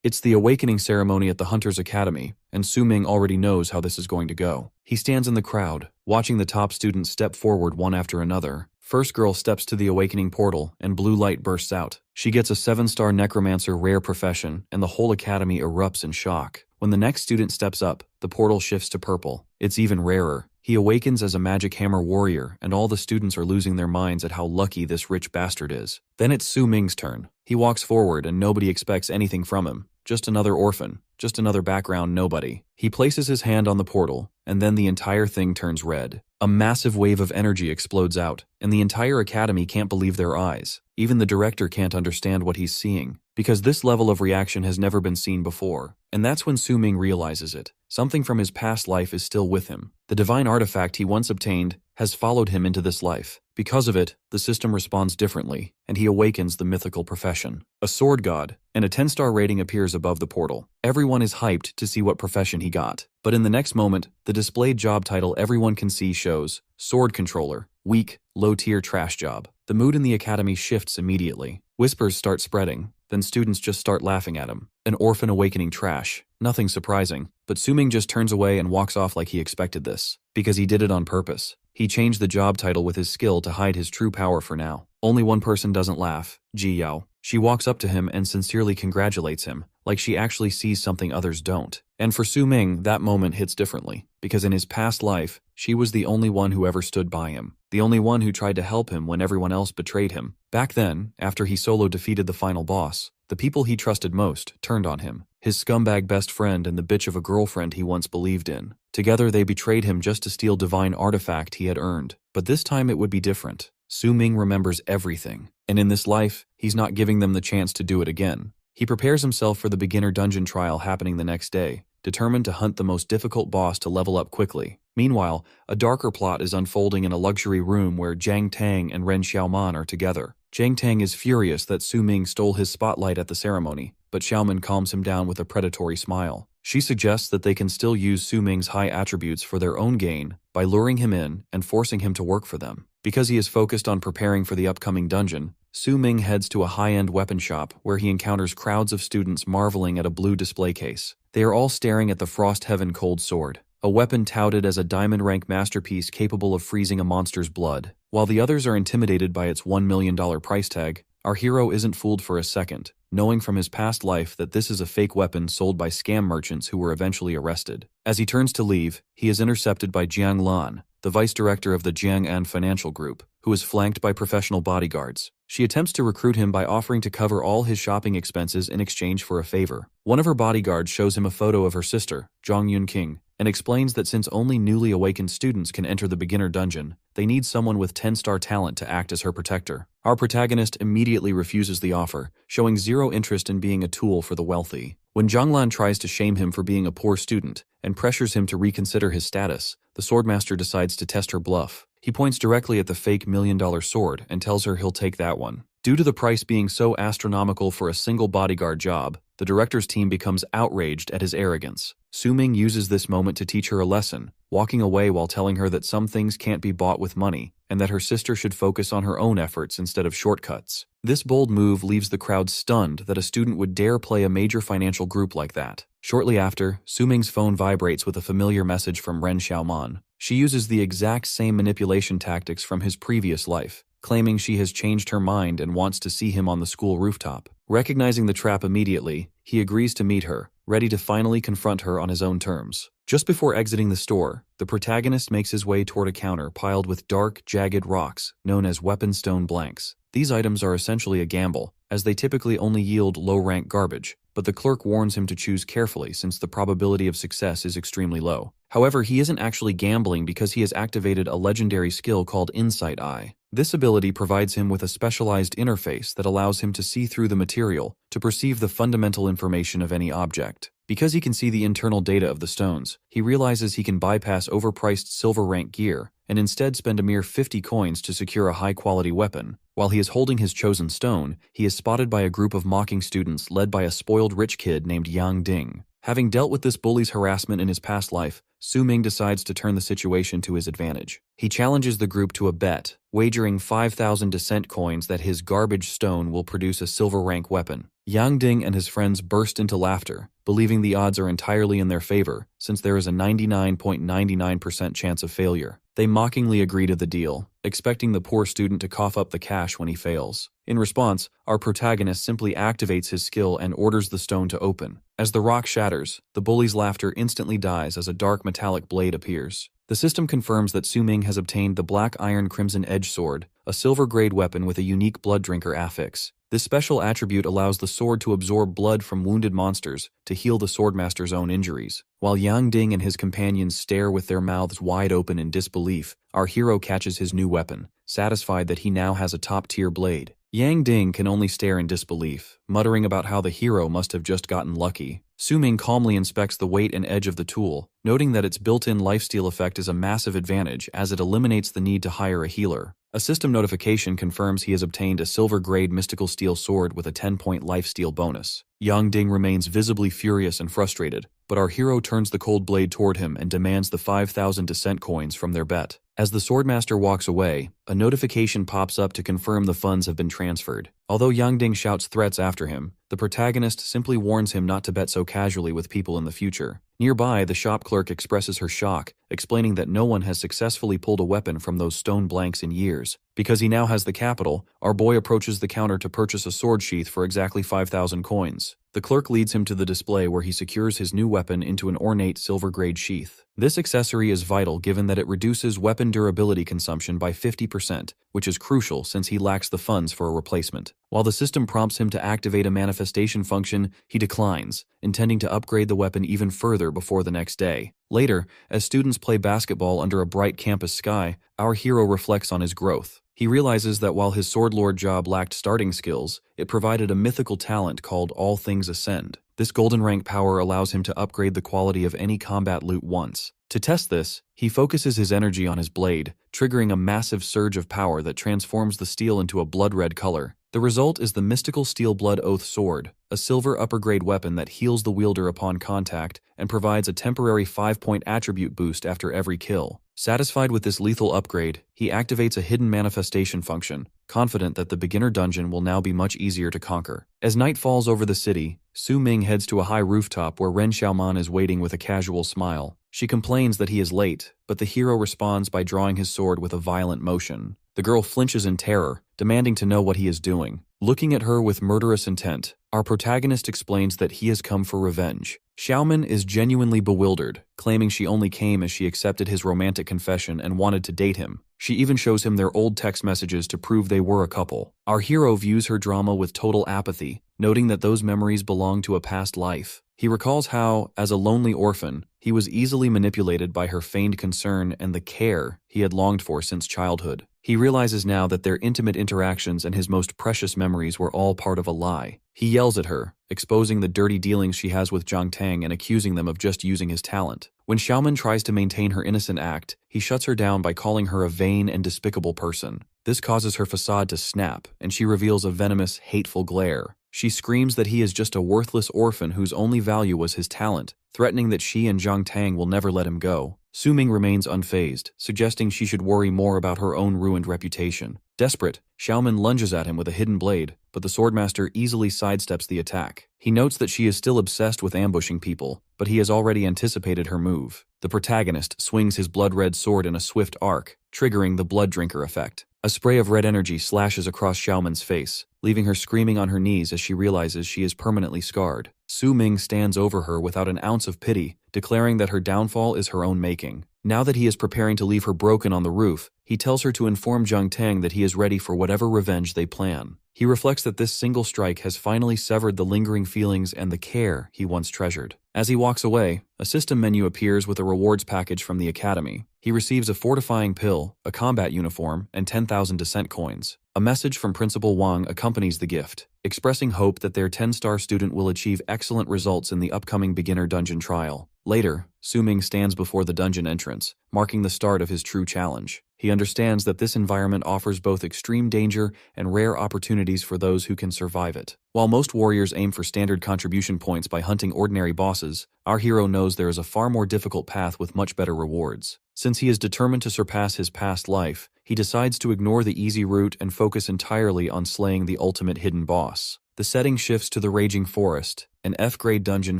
It's the awakening ceremony at the Hunter's Academy, and Su-ming already knows how this is going to go. He stands in the crowd, watching the top students step forward one after another. First girl steps to the awakening portal, and blue light bursts out. She gets a 7-star necromancer rare profession, and the whole academy erupts in shock. When the next student steps up, the portal shifts to purple. It's even rarer. He awakens as a magic hammer warrior, and all the students are losing their minds at how lucky this rich bastard is. Then it's Su-ming's turn. He walks forward and nobody expects anything from him. Just another orphan. Just another background nobody. He places his hand on the portal, and then the entire thing turns red. A massive wave of energy explodes out, and the entire academy can't believe their eyes. Even the director can't understand what he's seeing, because this level of reaction has never been seen before. And that's when Su-ming realizes it. Something from his past life is still with him. The divine artifact he once obtained has followed him into this life. Because of it, the system responds differently, and he awakens the mythical profession. A sword god, and a 10-star rating appears above the portal. Everyone is hyped to see what profession he got. But in the next moment, the displayed job title everyone can see shows Sword Controller, weak, low-tier trash job. The mood in the academy shifts immediately. Whispers start spreading, then students just start laughing at him. An orphan awakening trash. Nothing surprising, but Su-ming just turns away and walks off like he expected this. Because he did it on purpose. He changed the job title with his skill to hide his true power for now. Only one person doesn't laugh, Ji Yao. She walks up to him and sincerely congratulates him, like she actually sees something others don't. And for Su-ming, that moment hits differently, because in his past life, she was the only one who ever stood by him. The only one who tried to help him when everyone else betrayed him. Back then, after he solo defeated the final boss, the people he trusted most turned on him. His scumbag best friend and the bitch of a girlfriend he once believed in. Together they betrayed him just to steal divine artifact he had earned. But this time it would be different. Su-ming remembers everything. And in this life, he's not giving them the chance to do it again. He prepares himself for the beginner dungeon trial happening the next day, determined to hunt the most difficult boss to level up quickly. Meanwhile, a darker plot is unfolding in a luxury room where Jiang Tang and Ren Xiaoman are together. Jiang Tang is furious that Su-ming stole his spotlight at the ceremony, but Xiaoman calms him down with a predatory smile. She suggests that they can still use Su-ming's high attributes for their own gain by luring him in and forcing him to work for them. Because he is focused on preparing for the upcoming dungeon, Su-ming heads to a high-end weapon shop where he encounters crowds of students marveling at a blue display case. They are all staring at the Frost Heaven Cold Sword, a weapon touted as a diamond-rank masterpiece capable of freezing a monster's blood. While the others are intimidated by its $1 million price tag, our hero isn't fooled for a second, knowing from his past life that this is a fake weapon sold by scam merchants who were eventually arrested. As he turns to leave, he is intercepted by Jiang Lan, the vice director of the Jiang'an Financial Group, who is flanked by professional bodyguards. She attempts to recruit him by offering to cover all his shopping expenses in exchange for a favor. One of her bodyguards shows him a photo of her sister, Zhang Yunqing, and explains that since only newly awakened students can enter the beginner dungeon, they need someone with 10-star talent to act as her protector. Our protagonist immediately refuses the offer, showing zero interest in being a tool for the wealthy. When Zhanglan tries to shame him for being a poor student and pressures him to reconsider his status, the swordmaster decides to test her bluff. He points directly at the fake $1 million sword and tells her he'll take that one. Due to the price being so astronomical for a single bodyguard job, the director's team becomes outraged at his arrogance. Su-ming uses this moment to teach her a lesson, walking away while telling her that some things can't be bought with money, and that her sister should focus on her own efforts instead of shortcuts. This bold move leaves the crowd stunned that a student would dare play a major financial group like that. Shortly after, Su-ming's phone vibrates with a familiar message from Ren Xiaoman. She uses the exact same manipulation tactics from his previous life, claiming she has changed her mind and wants to see him on the school rooftop. Recognizing the trap immediately, he agrees to meet her, ready to finally confront her on his own terms. Just before exiting the store, the protagonist makes his way toward a counter piled with dark, jagged rocks known as weapon stone blanks. These items are essentially a gamble, as they typically only yield low-rank garbage, but the clerk warns him to choose carefully since the probability of success is extremely low. However, he isn't actually gambling because he has activated a legendary skill called Insight Eye. This ability provides him with a specialized interface that allows him to see through the material to perceive the fundamental information of any object. Because he can see the internal data of the stones, he realizes he can bypass overpriced silver rank gear and instead spend a mere 50 coins to secure a high-quality weapon. While he is holding his chosen stone, he is spotted by a group of mocking students led by a spoiled rich kid named Yang Ding. Having dealt with this bully's harassment in his past life, Su-ming decides to turn the situation to his advantage. He challenges the group to a bet, wagering 5,000 descent coins that his garbage stone will produce a silver rank weapon. Yang Ding and his friends burst into laughter, believing the odds are entirely in their favor, since there is a 99.99% chance of failure. They mockingly agree to the deal, expecting the poor student to cough up the cash when he fails. In response, our protagonist simply activates his skill and orders the stone to open. As the rock shatters, the bully's laughter instantly dies as a dark metallic blade appears. The system confirms that Su Ming has obtained the Black Iron Crimson Edge Sword, a silver-grade weapon with a unique Blood Drinker affix. This special attribute allows the sword to absorb blood from wounded monsters to heal the swordmaster's own injuries. While Yang Ding and his companions stare with their mouths wide open in disbelief, our hero catches his new weapon, satisfied that he now has a top-tier blade. Yang Ding can only stare in disbelief, muttering about how the hero must have just gotten lucky. Su Ming calmly inspects the weight and edge of the tool, noting that its built-in lifesteal effect is a massive advantage as it eliminates the need to hire a healer. A system notification confirms he has obtained a silver-grade mystical steel sword with a 10-point lifesteal bonus. Yang Ding remains visibly furious and frustrated, but our hero turns the cold blade toward him and demands the 5,000 descent coins from their bet. As the swordmaster walks away, a notification pops up to confirm the funds have been transferred. Although Yang Ding shouts threats after him, the protagonist simply warns him not to bet so casually with people in the future. Nearby, the shop clerk expresses her shock, explaining that no one has successfully pulled a weapon from those stone blanks in years. Because he now has the capital, our boy approaches the counter to purchase a sword sheath for exactly 5,000 coins. The clerk leads him to the display where he secures his new weapon into an ornate silver-grade sheath. This accessory is vital given that it reduces weapon durability consumption by 50%, which is crucial since he lacks the funds for a replacement. While the system prompts him to activate a manifestation function, he declines, intending to upgrade the weapon even further before the next day. Later, as students play basketball under a bright campus sky, our hero reflects on his growth. He realizes that while his sword lord job lacked starting skills, it provided a mythical talent called All Things Ascend. This golden rank power allows him to upgrade the quality of any combat loot once. To test this, he focuses his energy on his blade, triggering a massive surge of power that transforms the steel into a blood-red color. The result is the mystical Steel Blood Oath Sword, a silver upper-grade weapon that heals the wielder upon contact and provides a temporary 5-point attribute boost after every kill. Satisfied with this lethal upgrade, he activates a hidden manifestation function, confident that the beginner dungeon will now be much easier to conquer. As night falls over the city, Su Ming heads to a high rooftop where Ren Xiaoman is waiting with a casual smile. She complains that he is late, but the hero responds by drawing his sword with a violent motion. The girl flinches in terror, demanding to know what he is doing. Looking at her with murderous intent, our protagonist explains that he has come for revenge. Xiaoman is genuinely bewildered, claiming she only came as she accepted his romantic confession and wanted to date him. She even shows him their old text messages to prove they were a couple. Our hero views her drama with total apathy, noting that those memories belong to a past life. He recalls how, as a lonely orphan, he was easily manipulated by her feigned concern and the care he had longed for since childhood. He realizes now that their intimate interactions and his most precious memories were all part of a lie. He yells at her, exposing the dirty dealings she has with Zhang Tang and accusing them of just using his talent. When Xiaoman tries to maintain her innocent act, he shuts her down by calling her a vain and despicable person. This causes her facade to snap, and she reveals a venomous, hateful glare. She screams that he is just a worthless orphan whose only value was his talent, threatening that she and Zhang Tang will never let him go. Su Ming remains unfazed, suggesting she should worry more about her own ruined reputation. Desperate, Xiaoman lunges at him with a hidden blade, but the swordmaster easily sidesteps the attack. He notes that she is still obsessed with ambushing people, but he has already anticipated her move. The protagonist swings his blood-red sword in a swift arc, triggering the Blood Drinker effect. A spray of red energy slashes across Xiaoman's face, leaving her screaming on her knees as she realizes she is permanently scarred. Su Ming stands over her without an ounce of pity, declaring that her downfall is her own making. Now that he is preparing to leave her broken on the roof, he tells her to inform Zhang Tang that he is ready for whatever revenge they plan. He reflects that this single strike has finally severed the lingering feelings and the care he once treasured. As he walks away, a system menu appears with a rewards package from the academy. He receives a fortifying pill, a combat uniform, and 10,000 descent coins. A message from Principal Wang accompanies the gift, expressing hope that their 10-star student will achieve excellent results in the upcoming beginner dungeon trial. Later, Su Ming stands before the dungeon entrance, marking the start of his true challenge. He understands that this environment offers both extreme danger and rare opportunities for those who can survive it. While most warriors aim for standard contribution points by hunting ordinary bosses, our hero knows there is a far more difficult path with much better rewards. Since he is determined to surpass his past life, he decides to ignore the easy route and focus entirely on slaying the ultimate hidden boss. The The setting shifts to the raging forest, an F-grade dungeon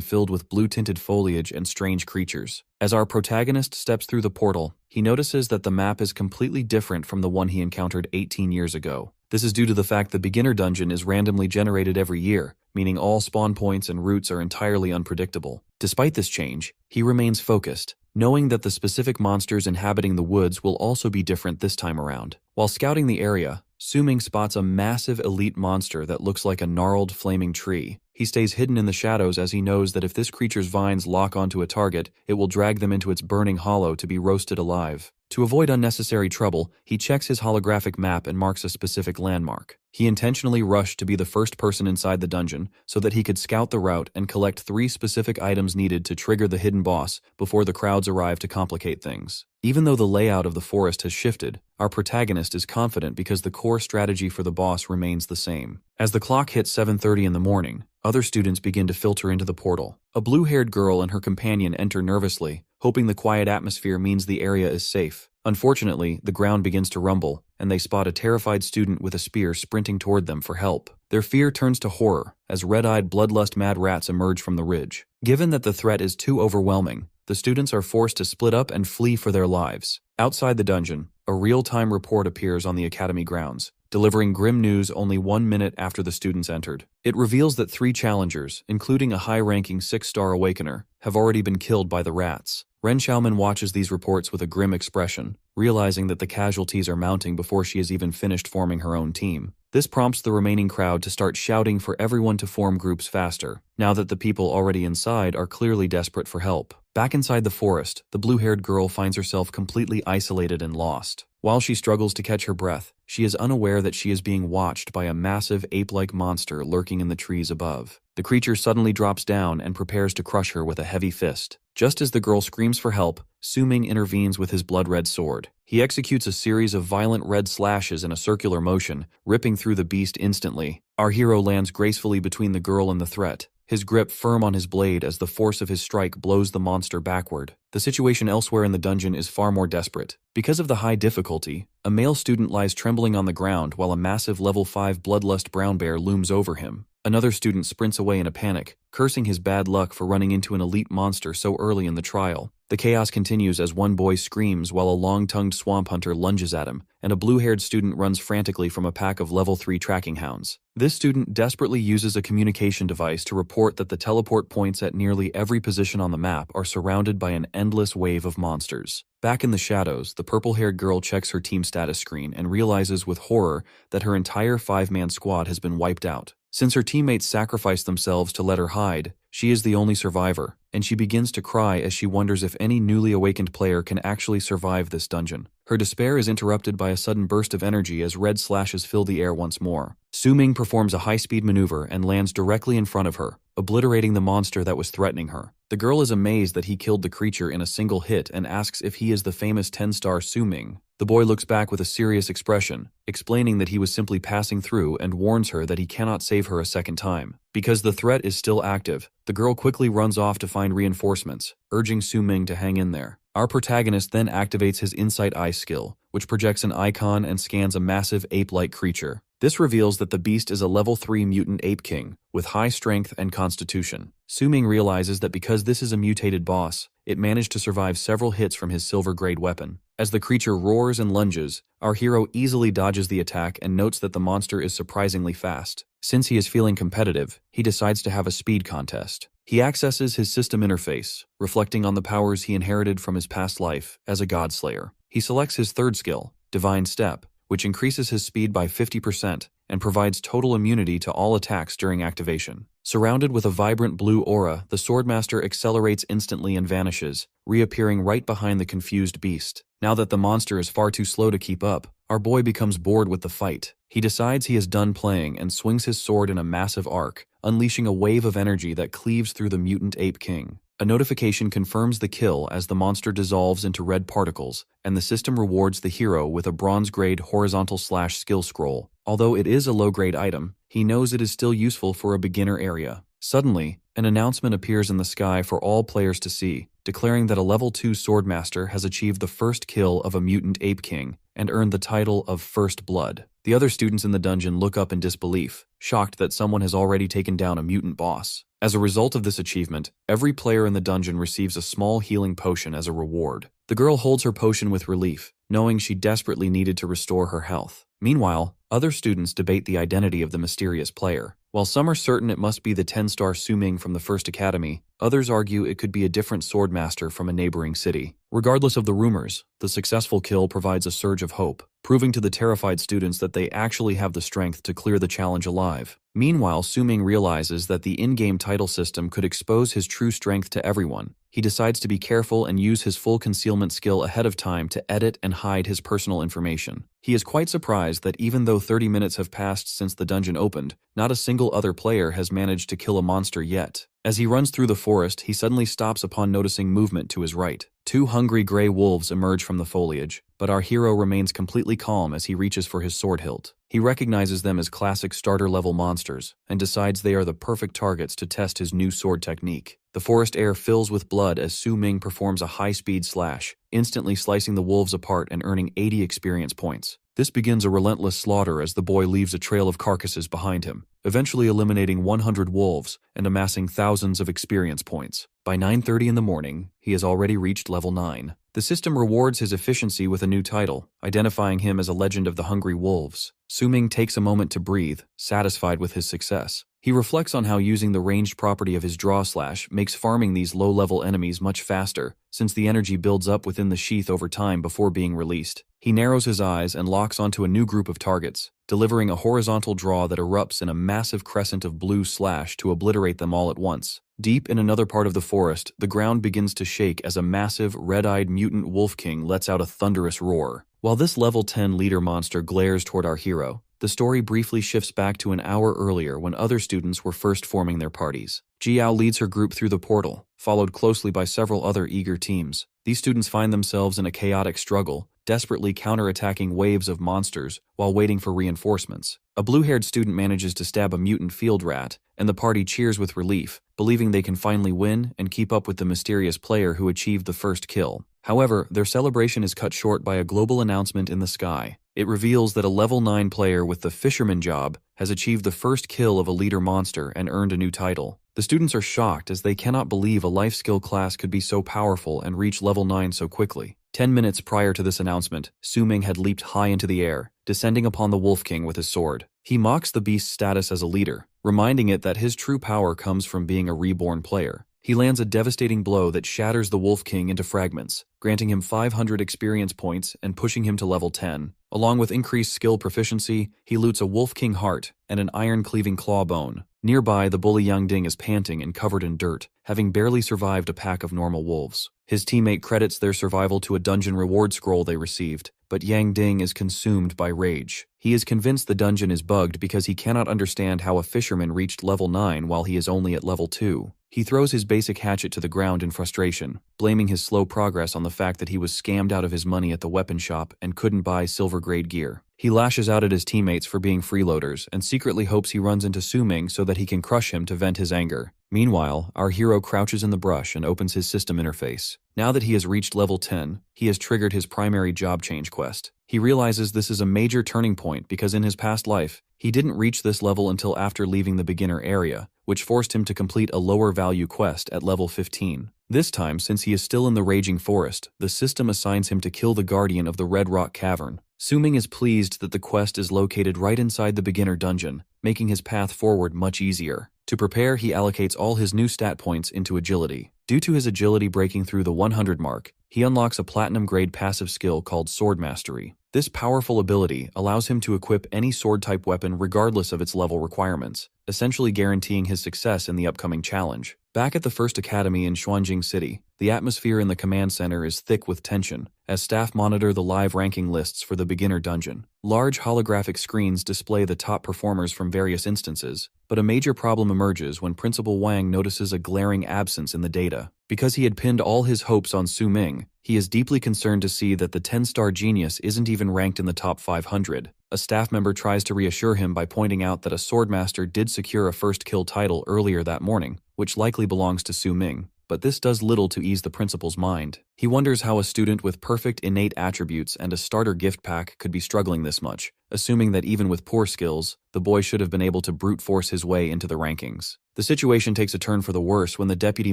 filled with blue-tinted foliage and strange creatures. As our protagonist steps through the portal, he notices that the map is completely different from the one he encountered 18 years ago. This is due to the fact the beginner dungeon is randomly generated every year, meaning all spawn points and routes are entirely unpredictable. Despite this change, he remains focused, knowing that the specific monsters inhabiting the woods will also be different this time around. While scouting the area, Su-ming spots a massive elite monster that looks like a gnarled flaming tree. He stays hidden in the shadows as he knows that if this creature's vines lock onto a target, it will drag them into its burning hollow to be roasted alive. To avoid unnecessary trouble, he checks his holographic map and marks a specific landmark. He intentionally rushed to be the first person inside the dungeon so that he could scout the route and collect 3 specific items needed to trigger the hidden boss before the crowds arrive to complicate things. Even though the layout of the forest has shifted, our protagonist is confident because the core strategy for the boss remains the same. As the clock hits 7:30 in the morning, other students begin to filter into the portal. A blue-haired girl and her companion enter nervously, hoping the quiet atmosphere means the area is safe. Unfortunately, the ground begins to rumble, and they spot a terrified student with a spear sprinting toward them for help. Their fear turns to horror as red-eyed bloodlust mad rats emerge from the ridge. Given that the threat is too overwhelming, the students are forced to split up and flee for their lives. Outside the dungeon, a real-time report appears on the academy grounds, delivering grim news only 1 minute after the students entered. It reveals that 3 challengers, including a high-ranking 6-star awakener, have already been killed by the rats. Ren Xiaoman watches these reports with a grim expression, realizing that the casualties are mounting before she has even finished forming her own team. This prompts the remaining crowd to start shouting for everyone to form groups faster, now that the people already inside are clearly desperate for help. Back inside the forest, the blue-haired girl finds herself completely isolated and lost. While she struggles to catch her breath, she is unaware that she is being watched by a massive ape-like monster lurking in the trees above. The creature suddenly drops down and prepares to crush her with a heavy fist. Just as the girl screams for help, Su-ming intervenes with his blood-red sword. He executes a series of violent red slashes in a circular motion, ripping through the beast instantly. Our hero lands gracefully between the girl and the threat, his grip firm on his blade as the force of his strike blows the monster backward. The situation elsewhere in the dungeon is far more desperate. Because of the high difficulty, a male student lies trembling on the ground while a massive level 5 bloodlust brown bear looms over him. Another student sprints away in a panic, cursing his bad luck for running into an elite monster so early in the trial. The chaos continues as one boy screams while a long-tongued swamp hunter lunges at him, and a blue-haired student runs frantically from a pack of level 3 tracking hounds. This student desperately uses a communication device to report that the teleport points at nearly every position on the map are surrounded by an endless wave of monsters. Back in the shadows, the purple-haired girl checks her team status screen and realizes with horror that her entire 5-man squad has been wiped out. Since her teammates sacrificed themselves to let her hide, she is the only survivor, and she begins to cry as she wonders if any newly awakened player can actually survive this dungeon. Her despair is interrupted by a sudden burst of energy as red slashes fill the air once more. Su-ming performs a high-speed maneuver and lands directly in front of her, obliterating the monster that was threatening her. The girl is amazed that he killed the creature in a single hit and asks if he is the famous 10-star Su-ming. The boy looks back with a serious expression, explaining that he was simply passing through and warns her that he cannot save her a second time. Because the threat is still active, the girl quickly runs off to find reinforcements, urging Su-ming to hang in there. Our protagonist then activates his Insight Eye skill, which projects an icon and scans a massive ape-like creature. This reveals that the beast is a level 3 mutant ape king, with high strength and constitution. Su-ming realizes that because this is a mutated boss, it managed to survive several hits from his silver-grade weapon. As the creature roars and lunges, our hero easily dodges the attack and notes that the monster is surprisingly fast. Since he is feeling competitive, he decides to have a speed contest. He accesses his system interface, reflecting on the powers he inherited from his past life as a godslayer. He selects his third skill, Divine Step, which increases his speed by 50% and provides total immunity to all attacks during activation. Surrounded with a vibrant blue aura, the Swordmaster accelerates instantly and vanishes, reappearing right behind the confused beast. Now that the monster is far too slow to keep up, our boy becomes bored with the fight. He decides he is done playing and swings his sword in a massive arc, unleashing a wave of energy that cleaves through the mutant ape king. A notification confirms the kill as the monster dissolves into red particles, and the system rewards the hero with a bronze-grade horizontal/skill scroll. Although it is a low-grade item, he knows it is still useful for a beginner area. Suddenly, an announcement appears in the sky for all players to see, declaring that a level 2 Swordmaster has achieved the first kill of a mutant ape king and earned the title of First Blood. The other students in the dungeon look up in disbelief, shocked that someone has already taken down a mutant boss. As a result of this achievement, every player in the dungeon receives a small healing potion as a reward. The girl holds her potion with relief, knowing she desperately needed to restore her health. Meanwhile, other students debate the identity of the mysterious player. While some are certain it must be the 10-star Su-Ming from the First Academy, others argue it could be a different swordmaster from a neighboring city. Regardless of the rumors, the successful kill provides a surge of hope, proving to the terrified students that they actually have the strength to clear the challenge alive. Meanwhile, Su-Ming realizes that the in-game title system could expose his true strength to everyone. He decides to be careful and use his full concealment skill ahead of time to edit and hide his personal information. He is quite surprised that even though 30 minutes have passed since the dungeon opened, not a single other player has managed to kill a monster yet. As he runs through the forest, he suddenly stops upon noticing movement to his right. Two hungry gray wolves emerge from the foliage, but our hero remains completely calm as he reaches for his sword hilt. He recognizes them as classic starter-level monsters and decides they are the perfect targets to test his new sword technique. The forest air fills with blood as Su-Ming performs a high-speed slash, instantly slicing the wolves apart and earning 80 experience points. This begins a relentless slaughter as the boy leaves a trail of carcasses behind him, eventually eliminating 100 wolves and amassing thousands of experience points. By 9:30 in the morning, he has already reached level 9. The system rewards his efficiency with a new title, identifying him as a legend of the hungry wolves. Su-Ming takes a moment to breathe, satisfied with his success. He reflects on how using the ranged property of his draw slash makes farming these low-level enemies much faster, since the energy builds up within the sheath over time before being released. He narrows his eyes and locks onto a new group of targets, delivering a horizontal draw that erupts in a massive crescent of blue slash to obliterate them all at once. Deep in another part of the forest, the ground begins to shake as a massive, red-eyed mutant wolf king lets out a thunderous roar. While this level 10 leader monster glares toward our hero, the story briefly shifts back to an hour earlier when other students were first forming their parties. Jiao leads her group through the portal, followed closely by several other eager teams. These students find themselves in a chaotic struggle, desperately counterattacking waves of monsters while waiting for reinforcements. A blue-haired student manages to stab a mutant field rat, and the party cheers with relief, believing they can finally win and keep up with the mysterious player who achieved the first kill. However, their celebration is cut short by a global announcement in the sky. It reveals that a level 9 player with the fisherman job has achieved the first kill of a leader monster and earned a new title. The students are shocked as they cannot believe a life skill class could be so powerful and reach level 9 so quickly. 10 minutes prior to this announcement, Su-Ming had leaped high into the air, descending upon the Wolf King with his sword. He mocks the beast's status as a leader, reminding it that his true power comes from being a reborn player. He lands a devastating blow that shatters the Wolf King into fragments, granting him 500 experience points and pushing him to level 10. Along with increased skill proficiency, he loots a Wolf King heart and an iron-cleaving claw bone. Nearby, the bully Yang Ding is panting and covered in dirt, having barely survived a pack of normal wolves. His teammate credits their survival to a dungeon reward scroll they received, but Yang Ding is consumed by rage. He is convinced the dungeon is bugged because he cannot understand how a fisherman reached level 9 while he is only at level 2. He throws his basic hatchet to the ground in frustration, blaming his slow progress on the fact that he was scammed out of his money at the weapon shop and couldn't buy silver-grade gear. He lashes out at his teammates for being freeloaders and secretly hopes he runs into Su-Ming so that he can crush him to vent his anger. Meanwhile, our hero crouches in the brush and opens his system interface. Now that he has reached level 10, he has triggered his primary job change quest. He realizes this is a major turning point because in his past life, he didn't reach this level until after leaving the beginner area, which forced him to complete a lower value quest at level 15. This time, since he is still in the raging forest, the system assigns him to kill the guardian of the Red Rock Cavern. Su-Ming is pleased that the quest is located right inside the beginner dungeon, making his path forward much easier. To prepare, he allocates all his new stat points into agility. Due to his agility breaking through the 100 mark, he unlocks a platinum-grade passive skill called Sword Mastery. This powerful ability allows him to equip any sword-type weapon regardless of its level requirements, essentially guaranteeing his success in the upcoming challenge. Back at the First Academy in Xuanjing City, the atmosphere in the command center is thick with tension, as staff monitor the live ranking lists for the beginner dungeon. Large holographic screens display the top performers from various instances, but a major problem emerges when Principal Wang notices a glaring absence in the data. Because he had pinned all his hopes on Su-Ming, he is deeply concerned to see that the 10-star genius isn't even ranked in the top 500. A staff member tries to reassure him by pointing out that a swordmaster did secure a first kill title earlier that morning, which likely belongs to Su-Ming. but this does little to ease the principal's mind. He wonders how a student with perfect innate attributes and a starter gift pack could be struggling this much, assuming that even with poor skills, the boy should have been able to brute force his way into the rankings. The situation takes a turn for the worse when the deputy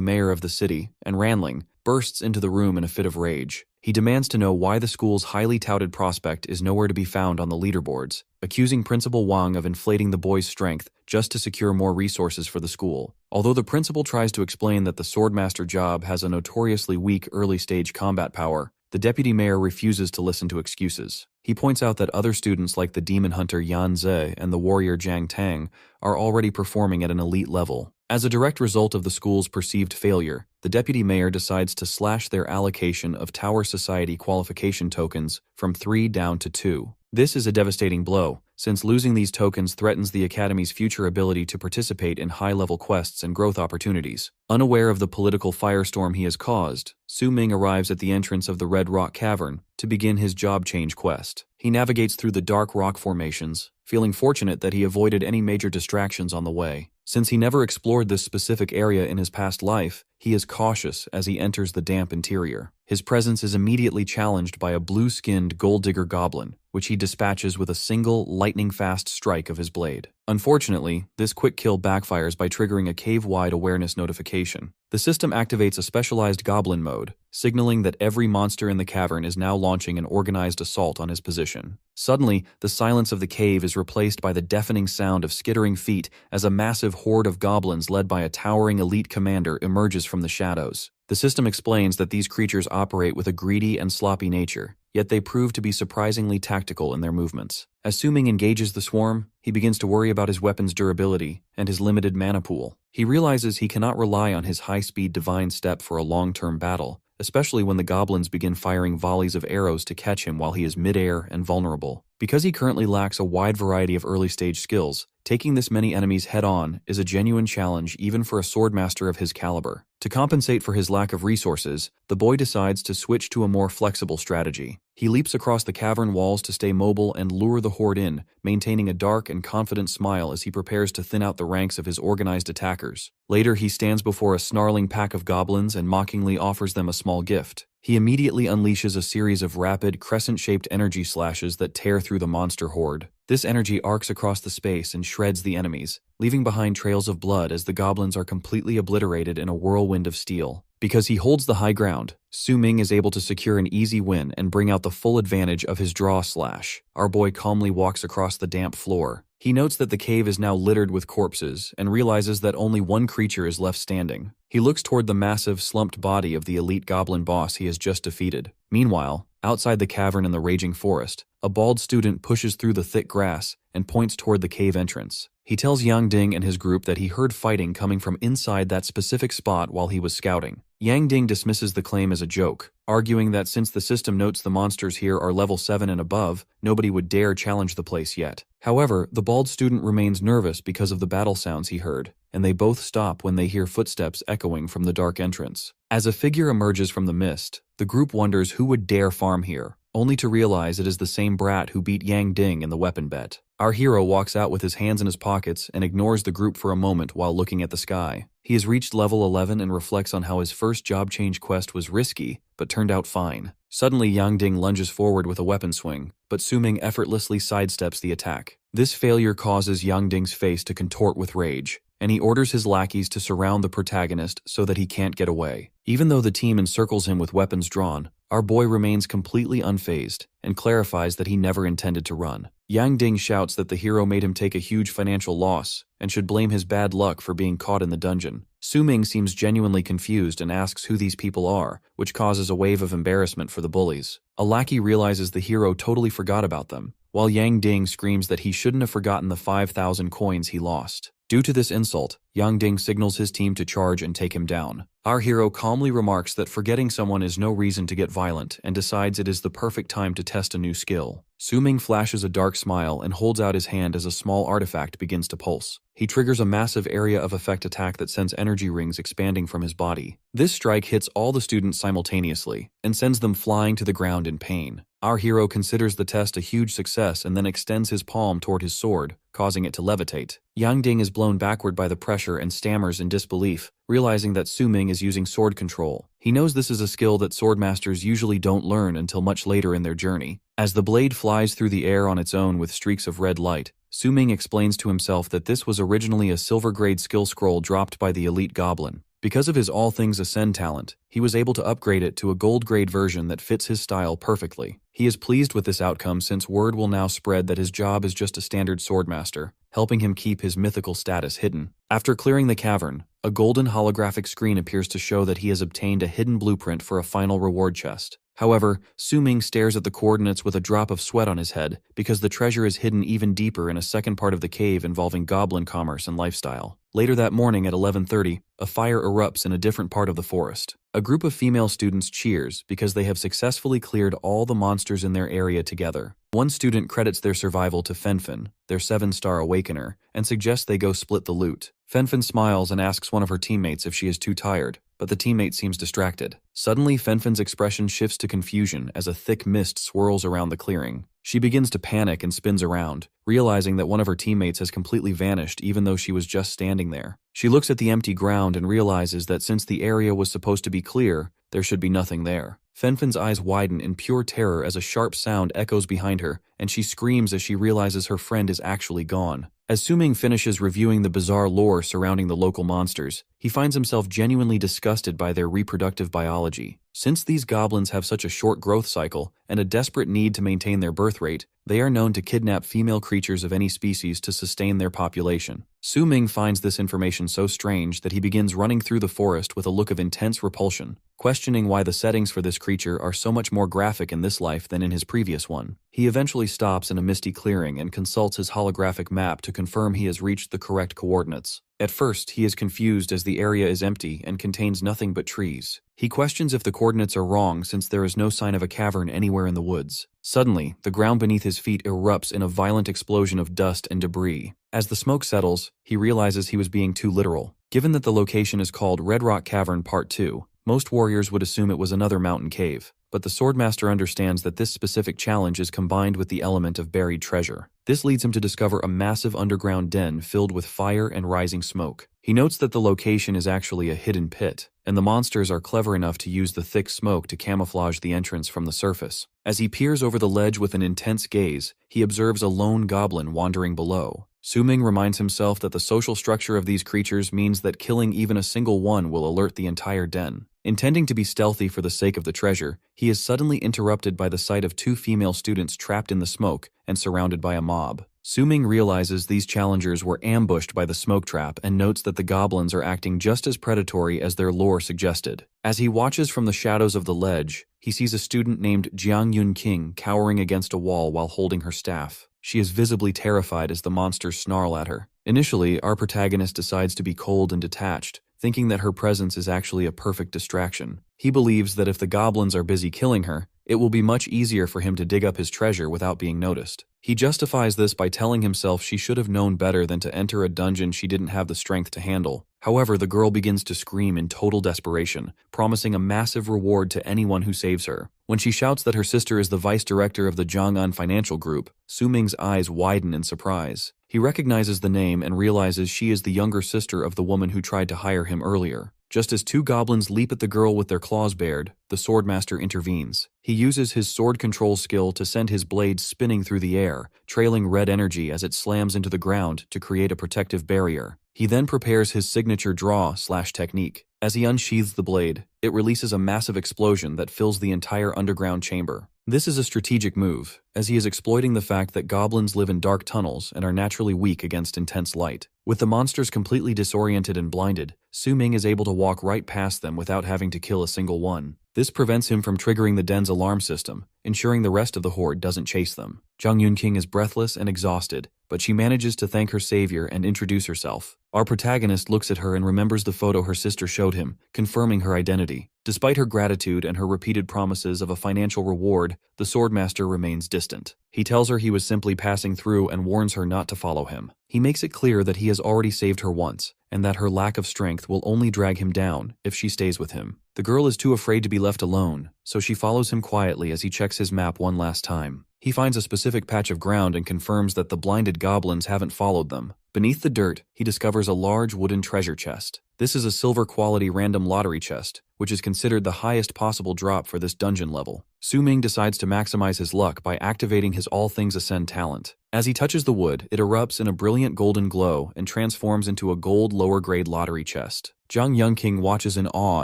mayor of the city, and Ranling, bursts into the room in a fit of rage. He demands to know why the school's highly touted prospect is nowhere to be found on the leaderboards, accusing Principal Wang of inflating the boy's strength just to secure more resources for the school. Although the principal tries to explain that the swordmaster job has a notoriously weak early-stage combat power, the deputy mayor refuses to listen to excuses. He points out that other students like the demon hunter Yan Ze and the warrior Jiang Tang are already performing at an elite level. As a direct result of the school's perceived failure, the deputy mayor decides to slash their allocation of Tower Society qualification tokens from 3 down to 2. This is a devastating blow, since losing these tokens threatens the Academy's future ability to participate in high-level quests and growth opportunities. Unaware of the political firestorm he has caused, Su Ming arrives at the entrance of the Red Rock Cavern to begin his job change quest. He navigates through the dark rock formations, feeling fortunate that he avoided any major distractions on the way. Since he never explored this specific area in his past life, he is cautious as he enters the damp interior. His presence is immediately challenged by a blue-skinned gold-digger goblin, which he dispatches with a single, lightning-fast strike of his blade. Unfortunately, this quick kill backfires by triggering a cave-wide awareness notification. The system activates a specialized goblin mode, signaling that every monster in the cavern is now launching an organized assault on his position. Suddenly, the silence of the cave is replaced by the deafening sound of skittering feet as a massive horde of goblins led by a towering elite commander emerges from the shadows. The system explains that these creatures operate with a greedy and sloppy nature, yet they prove to be surprisingly tactical in their movements. As Su Ming engages the swarm, he begins to worry about his weapon's durability and his limited mana pool. He realizes he cannot rely on his high-speed divine step for a long-term battle, especially when the goblins begin firing volleys of arrows to catch him while he is mid-air and vulnerable. Because he currently lacks a wide variety of early-stage skills, taking this many enemies head-on is a genuine challenge even for a swordmaster of his caliber. To compensate for his lack of resources, the boy decides to switch to a more flexible strategy. He leaps across the cavern walls to stay mobile and lure the horde in, maintaining a dark and confident smile as he prepares to thin out the ranks of his organized attackers. Later, he stands before a snarling pack of goblins and mockingly offers them a small gift. He immediately unleashes a series of rapid, crescent-shaped energy slashes that tear through the monster horde. This energy arcs across the space and shreds the enemies, leaving behind trails of blood as the goblins are completely obliterated in a whirlwind of steel. Because he holds the high ground, Su Ming is able to secure an easy win and bring out the full advantage of his draw slash. Our boy calmly walks across the damp floor. He notes that the cave is now littered with corpses and realizes that only one creature is left standing. He looks toward the massive, slumped body of the elite goblin boss he has just defeated. Meanwhile, outside the cavern in the raging forest, a bald student pushes through the thick grass and points toward the cave entrance. He tells Yang Ding and his group that he heard fighting coming from inside that specific spot while he was scouting. Yang Ding dismisses the claim as a joke, arguing that since the system notes the monsters here are level 7 and above, nobody would dare challenge the place yet. However, the bald student remains nervous because of the battle sounds he heard, and they both stop when they hear footsteps echoing from the dark entrance. As a figure emerges from the mist, the group wonders who would dare farm here, only to realize it is the same brat who beat Yang Ding in the weapon bet. Our hero walks out with his hands in his pockets and ignores the group for a moment while looking at the sky. He has reached level 11 and reflects on how his first job change quest was risky, but turned out fine. Suddenly, Yang Ding lunges forward with a weapon swing, but Su Ming effortlessly sidesteps the attack. This failure causes Yang Ding's face to contort with rage, and he orders his lackeys to surround the protagonist so that he can't get away. Even though the team encircles him with weapons drawn, our boy remains completely unfazed and clarifies that he never intended to run. Yang Ding shouts that the hero made him take a huge financial loss and should blame his bad luck for being caught in the dungeon. Su Ming seems genuinely confused and asks who these people are, which causes a wave of embarrassment for the bullies. A lackey realizes the hero totally forgot about them, while Yang Ding screams that he shouldn't have forgotten the 5,000 coins he lost. Due to this insult, Yang Ding signals his team to charge and take him down. Our hero calmly remarks that forgetting someone is no reason to get violent and decides it is the perfect time to test a new skill. Su Ming flashes a dark smile and holds out his hand as a small artifact begins to pulse. He triggers a massive area of effect attack that sends energy rings expanding from his body. This strike hits all the students simultaneously and sends them flying to the ground in pain. Our hero considers the test a huge success and then extends his palm toward his sword, causing it to levitate. Yang Ding is blown backward by the pressure and stammers in disbelief, realizing that Su Ming is using sword control. He knows this is a skill that swordmasters usually don't learn until much later in their journey. As the blade flies through the air on its own with streaks of red light, Su Ming explains to himself that this was originally a silver-grade skill scroll dropped by the elite goblin. Because of his All Things Ascend talent, he was able to upgrade it to a gold-grade version that fits his style perfectly. He is pleased with this outcome since word will now spread that his job is just a standard swordmaster, helping him keep his mythical status hidden. After clearing the cavern, a golden holographic screen appears to show that he has obtained a hidden blueprint for a final reward chest. However, Su Ming stares at the coordinates with a drop of sweat on his head because the treasure is hidden even deeper in a second part of the cave involving goblin commerce and lifestyle. Later that morning at 11:30, a fire erupts in a different part of the forest. A group of female students cheers because they have successfully cleared all the monsters in their area together. One student credits their survival to Fenfen, their 7-star awakener, and suggests they go split the loot. Fenfen smiles and asks one of her teammates if she is too tired, but the teammate seems distracted. Suddenly, Fenfen's expression shifts to confusion as a thick mist swirls around the clearing. She begins to panic and spins around, realizing that one of her teammates has completely vanished even though she was just standing there. She looks at the empty ground and realizes that since the area was supposed to be clear, there should be nothing there. Fenfen's eyes widen in pure terror as a sharp sound echoes behind her, and she screams as she realizes her friend is actually gone. As Su Ming finishes reviewing the bizarre lore surrounding the local monsters, he finds himself genuinely disgusted by their reproductive biology. Since these goblins have such a short growth cycle and a desperate need to maintain their birth rate, they are known to kidnap female creatures of any species to sustain their population. Su Ming finds this information so strange that he begins running through the forest with a look of intense repulsion, questioning why the settings for this creature are so much more graphic in this life than in his previous one. He eventually stops in a misty clearing and consults his holographic map to confirm he has reached the correct coordinates. At first, he is confused as the area is empty and contains nothing but trees. He questions if the coordinates are wrong since there is no sign of a cavern anywhere in the woods. Suddenly, the ground beneath his feet erupts in a violent explosion of dust and debris. As the smoke settles, he realizes he was being too literal. Given that the location is called Red Rock Cavern Part 2, most warriors would assume it was another mountain cave. But the Swordmaster understands that this specific challenge is combined with the element of buried treasure. This leads him to discover a massive underground den filled with fire and rising smoke. He notes that the location is actually a hidden pit, and the monsters are clever enough to use the thick smoke to camouflage the entrance from the surface. As he peers over the ledge with an intense gaze, he observes a lone goblin wandering below. Su Ming reminds himself that the social structure of these creatures means that killing even a single one will alert the entire den. Intending to be stealthy for the sake of the treasure, he is suddenly interrupted by the sight of two female students trapped in the smoke and surrounded by a mob. Su Ming realizes these challengers were ambushed by the smoke trap and notes that the goblins are acting just as predatory as their lore suggested. As he watches from the shadows of the ledge, he sees a student named Jiang Yunqing cowering against a wall while holding her staff. She is visibly terrified as the monsters snarl at her. Initially, our protagonist decides to be cold and detached, thinking that her presence is actually a perfect distraction. He believes that if the goblins are busy killing her, it will be much easier for him to dig up his treasure without being noticed. He justifies this by telling himself she should have known better than to enter a dungeon she didn't have the strength to handle. However, the girl begins to scream in total desperation, promising a massive reward to anyone who saves her. When she shouts that her sister is the vice director of the Jiang'an Financial Group, Su Ming's eyes widen in surprise. He recognizes the name and realizes she is the younger sister of the woman who tried to hire him earlier. Just as two goblins leap at the girl with their claws bared, the Swordmaster intervenes. He uses his sword control skill to send his blade spinning through the air, trailing red energy as it slams into the ground to create a protective barrier. He then prepares his signature draw/technique. As he unsheathes the blade, it releases a massive explosion that fills the entire underground chamber. This is a strategic move, as he is exploiting the fact that goblins live in dark tunnels and are naturally weak against intense light. With the monsters completely disoriented and blinded, Su Ming is able to walk right past them without having to kill a single one. This prevents him from triggering the den's alarm system, ensuring the rest of the horde doesn't chase them. Jiang Yunqing is breathless and exhausted, but she manages to thank her savior and introduce herself. Our protagonist looks at her and remembers the photo her sister showed him, confirming her identity. Despite her gratitude and her repeated promises of a financial reward, the swordmaster remains distant. He tells her he was simply passing through and warns her not to follow him. He makes it clear that he has already saved her once, and that her lack of strength will only drag him down if she stays with him. The girl is too afraid to be left alone, so she follows him quietly as he checks his map one last time. He finds a specific patch of ground and confirms that the blinded goblins haven't followed them. Beneath the dirt, he discovers a large wooden treasure chest. This is a silver-quality random lottery chest, which is considered the highest possible drop for this dungeon level. Su-ming decides to maximize his luck by activating his All Things Ascend talent. As he touches the wood, it erupts in a brilliant golden glow and transforms into a gold lower-grade lottery chest. Jang Yunking watches in awe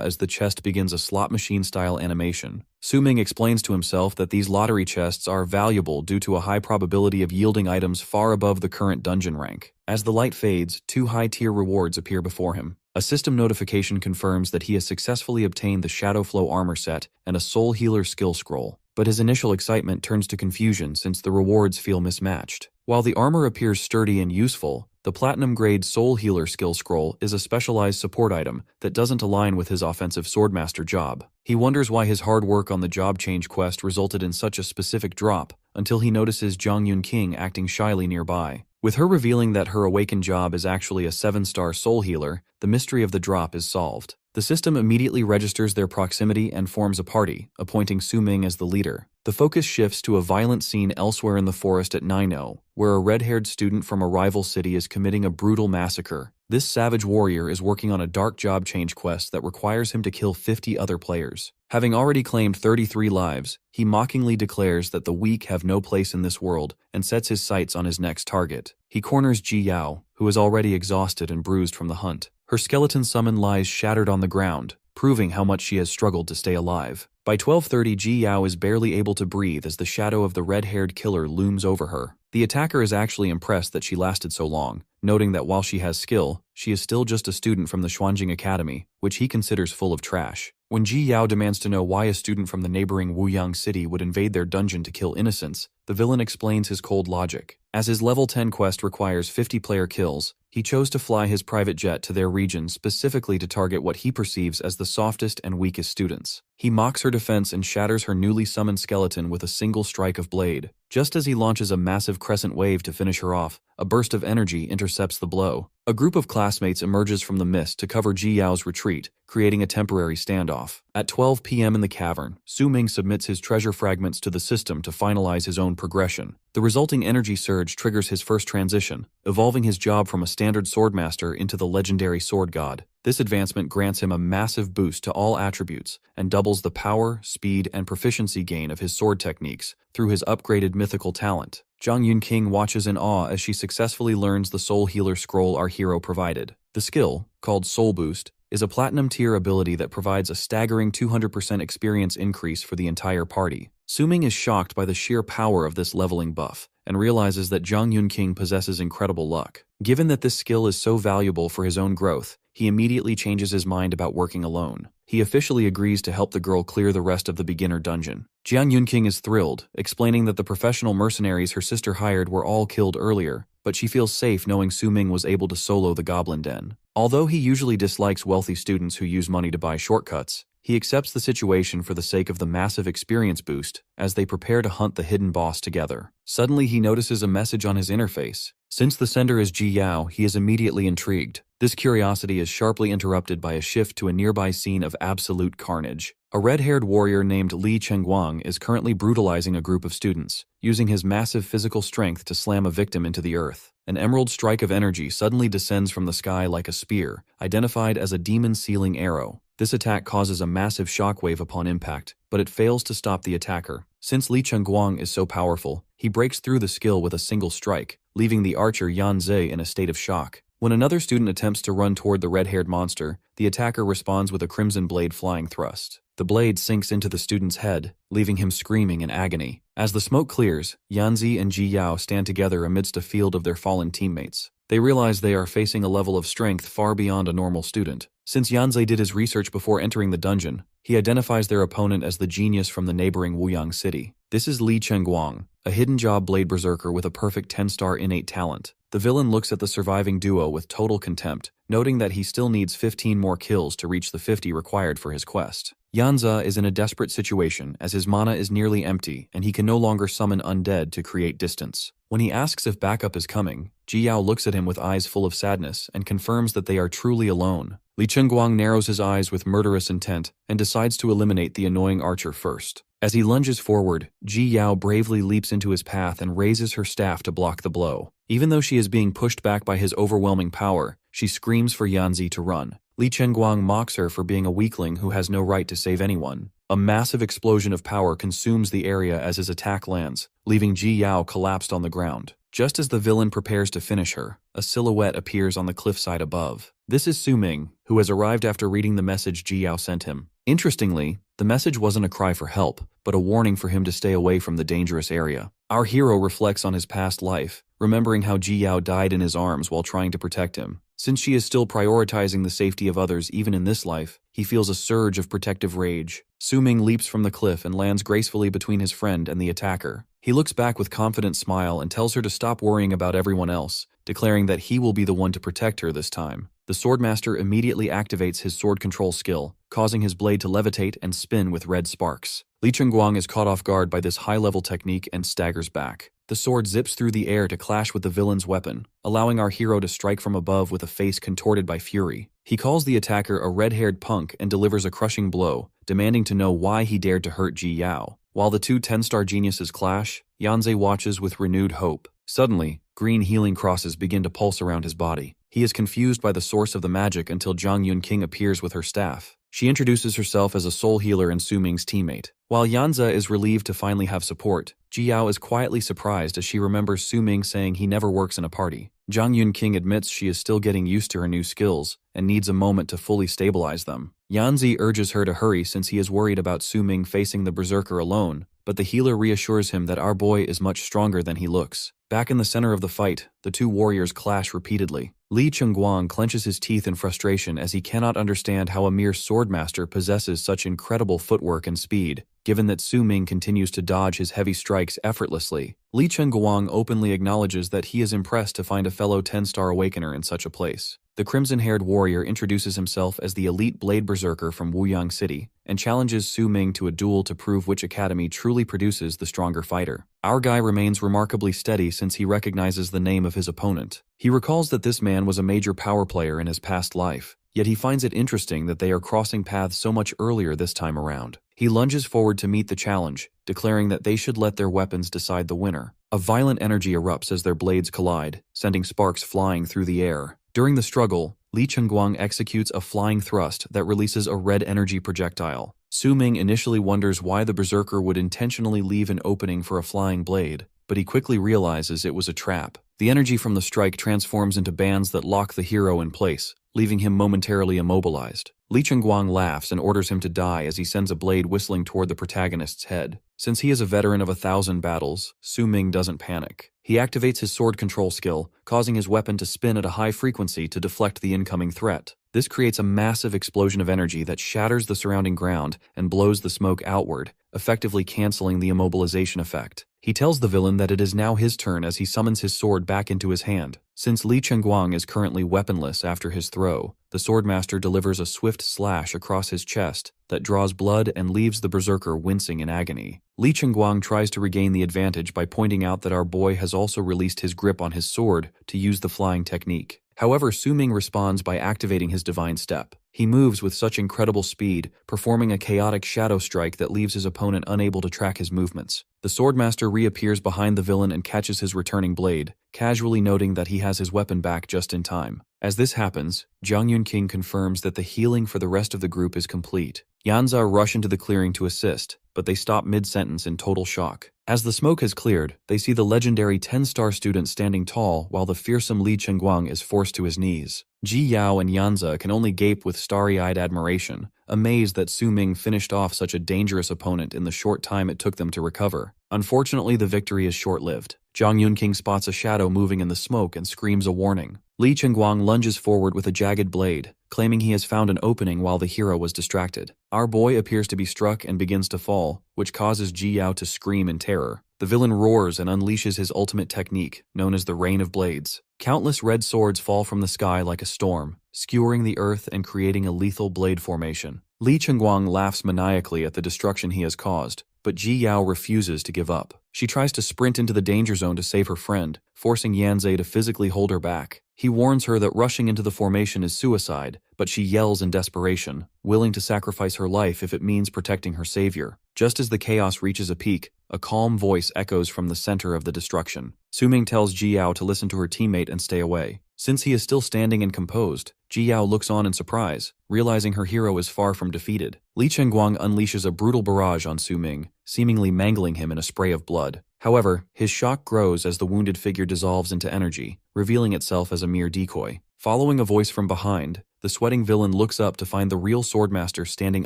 as the chest begins a slot machine-style animation. Su-ming explains to himself that these lottery chests are valuable due to a high probability of yielding items far above the current dungeon rank. As the light fades, 2 high-tier rewards appear before him. A system notification confirms that he has successfully obtained the Shadow Flow armor set and a Soul Healer skill scroll. But his initial excitement turns to confusion since the rewards feel mismatched. While the armor appears sturdy and useful, the Platinum-grade Soul Healer skill scroll is a specialized support item that doesn't align with his offensive swordmaster job. He wonders why his hard work on the job change quest resulted in such a specific drop, until he notices Jang Yun-king acting shyly nearby. With her revealing that her awakened job is actually a 7-star soul healer, the mystery of the drop is solved. The system immediately registers their proximity and forms a party, appointing Su-ming as the leader. The focus shifts to a violent scene elsewhere in the forest at Naino, where a red-haired student from a rival city is committing a brutal massacre. This savage warrior is working on a dark job change quest that requires him to kill 50 other players. Having already claimed 33 lives, he mockingly declares that the weak have no place in this world and sets his sights on his next target. He corners Ji Yao, who is already exhausted and bruised from the hunt. Her skeleton summon lies shattered on the ground, proving how much she has struggled to stay alive. By 12:30, Ji Yao is barely able to breathe as the shadow of the red-haired killer looms over her. The attacker is actually impressed that she lasted so long, noting that while she has skill, she is still just a student from the Xuanjing Academy, which he considers full of trash. When Ji Yao demands to know why a student from the neighboring Wuyang city would invade their dungeon to kill innocents, the villain explains his cold logic. As his level 10 quest requires 50 player kills, he chose to fly his private jet to their region specifically to target what he perceives as the softest and weakest students. He mocks her defense and shatters her newly summoned skeleton with a single strike of blade. Just as he launches a massive crescent wave to finish her off, a burst of energy intercepts the blow. A group of classmates emerges from the mist to cover Ji Yao's retreat, creating a temporary standoff. At 12 p.m. in the cavern, Su-ming submits his treasure fragments to the system to finalize his own progression. The resulting energy surge triggers his first transition, evolving his job from a standard swordmaster into the legendary sword god. This advancement grants him a massive boost to all attributes and doubles the power, speed, and proficiency gain of his sword techniques through his upgraded mythical talent. Jang Yun-king watches in awe as she successfully learns the Soul Healer scroll our hero provided. The skill, called Soul Boost, is a platinum-tier ability that provides a staggering 200% experience increase for the entire party. Su-ming is shocked by the sheer power of this leveling buff, and realizes that Jang Yun-king possesses incredible luck. Given that this skill is so valuable for his own growth, he immediately changes his mind about working alone. He officially agrees to help the girl clear the rest of the beginner dungeon. Jiang Yunqing is thrilled, explaining that the professional mercenaries her sister hired were all killed earlier, but she feels safe knowing Su-ming was able to solo the Goblin Den. Although he usually dislikes wealthy students who use money to buy shortcuts, he accepts the situation for the sake of the massive experience boost as they prepare to hunt the hidden boss together. Suddenly he notices a message on his interface. Since the sender is Ji Yao, he is immediately intrigued. This curiosity is sharply interrupted by a shift to a nearby scene of absolute carnage. A red-haired warrior named Li Chengguang is currently brutalizing a group of students, using his massive physical strength to slam a victim into the earth. An emerald strike of energy suddenly descends from the sky like a spear, identified as a demon-sealing arrow. This attack causes a massive shockwave upon impact, but it fails to stop the attacker. Since Li Chengguang is so powerful, he breaks through the skill with a single strike, leaving the archer Yan Zhe in a state of shock. When another student attempts to run toward the red-haired monster, the attacker responds with a crimson blade flying thrust. The blade sinks into the student's head, leaving him screaming in agony. As the smoke clears, Yanzi and Ji Yao stand together amidst a field of their fallen teammates. They realize they are facing a level of strength far beyond a normal student. Since Yanzi did his research before entering the dungeon, he identifies their opponent as the genius from the neighboring Wuyang city. This is Li Chengguang, a hidden job blade berserker with a perfect 10-star innate talent. The villain looks at the surviving duo with total contempt, noting that he still needs 15 more kills to reach the 50 required for his quest. Yanza is in a desperate situation as his mana is nearly empty and he can no longer summon undead to create distance. When he asks if backup is coming, Ji Yao looks at him with eyes full of sadness and confirms that they are truly alone. Li Chengguang narrows his eyes with murderous intent and decides to eliminate the annoying archer first. As he lunges forward, Ji Yao bravely leaps into his path and raises her staff to block the blow. Even though she is being pushed back by his overwhelming power, she screams for Yanzi to run. Li Chengguang mocks her for being a weakling who has no right to save anyone. A massive explosion of power consumes the area as his attack lands, leaving Ji Yao collapsed on the ground. Just as the villain prepares to finish her, a silhouette appears on the cliffside above. This is Su Ming, who has arrived after reading the message Ji Yao sent him. Interestingly, the message wasn't a cry for help, but a warning for him to stay away from the dangerous area. Our hero reflects on his past life, remembering how Ji Yao died in his arms while trying to protect him. Since she is still prioritizing the safety of others even in this life, he feels a surge of protective rage. Su Ming leaps from the cliff and lands gracefully between his friend and the attacker. He looks back with confident smile and tells her to stop worrying about everyone else, declaring that he will be the one to protect her this time. The Swordmaster immediately activates his sword control skill, causing his blade to levitate and spin with red sparks. Li Chengguang is caught off guard by this high-level technique and staggers back. The sword zips through the air to clash with the villain's weapon, allowing our hero to strike from above with a face contorted by fury. He calls the attacker a red-haired punk and delivers a crushing blow, demanding to know why he dared to hurt Ji Yao. While the two 10-star geniuses clash, Yanze watches with renewed hope. Suddenly, green healing crosses begin to pulse around his body. He is confused by the source of the magic until Zhang Yunqing appears with her staff. She introduces herself as a soul healer and Su Ming's teammate. While Yanza is relieved to finally have support, Ji Yao is quietly surprised as she remembers Su Ming saying he never works in a party. Zhang Yunqing admits she is still getting used to her new skills and needs a moment to fully stabilize them. Yanzi urges her to hurry since he is worried about Su Ming facing the berserker alone, but the healer reassures him that our boy is much stronger than he looks. Back in the center of the fight, the two warriors clash repeatedly. Li Chengguang clenches his teeth in frustration as he cannot understand how a mere swordmaster possesses such incredible footwork and speed, given that Su Ming continues to dodge his heavy strikes effortlessly. Li Chengguang openly acknowledges that he is impressed to find a fellow 10-star awakener in such a place. The crimson-haired warrior introduces himself as the elite blade berserker from Wuyang City and challenges Su Ming to a duel to prove which academy truly produces the stronger fighter. Our guy remains remarkably steady since he recognizes the name of his opponent. He recalls that this man was a major power player in his past life, yet he finds it interesting that they are crossing paths so much earlier this time around. He lunges forward to meet the challenge, declaring that they should let their weapons decide the winner. A violent energy erupts as their blades collide, sending sparks flying through the air. During the struggle, Li Chengguang executes a flying thrust that releases a red energy projectile. Su Ming initially wonders why the berserker would intentionally leave an opening for a flying blade, but he quickly realizes it was a trap. The energy from the strike transforms into bands that lock the hero in place, leaving him momentarily immobilized. Li Chengguang laughs and orders him to die as he sends a blade whistling toward the protagonist's head. Since he is a veteran of 1,000 battles, Su Ming doesn't panic. He activates his sword control skill, causing his weapon to spin at a high frequency to deflect the incoming threat. This creates a massive explosion of energy that shatters the surrounding ground and blows the smoke outward, effectively canceling the immobilization effect. He tells the villain that it is now his turn as he summons his sword back into his hand. Since Li Chengguang is currently weaponless after his throw, the swordmaster delivers a swift slash across his chest that draws blood and leaves the berserker wincing in agony. Li Chengguang tries to regain the advantage by pointing out that our boy has also released his grip on his sword to use the flying technique. However, Su Ming responds by activating his divine step. He moves with such incredible speed, performing a chaotic shadow strike that leaves his opponent unable to track his movements. The swordmaster reappears behind the villain and catches his returning blade, casually noting that he has his weapon back just in time. As this happens, Zhang Yunqing confirms that the healing for the rest of the group is complete. Yanza rush into the clearing to assist, but they stop mid-sentence in total shock. As the smoke has cleared, they see the legendary 10-star student standing tall while the fearsome Li Chengguang is forced to his knees. Ji Yao and Yanza can only gape with starry-eyed admiration, amazed that Su Ming finished off such a dangerous opponent in the short time it took them to recover. Unfortunately, the victory is short-lived. Zhang Yunqing spots a shadow moving in the smoke and screams a warning. Li Chengguang lunges forward with a jagged blade, claiming he has found an opening while the hero was distracted. Our boy appears to be struck and begins to fall, which causes Ji Yao to scream in terror. The villain roars and unleashes his ultimate technique, known as the Rain of Blades. Countless red swords fall from the sky like a storm, skewering the earth and creating a lethal blade formation. Li Chengguang laughs maniacally at the destruction he has caused, but Ji Yao refuses to give up. She tries to sprint into the danger zone to save her friend, forcing Yanzhe to physically hold her back. He warns her that rushing into the formation is suicide, but she yells in desperation, willing to sacrifice her life if it means protecting her savior. Just as the chaos reaches a peak, a calm voice echoes from the center of the destruction. Su Ming tells Ji Yao to listen to her teammate and stay away. Since he is still standing and composed, Ji Yao looks on in surprise, realizing her hero is far from defeated. Li Chengguang unleashes a brutal barrage on Su Ming, seemingly mangling him in a spray of blood. However, his shock grows as the wounded figure dissolves into energy, revealing itself as a mere decoy. Following a voice from behind, the sweating villain looks up to find the real swordmaster standing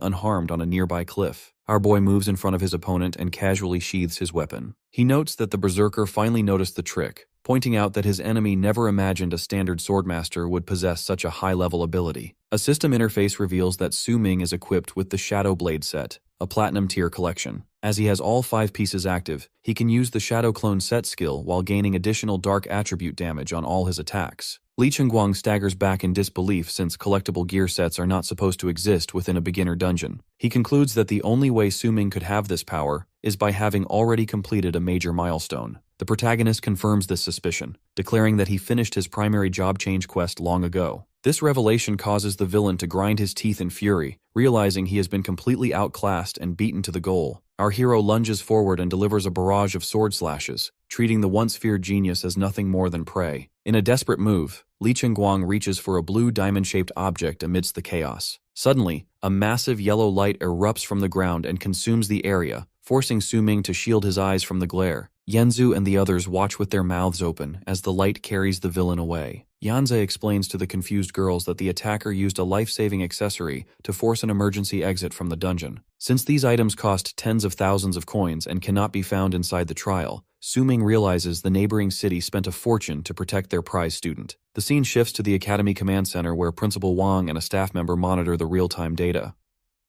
unharmed on a nearby cliff. Our boy moves in front of his opponent and casually sheathes his weapon. He notes that the berserker finally noticed the trick, pointing out that his enemy never imagined a standard swordmaster would possess such a high-level ability. A system interface reveals that Su Ming is equipped with the Shadow Blade set, a platinum-tier collection. As he has all 5 pieces active, he can use the Shadow Clone set skill while gaining additional dark attribute damage on all his attacks. Li Chengguang staggers back in disbelief since collectible gear sets are not supposed to exist within a beginner dungeon. He concludes that the only way Su Ming could have this power is by having already completed a major milestone. The protagonist confirms this suspicion, declaring that he finished his primary job change quest long ago. This revelation causes the villain to grind his teeth in fury, realizing he has been completely outclassed and beaten to the goal. Our hero lunges forward and delivers a barrage of sword slashes, treating the once feared genius as nothing more than prey. In a desperate move, Li Chengguang reaches for a blue diamond-shaped object amidst the chaos. Suddenly, a massive yellow light erupts from the ground and consumes the area, forcing Su Ming to shield his eyes from the glare. Yanzu and the others watch with their mouths open as the light carries the villain away. Yanzhe explains to the confused girls that the attacker used a life-saving accessory to force an emergency exit from the dungeon. Since these items cost tens of thousands of coins and cannot be found inside the trial, Su Ming realizes the neighboring city spent a fortune to protect their prize student. The scene shifts to the Academy Command Center where Principal Wang and a staff member monitor the real-time data.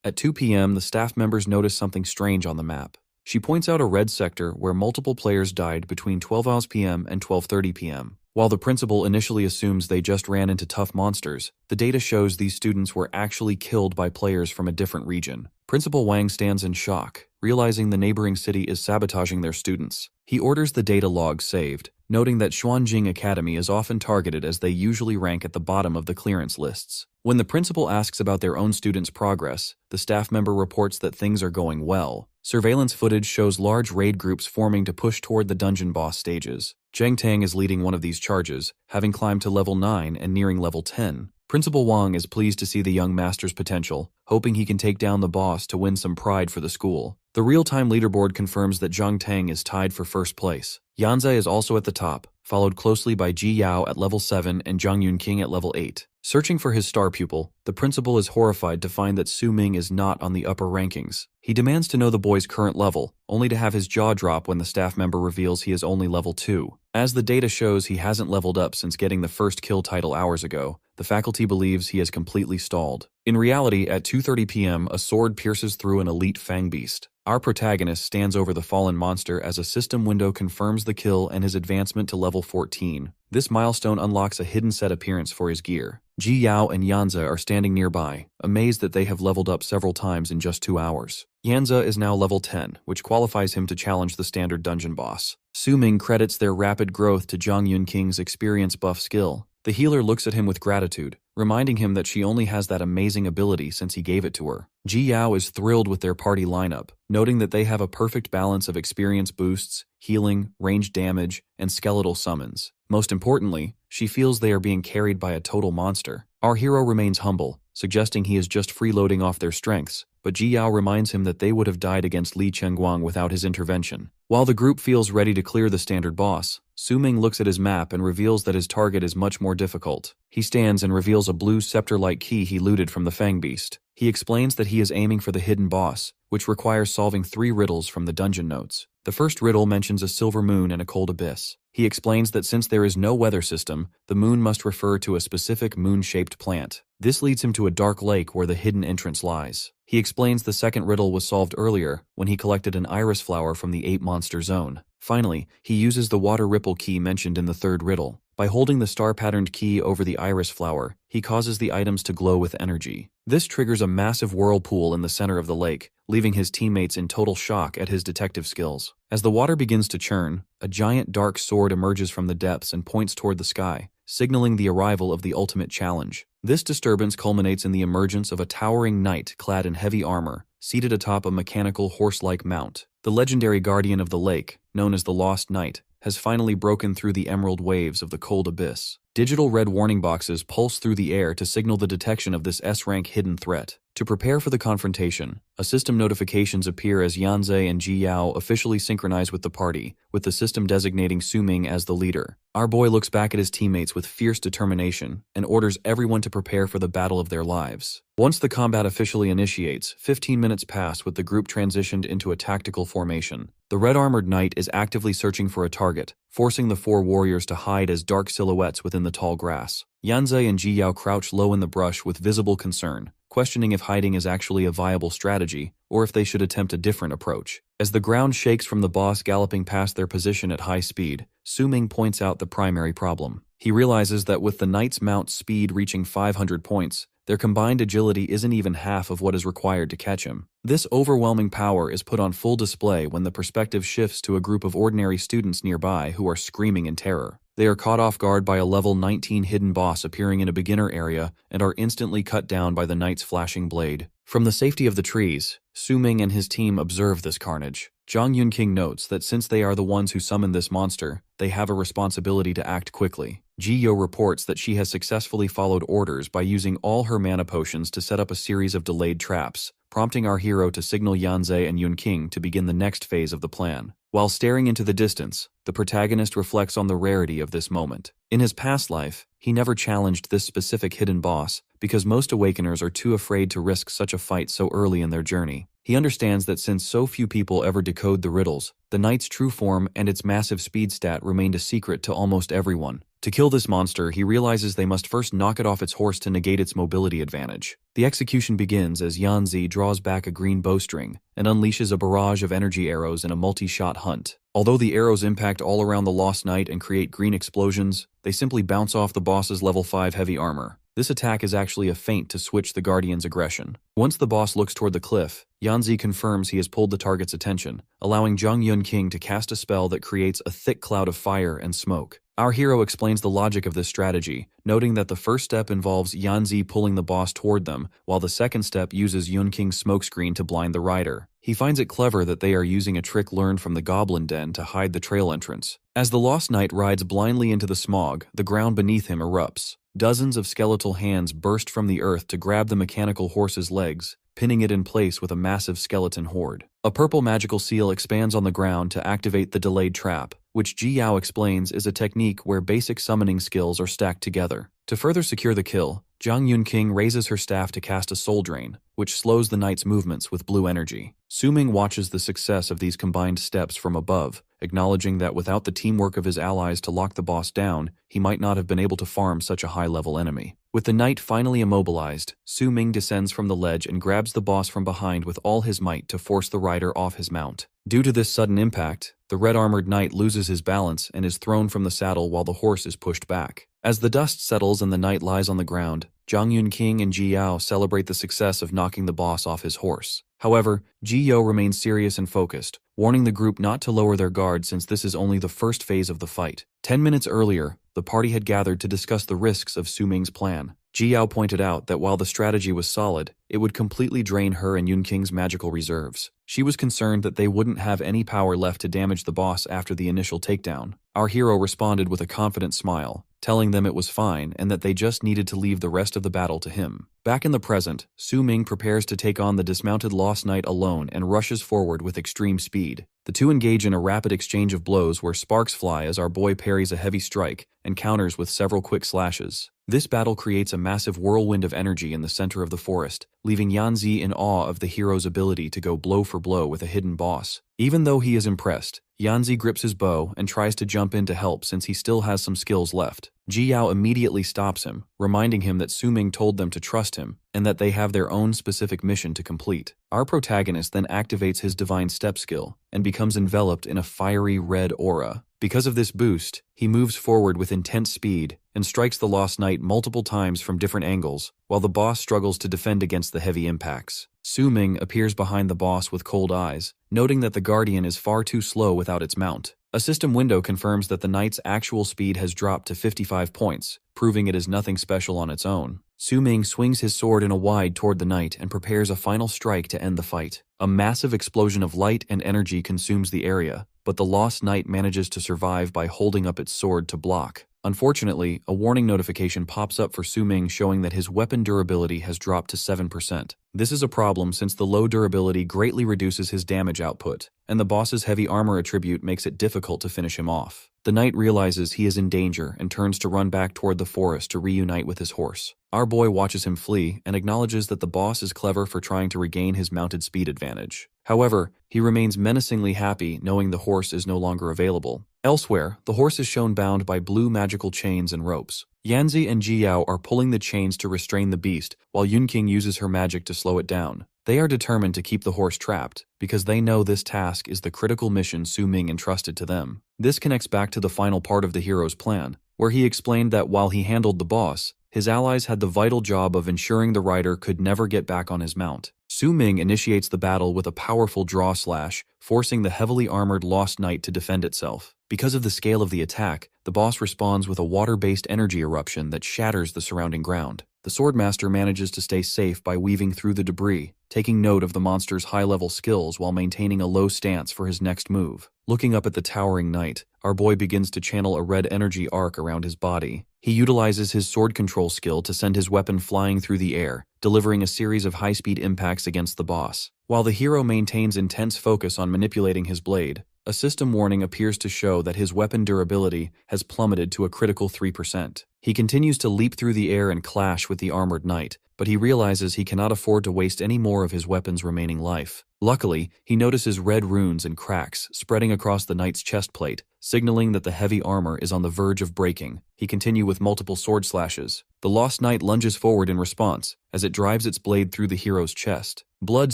At 2 p.m., the staff members notice something strange on the map. She points out a red sector where multiple players died between 12 p.m. and 12:30 p.m. While the principal initially assumes they just ran into tough monsters, the data shows these students were actually killed by players from a different region. Principal Wang stands in shock, realizing the neighboring city is sabotaging their students. He orders the data logs saved, noting that Xuanjing Academy is often targeted as they usually rank at the bottom of the clearance lists. When the principal asks about their own students' progress, the staff member reports that things are going well. Surveillance footage shows large raid groups forming to push toward the dungeon boss stages. Zheng Tang is leading one of these charges, having climbed to level 9 and nearing level 10. Principal Wang is pleased to see the young master's potential, hoping he can take down the boss to win some pride for the school. The real-time leaderboard confirms that Zheng Tang is tied for first place. Yanzhe is also at the top, followed closely by Ji Yao at level 7 and Zhang Yunqing at level 8. Searching for his star pupil, the principal is horrified to find that Su Ming is not on the upper rankings. He demands to know the boy's current level, only to have his jaw drop when the staff member reveals he is only level 2. As the data shows he hasn't leveled up since getting the first kill title hours ago, the faculty believes he has completely stalled. In reality, at 2:30 p.m., a sword pierces through an elite fang beast. Our protagonist stands over the fallen monster as a system window confirms the kill and his advancement to level 14. This milestone unlocks a hidden set appearance for his gear. Ji Yao and Yanzhe are standing nearby, amazed that they have leveled up several times in just 2 hours. Yanzhe is now level 10, which qualifies him to challenge the standard dungeon boss. Su Ming credits their rapid growth to Zhang Yunqing's experience buff skill. The healer looks at him with gratitude, reminding him that she only has that amazing ability since he gave it to her. Ji Yao is thrilled with their party lineup, noting that they have a perfect balance of experience boosts, healing, ranged damage, and skeletal summons. Most importantly, she feels they are being carried by a total monster. Our hero remains humble, suggesting he is just freeloading off their strengths, but Ji Yao reminds him that they would have died against Li Chengguang without his intervention. While the group feels ready to clear the standard boss, Su Ming looks at his map and reveals that his target is much more difficult. He stands and reveals a blue scepter-like key he looted from the Fang Beast. He explains that he is aiming for the hidden boss, which requires solving 3 riddles from the dungeon notes. The first riddle mentions a silver moon and a cold abyss. He explains that since there is no weather system, the moon must refer to a specific moon-shaped plant. This leads him to a dark lake where the hidden entrance lies. He explains the second riddle was solved earlier when he collected an iris flower from the 8-monster zone. Finally, he uses the water ripple key mentioned in the third riddle. By holding the star-patterned key over the iris flower, he causes the items to glow with energy. This triggers a massive whirlpool in the center of the lake, leaving his teammates in total shock at his detective skills. As the water begins to churn, a giant dark sword emerges from the depths and points toward the sky, signaling the arrival of the ultimate challenge. This disturbance culminates in the emergence of a towering knight clad in heavy armor, seated atop a mechanical horse-like mount. The legendary guardian of the lake, known as the Lost Knight, has finally broken through the emerald waves of the cold abyss. Digital red warning boxes pulse through the air to signal the detection of this S-rank hidden threat. To prepare for the confrontation, a system notifications appear as Yanzei and Ji Yao officially synchronize with the party, with the system designating Su Ming as the leader. Our boy looks back at his teammates with fierce determination and orders everyone to prepare for the battle of their lives. Once the combat officially initiates, 15 minutes pass with the group transitioned into a tactical formation. The red-armored knight is actively searching for a target, forcing the 4 warriors to hide as dark silhouettes within the tall grass. Yanzei and Ji Yao crouch low in the brush with visible concern, questioning if hiding is actually a viable strategy, or if they should attempt a different approach. As the ground shakes from the boss galloping past their position at high speed, Su Ming points out the primary problem. He realizes that with the knight's mount's speed reaching 500 points, their combined agility isn't even half of what is required to catch him. This overwhelming power is put on full display when the perspective shifts to a group of ordinary students nearby who are screaming in terror. They are caught off guard by a level 19 hidden boss appearing in a beginner area and are instantly cut down by the knight's flashing blade. From the safety of the trees, Su Ming and his team observe this carnage. Zhang Yunqing notes that since they are the ones who summoned this monster, they have a responsibility to act quickly. Ji Yo reports that she has successfully followed orders by using all her mana potions to set up a series of delayed traps, prompting our hero to signal Yanzei and Yunqing to begin the next phase of the plan. While staring into the distance, the protagonist reflects on the rarity of this moment. In his past life, he never challenged this specific hidden boss because most awakeners are too afraid to risk such a fight so early in their journey. He understands that since so few people ever decode the riddles, the knight's true form and its massive speed stat remained a secret to almost everyone. To kill this monster, he realizes they must first knock it off its horse to negate its mobility advantage. The execution begins as Yanzi draws back a green bowstring and unleashes a barrage of energy arrows in a multi-shot hunt. Although the arrows impact all around the Lost Knight and create green explosions, they simply bounce off the boss's level 5 heavy armor. This attack is actually a feint to switch the Guardian's aggression. Once the boss looks toward the cliff, Yanzi confirms he has pulled the target's attention, allowing Zhang Yunqing to cast a spell that creates a thick cloud of fire and smoke. Our hero explains the logic of this strategy, noting that the first step involves Yanzi pulling the boss toward them, while the second step uses Yunqing's smokescreen to blind the rider. He finds it clever that they are using a trick learned from the Goblin Den to hide the trail entrance. As the Lost Knight rides blindly into the smog, the ground beneath him erupts. Dozens of skeletal hands burst from the earth to grab the mechanical horse's legs, pinning it in place with a massive skeleton horde. A purple magical seal expands on the ground to activate the delayed trap, which Ji Yao explains is a technique where basic summoning skills are stacked together. To further secure the kill, Zhang Yunqing raises her staff to cast a soul drain, which slows the knight's movements with blue energy. Su Ming watches the success of these combined steps from above, acknowledging that without the teamwork of his allies to lock the boss down, he might not have been able to farm such a high-level enemy. With the knight finally immobilized, Su Ming descends from the ledge and grabs the boss from behind with all his might to force the rider off his mount. Due to this sudden impact, the red-armored knight loses his balance and is thrown from the saddle while the horse is pushed back. As the dust settles and the knight lies on the ground, Zhang Yunqing and Ji Yao celebrate the success of knocking the boss off his horse. However, Ji Yao remains serious and focused, warning the group not to lower their guard since this is only the first phase of the fight. 10 minutes earlier, the party had gathered to discuss the risks of Su Ming's plan. Ji Yao pointed out that while the strategy was solid, it would completely drain her and Yunqing's magical reserves. She was concerned that they wouldn't have any power left to damage the boss after the initial takedown. Our hero responded with a confident smile, telling them it was fine and that they just needed to leave the rest of the battle to him. Back in the present, Su Ming prepares to take on the dismounted Lost Knight alone and rushes forward with extreme speed. The two engage in a rapid exchange of blows where sparks fly as our boy parries a heavy strike and counters with several quick slashes. This battle creates a massive whirlwind of energy in the center of the forest, leaving Yanzi in awe of the hero's ability to go blow for blow with a hidden boss. Even though he is impressed, Yanzi grips his bow and tries to jump in to help since he still has some skills left. Ji Yao immediately stops him, reminding him that Su Ming told them to trust him and that they have their own specific mission to complete. Our protagonist then activates his Divine Step skill and becomes enveloped in a fiery red aura. Because of this boost, he moves forward with intense speed and strikes the Lost Knight multiple times from different angles, while the boss struggles to defend against the heavy impacts. Su Ming appears behind the boss with cold eyes, noting that the Guardian is far too slow without its mount. A system window confirms that the knight's actual speed has dropped to 55 points, proving it is nothing special on its own. Su Ming swings his sword in a wide toward the knight and prepares a final strike to end the fight. A massive explosion of light and energy consumes the area, but the Lost Knight manages to survive by holding up its sword to block. Unfortunately, a warning notification pops up for Su Ming showing that his weapon durability has dropped to 7%. This is a problem since the low durability greatly reduces his damage output, and the boss's heavy armor attribute makes it difficult to finish him off. The knight realizes he is in danger and turns to run back toward the forest to reunite with his horse. Our boy watches him flee and acknowledges that the boss is clever for trying to regain his mounted speed advantage. However, he remains menacingly happy knowing the horse is no longer available. Elsewhere, the horse is shown bound by blue magical chains and ropes. Yanzi and Ji Yao are pulling the chains to restrain the beast, while Yunqing uses her magic to slow it down. They are determined to keep the horse trapped, because they know this task is the critical mission Su Ming entrusted to them. This connects back to the final part of the hero's plan, where he explained that while he handled the boss, his allies had the vital job of ensuring the rider could never get back on his mount. Su Ming initiates the battle with a powerful draw slash, forcing the heavily armored Lost Knight to defend itself. Because of the scale of the attack, the boss responds with a water-based energy eruption that shatters the surrounding ground. The Swordmaster manages to stay safe by weaving through the debris, taking note of the monster's high-level skills while maintaining a low stance for his next move. Looking up at the towering knight, our boy begins to channel a red energy arc around his body. He utilizes his sword control skill to send his weapon flying through the air, delivering a series of high-speed impacts against the boss. While the hero maintains intense focus on manipulating his blade, a system warning appears to show that his weapon durability has plummeted to a critical 3%. He continues to leap through the air and clash with the armored knight, but he realizes he cannot afford to waste any more of his weapon's remaining life. Luckily, he notices red runes and cracks spreading across the knight's chest plate, signaling that the heavy armor is on the verge of breaking. He continues with multiple sword slashes. The Lost Knight lunges forward in response, as it drives its blade through the hero's chest. Blood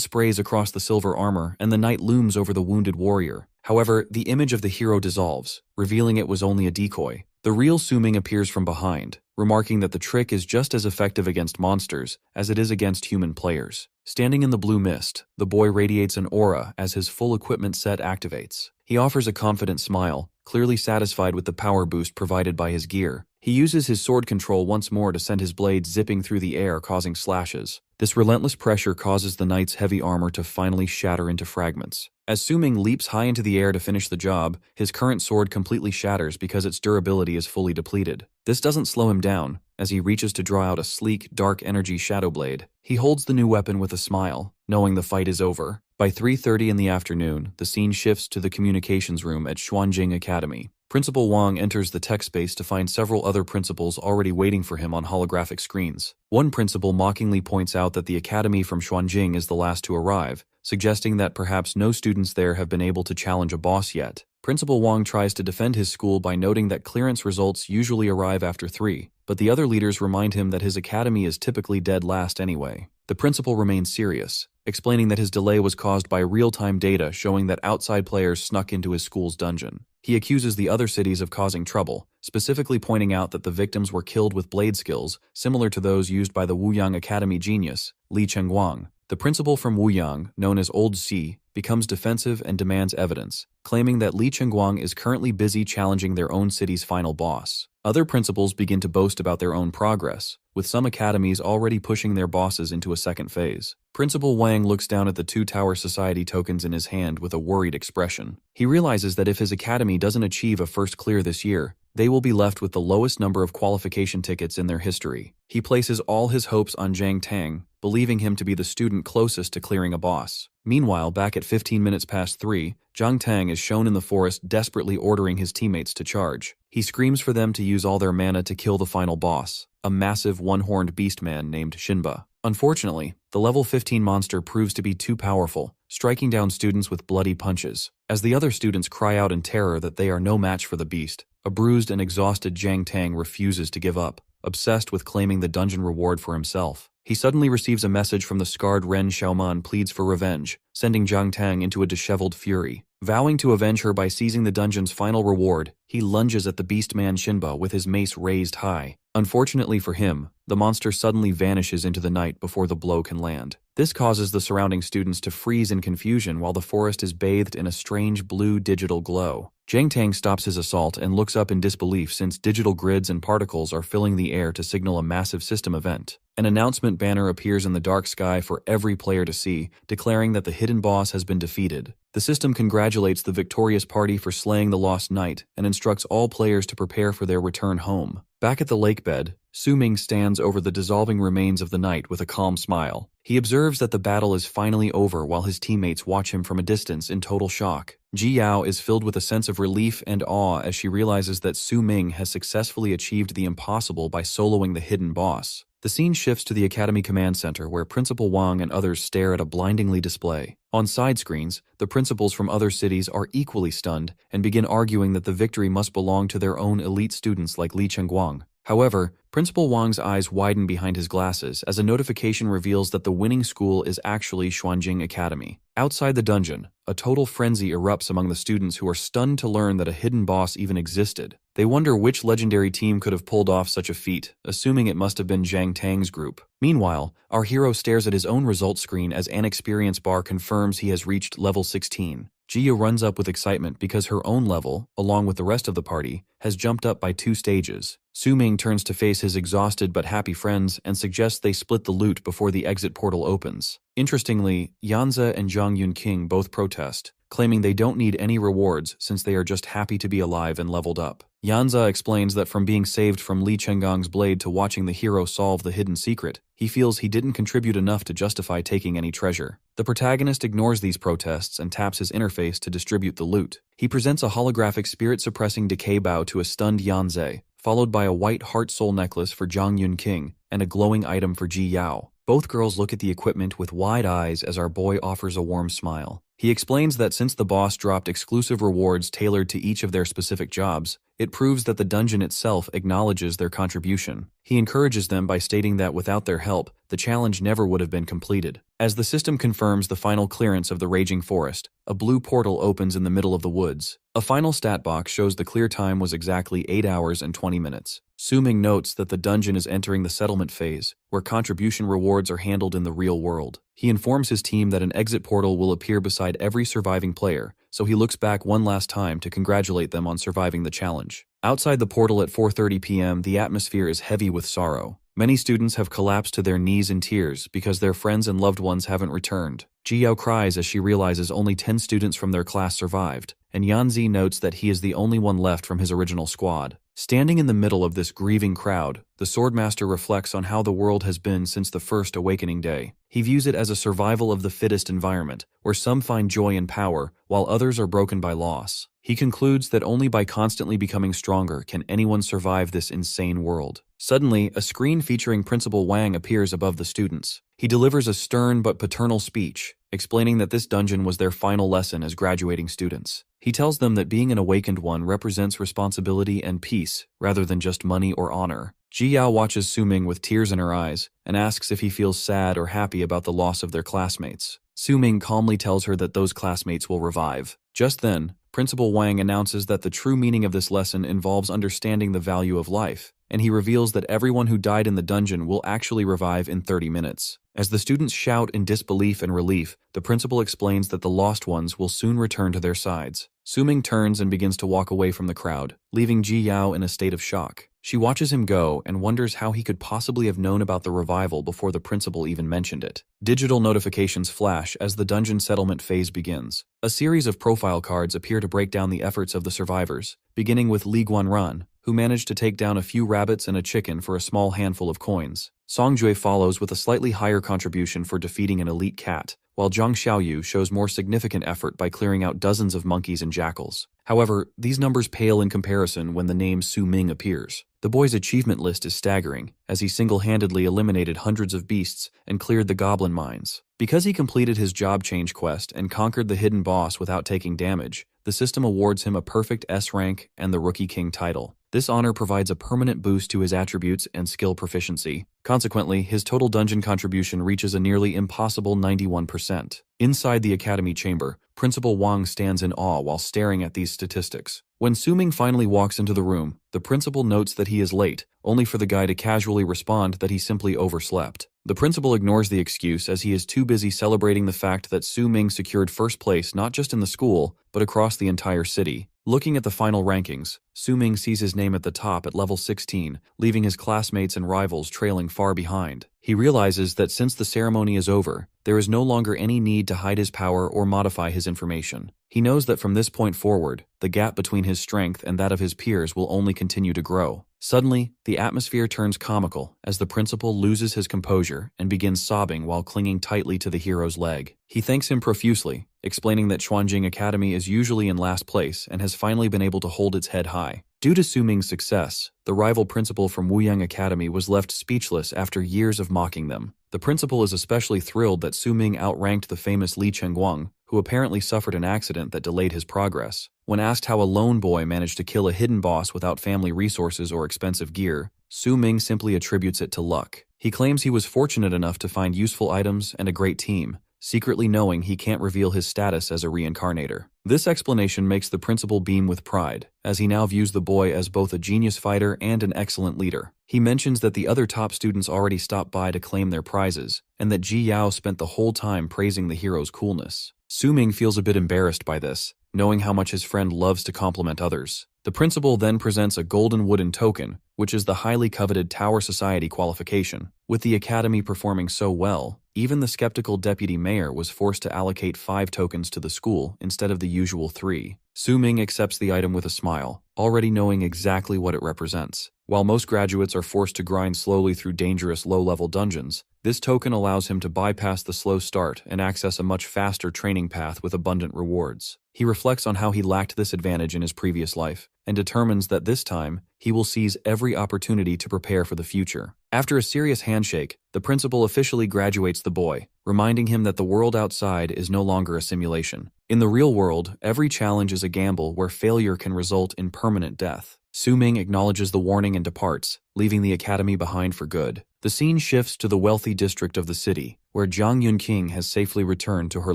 sprays across the silver armor, and the knight looms over the wounded warrior. However, the image of the hero dissolves, revealing it was only a decoy. The real Su Ming appears from behind, remarking that the trick is just as effective against monsters as it is against human players. Standing in the blue mist, the boy radiates an aura as his full equipment set activates. He offers a confident smile, clearly satisfied with the power boost provided by his gear. He uses his sword control once more to send his blade zipping through the air, causing slashes. This relentless pressure causes the knight's heavy armor to finally shatter into fragments. As Su Ming leaps high into the air to finish the job, his current sword completely shatters because its durability is fully depleted. This doesn't slow him down, as he reaches to draw out a sleek, dark energy shadow blade. He holds the new weapon with a smile, knowing the fight is over. By 3:30 in the afternoon, the scene shifts to the communications room at Xuanjing Academy. Principal Wang enters the tech space to find several other principals already waiting for him on holographic screens. One principal mockingly points out that the academy from Xuanjing is the last to arrive, suggesting that perhaps no students there have been able to challenge a boss yet. Principal Wang tries to defend his school by noting that clearance results usually arrive after 3, but the other leaders remind him that his academy is typically dead last anyway. The principal remains serious, explaining that his delay was caused by real-time data showing that outside players snuck into his school's dungeon. He accuses the other cities of causing trouble, specifically pointing out that the victims were killed with blade skills similar to those used by the Wuyang Academy genius, Li Chengguang. The principal from Wuyang, known as Old Si, becomes defensive and demands evidence, claiming that Li Chengguang is currently busy challenging their own city's final boss. Other principals begin to boast about their own progress, with some academies already pushing their bosses into a second phase. Principal Wang looks down at the 2 Tower Society tokens in his hand with a worried expression. He realizes that if his academy doesn't achieve a first clear this year, they will be left with the lowest number of qualification tickets in their history. He places all his hopes on Zhang Tang, believing him to be the student closest to clearing a boss. Meanwhile, back at 15 minutes past 3, Zhang Tang is shown in the forest desperately ordering his teammates to charge. He screams for them to use all their mana to kill the final boss, a massive one-horned beast man named Shinba. Unfortunately, the level 15 monster proves to be too powerful, striking down students with bloody punches. As the other students cry out in terror that they are no match for the beast, a bruised and exhausted Jiang Tang refuses to give up, obsessed with claiming the dungeon reward for himself. He suddenly receives a message from the scarred Ren Xiaoman pleads for revenge, sending Jiang Tang into a disheveled fury. Vowing to avenge her by seizing the dungeon's final reward, he lunges at the beastman Shinba with his mace raised high. Unfortunately for him, the monster suddenly vanishes into the night before the blow can land. This causes the surrounding students to freeze in confusion while the forest is bathed in a strange blue digital glow. Jiang Tang stops his assault and looks up in disbelief since digital grids and particles are filling the air to signal a massive system event. An announcement banner appears in the dark sky for every player to see, declaring that the hidden boss has been defeated. The system congratulates the victorious party for slaying the lost knight and instructs all players to prepare for their return home. Back at the lake bed, Su Ming stands over the dissolving remains of the knight with a calm smile. He observes that the battle is finally over while his teammates watch him from a distance in total shock. Ji Yao is filled with a sense of relief and awe as she realizes that Su Ming has successfully achieved the impossible by soloing the hidden boss. The scene shifts to the Academy Command Center where Principal Wang and others stare at a blindingly display. On side screens, the principals from other cities are equally stunned and begin arguing that the victory must belong to their own elite students like Li Chengguang. However, Principal Wang's eyes widen behind his glasses as a notification reveals that the winning school is actually Xuanjing Academy. Outside the dungeon, a total frenzy erupts among the students who are stunned to learn that a hidden boss even existed. They wonder which legendary team could have pulled off such a feat, assuming it must have been Jiang Tang's group. Meanwhile, our hero stares at his own results screen as an experience bar confirms he has reached level 16. Jia runs up with excitement because her own level, along with the rest of the party, has jumped up by 2 stages. Su Ming turns to face his exhausted but happy friends and suggests they split the loot before the exit portal opens. Interestingly, Yanze and Zhang Yunqing both protest, claiming they don't need any rewards since they are just happy to be alive and leveled up. Yanze explains that from being saved from Li Chenggang's blade to watching the hero solve the hidden secret, he feels he didn't contribute enough to justify taking any treasure. The protagonist ignores these protests and taps his interface to distribute the loot. He presents a holographic spirit-suppressing decay bow to a stunned Yanze, followed by a white heart-soul necklace for Zhang Yunqing and a glowing item for Ji Yao. Both girls look at the equipment with wide eyes as our boy offers a warm smile. He explains that since the boss dropped exclusive rewards tailored to each of their specific jobs, it proves that the dungeon itself acknowledges their contribution. He encourages them by stating that without their help, the challenge never would have been completed. As the system confirms the final clearance of the raging forest, a blue portal opens in the middle of the woods. A final stat box shows the clear time was exactly 8 hours and 20 minutes. Su Ming notes that the dungeon is entering the settlement phase, where contribution rewards are handled in the real world. He informs his team that an exit portal will appear beside every surviving player, so he looks back one last time to congratulate them on surviving the challenge. Outside the portal at 4:30 p.m., the atmosphere is heavy with sorrow. Many students have collapsed to their knees in tears because their friends and loved ones haven't returned. Ji Yao cries as she realizes only 10 students from their class survived, and Yanzi notes that he is the only one left from his original squad. Standing in the middle of this grieving crowd, the Swordmaster reflects on how the world has been since the first awakening day. He views it as a survival of the fittest environment, where some find joy and power, while others are broken by loss. He concludes that only by constantly becoming stronger can anyone survive this insane world. Suddenly, a screen featuring Principal Wang appears above the students. He delivers a stern but paternal speech, explaining that this dungeon was their final lesson as graduating students. He tells them that being an awakened one represents responsibility and peace, rather than just money or honor. Ji Yao watches Su Ming with tears in her eyes and asks if he feels sad or happy about the loss of their classmates. Su Ming calmly tells her that those classmates will revive. Just then, Principal Wang announces that the true meaning of this lesson involves understanding the value of life, and he reveals that everyone who died in the dungeon will actually revive in 30 minutes. As the students shout in disbelief and relief, the principal explains that the lost ones will soon return to their sides. Su Ming turns and begins to walk away from the crowd, leaving Ji Yao in a state of shock. She watches him go and wonders how he could possibly have known about the revival before the principal even mentioned it. Digital notifications flash as the dungeon settlement phase begins. A series of profile cards appear to break down the efforts of the survivors, beginning with Li Guanran, who managed to take down a few rabbits and a chicken for a small handful of coins. Songjue follows with a slightly higher contribution for defeating an elite cat, while Zhang Xiaoyu shows more significant effort by clearing out dozens of monkeys and jackals. However, these numbers pale in comparison when the name Su Ming appears. The boy's achievement list is staggering, as he single-handedly eliminated hundreds of beasts and cleared the goblin mines. Because he completed his job change quest and conquered the hidden boss without taking damage, the system awards him a perfect S rank and the Rookie King title. This honor provides a permanent boost to his attributes and skill proficiency. Consequently, his total dungeon contribution reaches a nearly impossible 91%. Inside the academy chamber, Principal Wang stands in awe while staring at these statistics. When Su Ming finally walks into the room, the principal notes that he is late, only for the guy to casually respond that he simply overslept. The principal ignores the excuse as he is too busy celebrating the fact that Su Ming secured first place not just in the school, but across the entire city. Looking at the final rankings, Su Ming sees his name at the top at level 16, leaving his classmates and rivals trailing far behind. He realizes that since the ceremony is over, there is no longer any need to hide his power or modify his information. He knows that from this point forward, the gap between his strength and that of his peers will only continue to grow. Suddenly, the atmosphere turns comical as the principal loses his composure and begins sobbing while clinging tightly to the hero's leg. He thanks him profusely, explaining that Xuanjing Academy is usually in last place and has finally been able to hold its head high. Due to Su Ming's success, the rival principal from Wuyang Academy was left speechless after years of mocking them. The principal is especially thrilled that Su Ming outranked the famous Li Chengguang, who apparently suffered an accident that delayed his progress. When asked how a lone boy managed to kill a hidden boss without family resources or expensive gear, Su Ming simply attributes it to luck. He claims he was fortunate enough to find useful items and a great team, secretly knowing he can't reveal his status as a reincarnator. This explanation makes the principal beam with pride, as he now views the boy as both a genius fighter and an excellent leader. He mentions that the other top students already stopped by to claim their prizes, and that Ji Yao spent the whole time praising the hero's coolness. Su Ming feels a bit embarrassed by this, knowing how much his friend loves to compliment others. The principal then presents a golden wooden token, which is the highly coveted Tower Society qualification. With the academy performing so well, even the skeptical deputy mayor was forced to allocate 5 tokens to the school instead of the usual 3. Su Ming accepts the item with a smile, already knowing exactly what it represents. While most graduates are forced to grind slowly through dangerous low-level dungeons, this token allows him to bypass the slow start and access a much faster training path with abundant rewards. He reflects on how he lacked this advantage in his previous life, and determines that this time, he will seize every opportunity to prepare for the future. After a serious handshake, the principal officially graduates the boy, reminding him that the world outside is no longer a simulation. In the real world, every challenge is a gamble where failure can result in permanent death. Su Ming acknowledges the warning and departs, leaving the academy behind for good. The scene shifts to the wealthy district of the city, where Zhang Yunqing has safely returned to her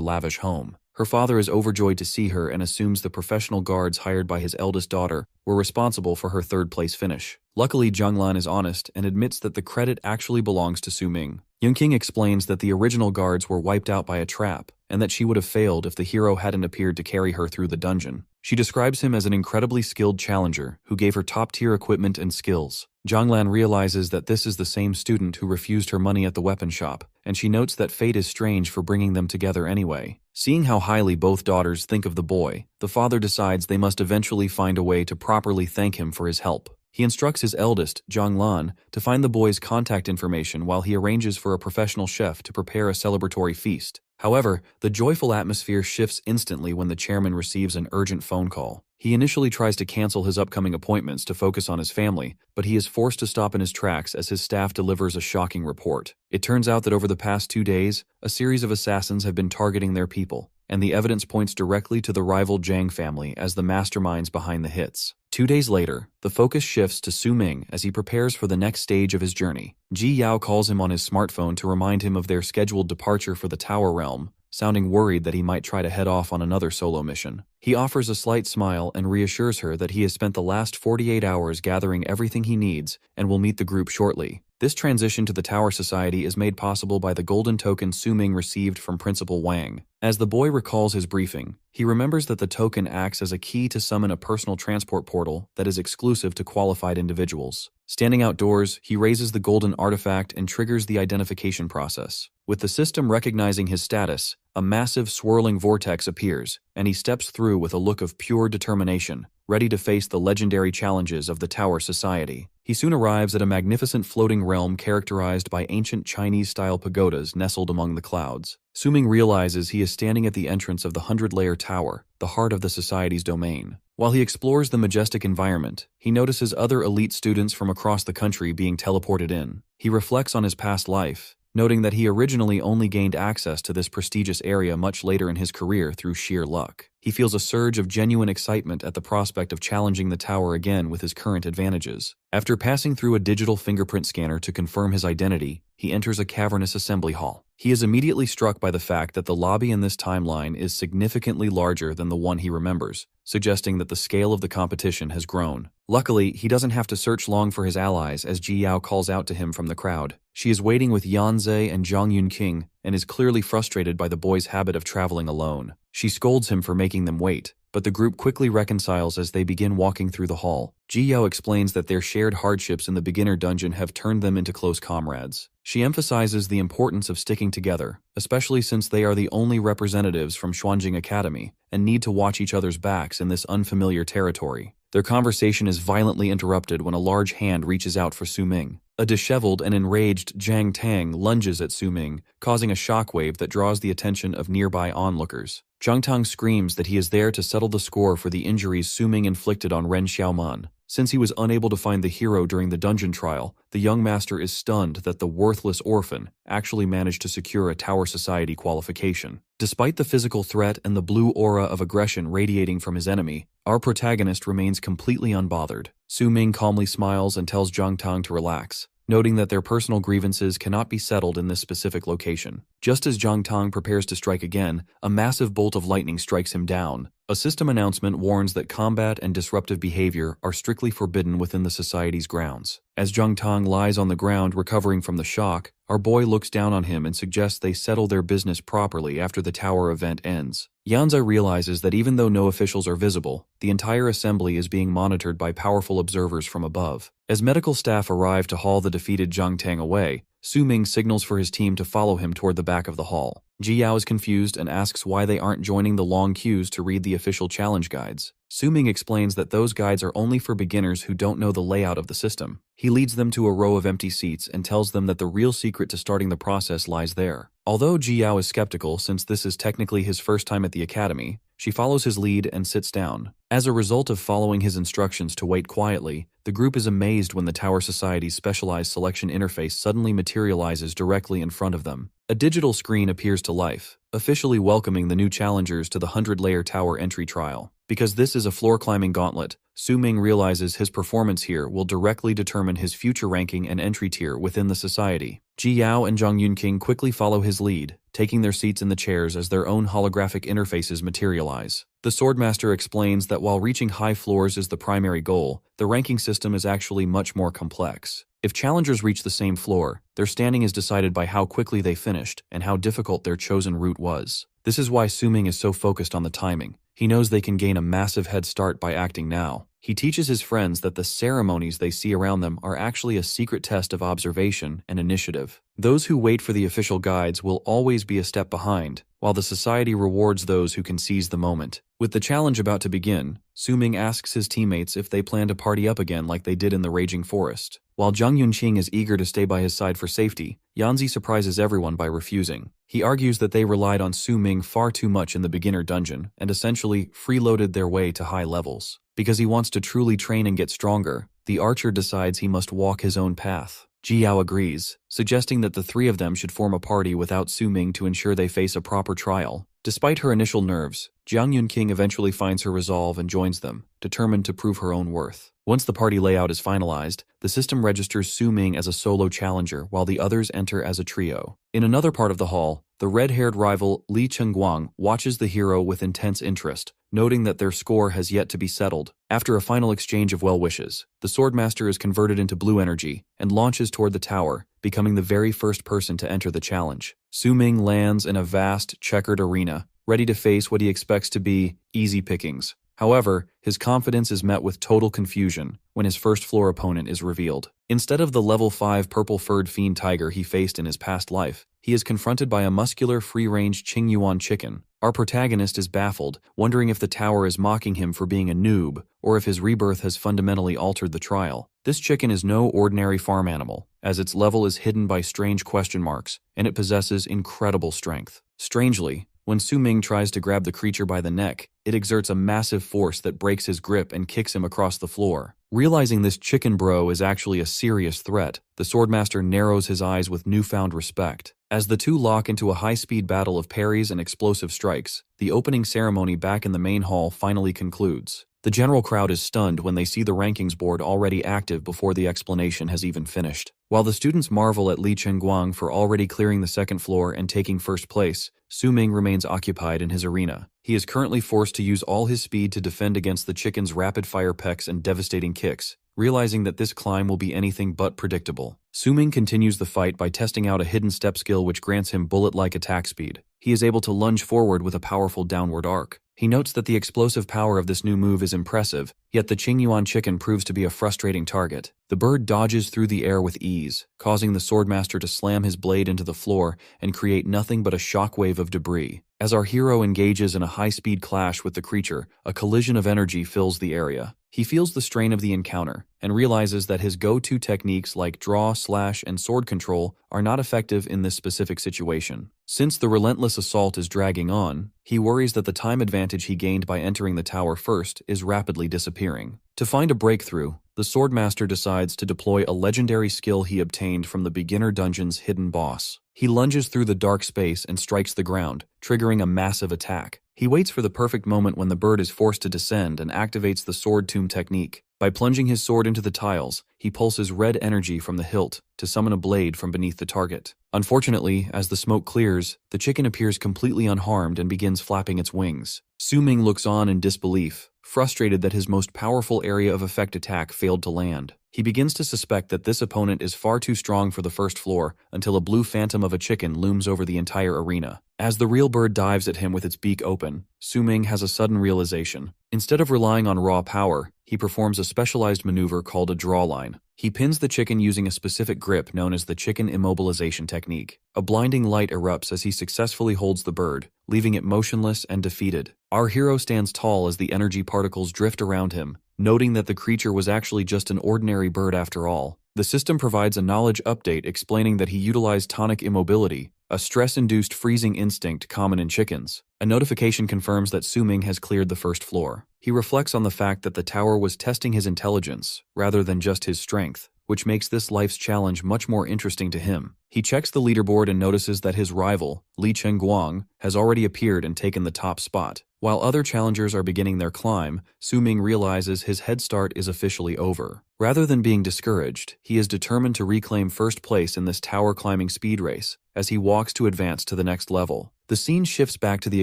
lavish home. Her father is overjoyed to see her and assumes the professional guards hired by his eldest daughter were responsible for her third-place finish. Luckily, Zhanglan is honest and admits that the credit actually belongs to Su Ming. Yunqing explains that the original guards were wiped out by a trap, and that she would have failed if the hero hadn't appeared to carry her through the dungeon. She describes him as an incredibly skilled challenger who gave her top-tier equipment and skills. Zhanglan realizes that this is the same student who refused her money at the weapon shop, and she notes that fate is strange for bringing them together anyway. Seeing how highly both daughters think of the boy, the father decides they must eventually find a way to properly thank him for his help. He instructs his eldest, Zhanglan, to find the boy's contact information while he arranges for a professional chef to prepare a celebratory feast. However, the joyful atmosphere shifts instantly when the chairman receives an urgent phone call. He initially tries to cancel his upcoming appointments to focus on his family, but he is forced to stop in his tracks as his staff delivers a shocking report. It turns out that over the past 2 days, a series of assassins have been targeting their people, and the evidence points directly to the rival Zhang family as the masterminds behind the hits. 2 days later, the focus shifts to Su Ming as he prepares for the next stage of his journey. Ji Yao calls him on his smartphone to remind him of their scheduled departure for the Tower Realm, sounding worried that he might try to head off on another solo mission. He offers a slight smile and reassures her that he has spent the last 48 hours gathering everything he needs and will meet the group shortly. This transition to the Tower Society is made possible by the golden token Su Ming received from Principal Wang. As the boy recalls his briefing, he remembers that the token acts as a key to summon a personal transport portal that is exclusive to qualified individuals. Standing outdoors, he raises the golden artifact and triggers the identification process. With the system recognizing his status, a massive swirling vortex appears, and he steps through with a look of pure determination, ready to face the legendary challenges of the Tower Society. He soon arrives at a magnificent floating realm characterized by ancient Chinese-style pagodas nestled among the clouds. Su-ming realizes he is standing at the entrance of the 100-layer tower, the heart of the society's domain. While he explores the majestic environment, he notices other elite students from across the country being teleported in. He reflects on his past life, noting that he originally only gained access to this prestigious area much later in his career through sheer luck. He feels a surge of genuine excitement at the prospect of challenging the tower again with his current advantages. After passing through a digital fingerprint scanner to confirm his identity, he enters a cavernous assembly hall. He is immediately struck by the fact that the lobby in this timeline is significantly larger than the one he remembers, suggesting that the scale of the competition has grown. Luckily, he doesn't have to search long for his allies as Ji Yao calls out to him from the crowd. She is waiting with Yanze and Zhang Yunqing and is clearly frustrated by the boy's habit of traveling alone. She scolds him for making them wait, but the group quickly reconciles as they begin walking through the hall. Ji Yao explains that their shared hardships in the beginner dungeon have turned them into close comrades. She emphasizes the importance of sticking together, especially since they are the only representatives from Xuanjing Academy and need to watch each other's backs in this unfamiliar territory. Their conversation is violently interrupted when a large hand reaches out for Su-ming. A disheveled and enraged Zhang Tang lunges at Su-ming, causing a shockwave that draws the attention of nearby onlookers. Zhang Tang screams that he is there to settle the score for the injuries Su-ming inflicted on Ren Xiaoman. Since he was unable to find the hero during the dungeon trial, the young master is stunned that the worthless orphan actually managed to secure a Tower Society qualification. Despite the physical threat and the blue aura of aggression radiating from his enemy, our protagonist remains completely unbothered. Su-ming calmly smiles and tells Zhang Tang to relax, noting that their personal grievances cannot be settled in this specific location. Just as Zhang Tang prepares to strike again, a massive bolt of lightning strikes him down. A system announcement warns that combat and disruptive behavior are strictly forbidden within the society's grounds. As Zhang Tang lies on the ground recovering from the shock, our boy looks down on him and suggests they settle their business properly after the tower event ends. Yanze realizes that even though no officials are visible, the entire assembly is being monitored by powerful observers from above. As medical staff arrive to haul the defeated Zhang Tang away, Su-ming signals for his team to follow him toward the back of the hall. Ji Yao is confused and asks why they aren't joining the long queues to read the official challenge guides. Su-ming explains that those guides are only for beginners who don't know the layout of the system. He leads them to a row of empty seats and tells them that the real secret to starting the process lies there. Although Ji Yao is skeptical since this is technically his first time at the academy, she follows his lead and sits down. As a result of following his instructions to wait quietly, the group is amazed when the Tower Society's specialized selection interface suddenly materializes directly in front of them. A digital screen appears to life, officially welcoming the new challengers to the 100-layer tower entry trial. Because this is a floor-climbing gauntlet, Su-ming realizes his performance here will directly determine his future ranking and entry tier within the society. Ji Yao and Zhang Yunqing quickly follow his lead, taking their seats in the chairs as their own holographic interfaces materialize. The Swordmaster explains that while reaching high floors is the primary goal, the ranking system is actually much more complex. If challengers reach the same floor, their standing is decided by how quickly they finished and how difficult their chosen route was. This is why Su-ming is so focused on the timing. He knows they can gain a massive head start by acting now. He teaches his friends that the ceremonies they see around them are actually a secret test of observation and initiative. Those who wait for the official guides will always be a step behind, while the society rewards those who can seize the moment. With the challenge about to begin, Su-ming asks his teammates if they plan to party up again like they did in the Raging Forest. While Zhang Yunqing is eager to stay by his side for safety, Yanze surprises everyone by refusing. He argues that they relied on Su-ming far too much in the beginner dungeon and essentially freeloaded their way to high levels. Because he wants to truly train and get stronger, the archer decides he must walk his own path. Ji Yao agrees, suggesting that the three of them should form a party without Su-ming to ensure they face a proper trial. Despite her initial nerves, Zhang Yunqing eventually finds her resolve and joins them, determined to prove her own worth. Once the party layout is finalized, the system registers Su-ming as a solo challenger while the others enter as a trio. In another part of the hall, the red-haired rival Li Chengguang watches the hero with intense interest, noting that their score has yet to be settled. After a final exchange of well wishes, the Swordmaster is converted into blue energy and launches toward the tower, becoming the very first person to enter the challenge. Su-ming lands in a vast, checkered arena, ready to face what he expects to be easy pickings. However, his confidence is met with total confusion when his first floor opponent is revealed. Instead of the level 5 purple-furred fiend tiger he faced in his past life, he is confronted by a muscular, free-range Qingyuan chicken. Our protagonist is baffled, wondering if the tower is mocking him for being a noob, or if his rebirth has fundamentally altered the trial. This chicken is no ordinary farm animal, as its level is hidden by strange question marks, and it possesses incredible strength. Strangely, when Su Ming tries to grab the creature by the neck, it exerts a massive force that breaks his grip and kicks him across the floor. Realizing this chicken bro is actually a serious threat, the swordmaster narrows his eyes with newfound respect. As the two lock into a high-speed battle of parries and explosive strikes, the opening ceremony back in the main hall finally concludes. The general crowd is stunned when they see the rankings board already active before the explanation has even finished. While the students marvel at Li Chengguang for already clearing the second floor and taking first place, Su Ming remains occupied in his arena. He is currently forced to use all his speed to defend against the chicken's rapid-fire pecks and devastating kicks. Realizing that this climb will be anything but predictable, Su Ming continues the fight by testing out a hidden step skill which grants him bullet-like attack speed. He is able to lunge forward with a powerful downward arc. He notes that the explosive power of this new move is impressive, yet the Qingyuan chicken proves to be a frustrating target. The bird dodges through the air with ease, causing the swordmaster to slam his blade into the floor and create nothing but a shockwave of debris. As our hero engages in a high-speed clash with the creature, a collision of energy fills the area. He feels the strain of the encounter and realizes that his go-to techniques like draw, slash, and sword control are not effective in this specific situation. Since the relentless assault is dragging on, he worries that the time advantage he gained by entering the tower first is rapidly disappearing. To find a breakthrough, the swordmaster decides to deploy a legendary skill he obtained from the beginner dungeon's hidden boss. He lunges through the dark space and strikes the ground, triggering a massive attack. He waits for the perfect moment when the bird is forced to descend and activates the sword tomb technique. By plunging his sword into the tiles, he pulses red energy from the hilt to summon a blade from beneath the target. Unfortunately, as the smoke clears, the chicken appears completely unharmed and begins flapping its wings. Su Ming looks on in disbelief, frustrated that his most powerful area of effect attack failed to land. He begins to suspect that this opponent is far too strong for the first floor until a blue phantom of a chicken looms over the entire arena. As the real bird dives at him with its beak open, Su Ming has a sudden realization. Instead of relying on raw power, he performs a specialized maneuver called a drawline. He pins the chicken using a specific grip known as the chicken immobilization technique. A blinding light erupts as he successfully holds the bird, leaving it motionless and defeated. Our hero stands tall as the energy particles drift around him, noting that the creature was actually just an ordinary bird after all. The system provides a knowledge update explaining that he utilized tonic immobility, a stress-induced freezing instinct common in chickens. A notification confirms that Su Ming has cleared the first floor. He reflects on the fact that the tower was testing his intelligence, rather than just his strength, which makes this life's challenge much more interesting to him. He checks the leaderboard and notices that his rival, Li Chengguang, has already appeared and taken the top spot. While other challengers are beginning their climb, Su Ming realizes his head start is officially over. Rather than being discouraged, he is determined to reclaim first place in this tower climbing speed race, as he walks to advance to the next level. The scene shifts back to the